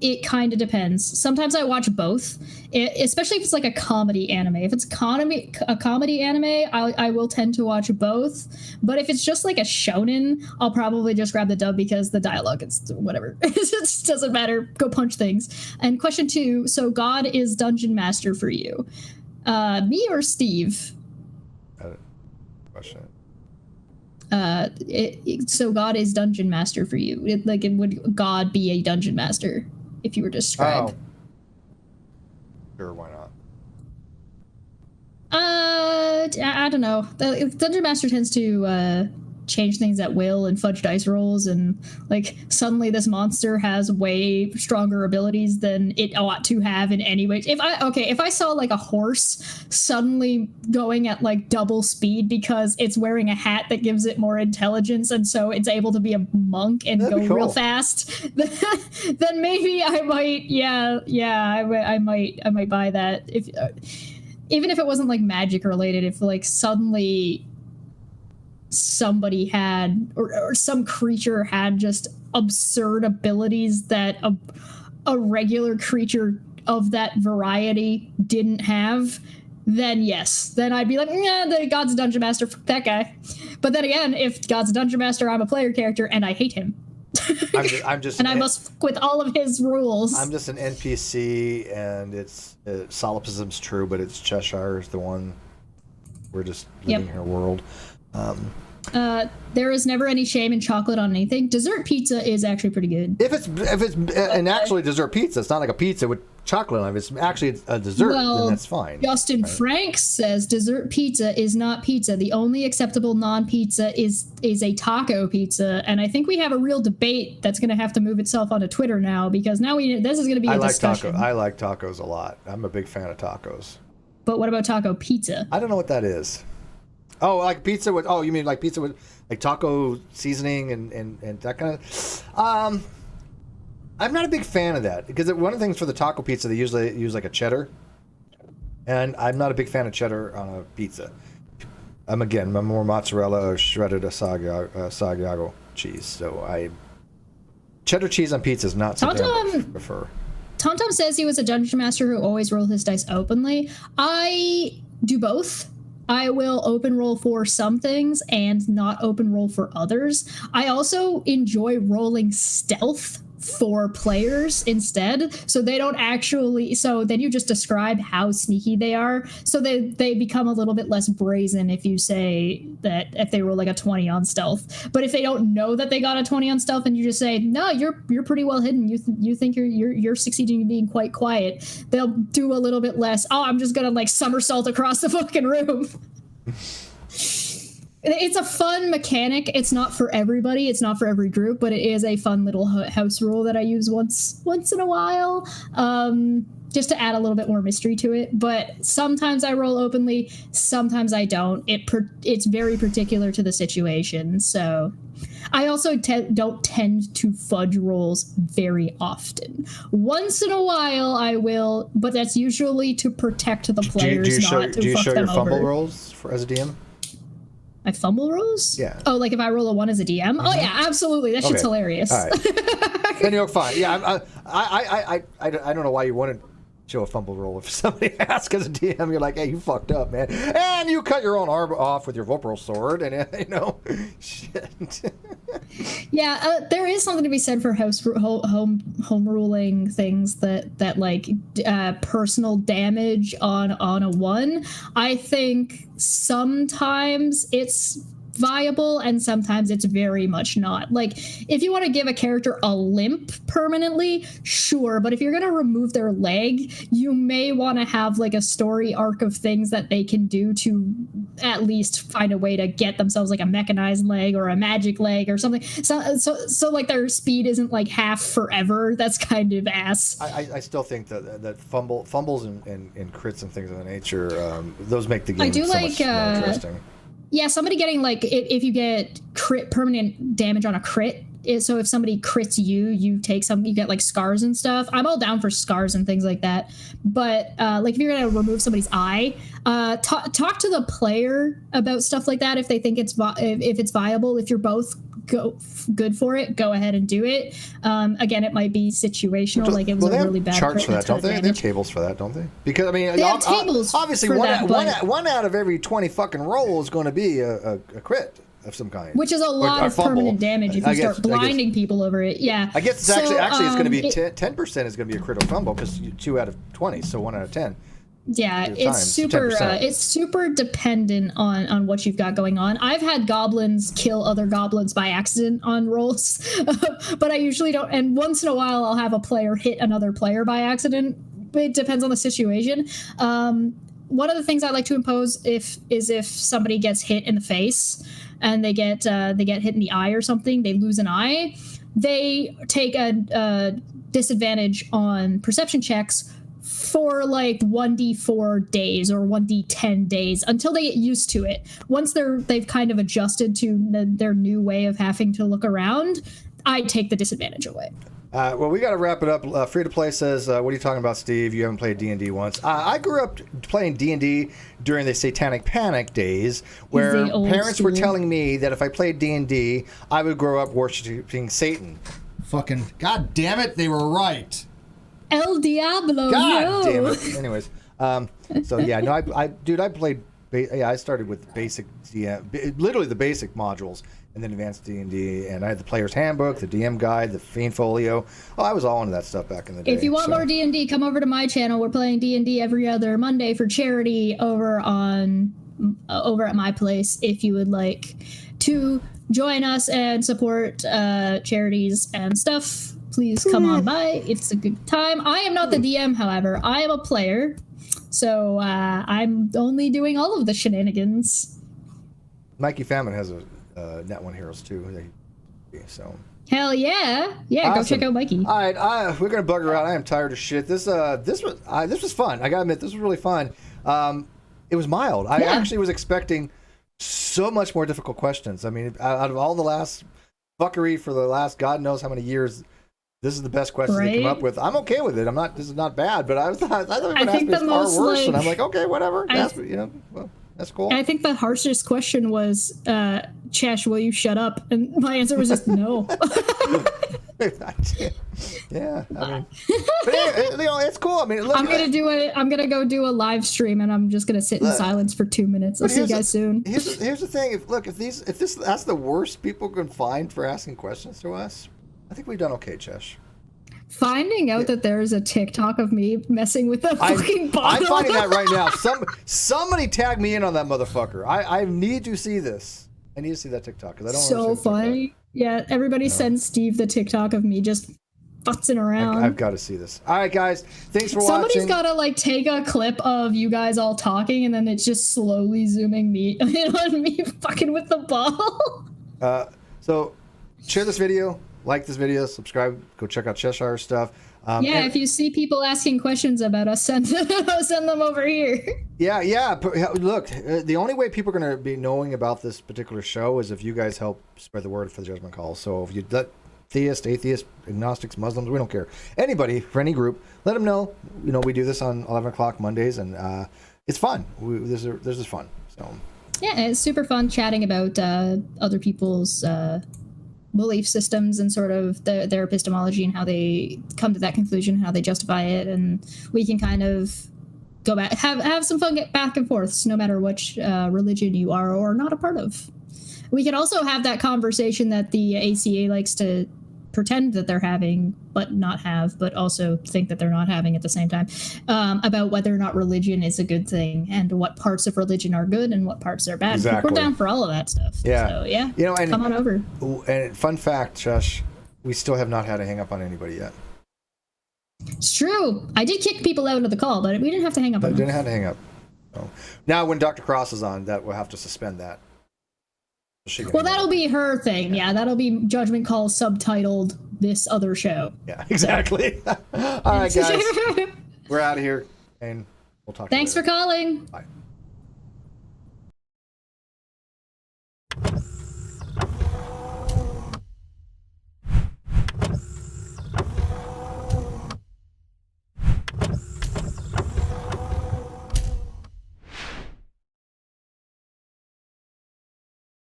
it kind of depends. Sometimes I watch both, especially if it's like a comedy anime. If it's a comedy anime, I will tend to watch both. But if it's just like a shonen, I'll probably just grab the dub because the dialogue, it's whatever. It just doesn't matter. Go punch things. And question 2, so God is Dungeon Master for you. Me or Steve? Question. So God is Dungeon Master for you. Would God be a Dungeon Master if you were described? Oh. Sure, why not? I don't know. The Dungeon Master tends to change things at will and fudge dice rolls, and like suddenly this monster has way stronger abilities than it ought to have in any way. If I saw like a horse suddenly going at like double speed because it's wearing a hat that gives it more intelligence, and so it's able to be a monk and That'd go be cool. real fast, then maybe I might, I might buy that. If even if it wasn't like magic related, if like suddenly somebody had or some creature had just absurd abilities that a regular creature of that variety didn't have, then yes, then I'd be like, the God's a Dungeon Master, fuck that guy. But then again, if God's a Dungeon Master, I'm a player character and I hate him. I'm just and I must fuck with all of his rules. I'm just an NPC, and it's solipsism's true, but it's Cheshire is the one. We're just living in a world. There is never any shame in chocolate on anything. Dessert pizza is actually pretty good. If it's and actually dessert pizza, it's not like a pizza with chocolate on it. If it's actually a dessert, then that's fine. Justin Franks says dessert pizza is not pizza. The only acceptable non-pizza is a taco pizza, and I think we have a real debate that's going to have to move itself onto Twitter now, because now this is going to be a discussion. I like tacos a lot. I'm a big fan of tacos. But what about taco pizza? I don't know what that is. Oh, like pizza with? Oh, you mean like pizza with like taco seasoning and that kind of? I'm not a big fan of that, because one of the things for the taco pizza they usually use like a cheddar, and I'm not a big fan of cheddar on a pizza. I'm more mozzarella or shredded Asiago cheese. So cheddar cheese on pizza is not something I prefer. TomTom says he was a dungeon master who always rolled his dice openly. I do both. I will open roll for some things and not open roll for others. I also enjoy rolling stealth for players instead, so they don't actually, so then you just describe how sneaky they are, so they become a little bit less brazen if you say that if they roll like a 20 on stealth. But if they don't know that they got a 20 on stealth and you just say, no, you're pretty well hidden, you think you're succeeding in being quite quiet, they'll do a little bit less, I'm just gonna like somersault across the fucking room. It's a fun mechanic. It's not for everybody. It's not for every group, but it is a fun little house rule that I use once in a while, just to add a little bit more mystery to it. But sometimes I roll openly, sometimes I don't. It's very particular to the situation. So I also don't tend to fudge rolls very often. Once in a while I will, but that's usually to protect the players, do you show your fumble over. rolls as a DM? My fumble rolls? Yeah. Oh, like if I roll a 1 as a DM? Oh yeah, absolutely. That shit's hilarious. All right. Then you're fine. Yeah, I don't know why you wouldn't show a fumble roll if somebody asks as a DM. You're like, hey, you fucked up, man, and you cut your own arm off with your Vorpal sword, and shit. Yeah, there is something to be said for home ruling things that like personal damage on a 1. I think sometimes it's viable and sometimes it's very much not. Like, if you want to give a character a limp permanently, sure, but if you're going to remove their leg, you may want to have like a story arc of things that they can do to at least find a way to get themselves like a mechanized leg or a magic leg or something, so like their speed isn't like half forever. That's kind of ass. I still think that fumbles and crits and things of that nature, those make the game so much more interesting. Yeah, somebody getting like, if you get permanent damage on a crit, so if somebody crits you take some, you get like scars and stuff. I'm all down for scars and things like that. But like, if you're gonna remove somebody's eye, talk to the player about stuff like that if they think it's if it's viable. If you're both good for it, go ahead and do it. Again, it might be situational. Like, it was a really bad charge for that, don't they? They have tables for that, don't they? Because I mean, they have tables obviously for one out of every 20 fucking rolls is going to be a crit of some kind, which is a lot of permanent damage if you start blinding people over it. Yeah, I guess it's actually it's going to be 10% is going to be a crit or fumble, because 2 out of 20, so 1 out of 10. Yeah, it's super dependent on what you've got going on. I've had goblins kill other goblins by accident on rolls, but I usually don't. And once in a while, I'll have a player hit another player by accident. It depends on the situation. One of the things I like to impose is if somebody gets hit in the face and they get hit in the eye or something, they lose an eye, they take a disadvantage on perception checks for like 1d4 days or 1d10 days until they get used to it. Once they've kind of adjusted to their new way of having to look around, I take the disadvantage away. Well, we got to wrap it up. Free to Play says, what are you talking about, Steve? You haven't played D&D once. I grew up playing D&D during the Satanic Panic days, where parents were telling me that if I played D&D, I would grow up worshiping Satan. Fucking, god damn it, they were right. El Diablo, God damn it. Anyways, so yeah, no, I played. I started with basic DM, literally the basic modules, and then advanced D&D, and I had the player's handbook, the DM guide, the Fiend Folio. Oh, I was all into that stuff back in the day. If you want more D&D, come over to my channel. We're playing D&D every other Monday for charity over at my place. If you would like to join us and support charities and stuff, please come on by. It's a good time. I am not the DM, however. I am a player, so I'm only doing all of the shenanigans. Mikey Famine has a Net One Heroes too. So hell yeah, awesome. Go check out Mikey. All right, we're gonna bugger out. I am tired of shit. This was fun. I gotta admit, this was really fun. It was mild. I actually was expecting so much more difficult questions. I mean, out of all the last fuckery for the last God knows how many years, this is the best question they come up with. I'm okay with it. This is not bad, but I thought they were going to ask me far worse, and I'm like, okay, whatever. That's cool. I think the harshest question was, Chesh, will you shut up? And my answer was just no. Yeah, I mean, but it's cool. I mean, look, I'm gonna go do a live stream, and I'm just gonna sit in silence for 2 minutes. I'll see you guys soon. Here's the thing. If that's the worst people can find for asking questions to us, I think we've done okay, Chesh. Finding out that there's a TikTok of me messing with a fucking bottle. I'm finding that right now. Somebody tag me in on that motherfucker. I need to see this. I need to see that TikTok because I don't. So funny. Yeah, everybody sends Steve the TikTok of me just futzing around. I've got to see this. All right, guys. Thanks for watching. Somebody's got to like take a clip of you guys all talking, and then it's just slowly zooming me on me fucking with the ball. So share this video. Like this video, subscribe, go check out Cheshire stuff. If you see people asking questions about us, send them over here. Yeah. Look, the only way people are going to be knowing about this particular show is if you guys help spread the word for the Judgment Call. So if you let theists, atheists, agnostics, Muslims, we don't care. Anybody, for any group, let them know. You know, we do this on 11 o'clock Mondays, and it's fun. There's this fun. So yeah, it's super fun chatting about other people's belief systems and sort of their epistemology and how they come to that conclusion, how they justify it, and we can kind of go back, have some fun, get back and forth, no matter which religion you are or not a part of. We can also have that conversation that the ACA likes to pretend that they're having, but not have, but also think that they're not having at the same time, about whether or not religion is a good thing and what parts of religion are good and what parts are bad. Exactly. We're down for all of that stuff. Yeah. So, yeah, You know, and, come on over. And fun fact, Josh, we still have not had a hang up on anybody yet. It's true. I did kick people out of the call, but we didn't have to hang up on them. Didn't have to hang up. No. Now, when Dr. Cross is on, that we'll have to suspend that. Well, that'll be her thing. Yeah, that'll be Judgment Call subtitled this other show. Yeah, exactly. All right, guys. We're out of here, and we'll talk to you later. Thanks for calling. Bye.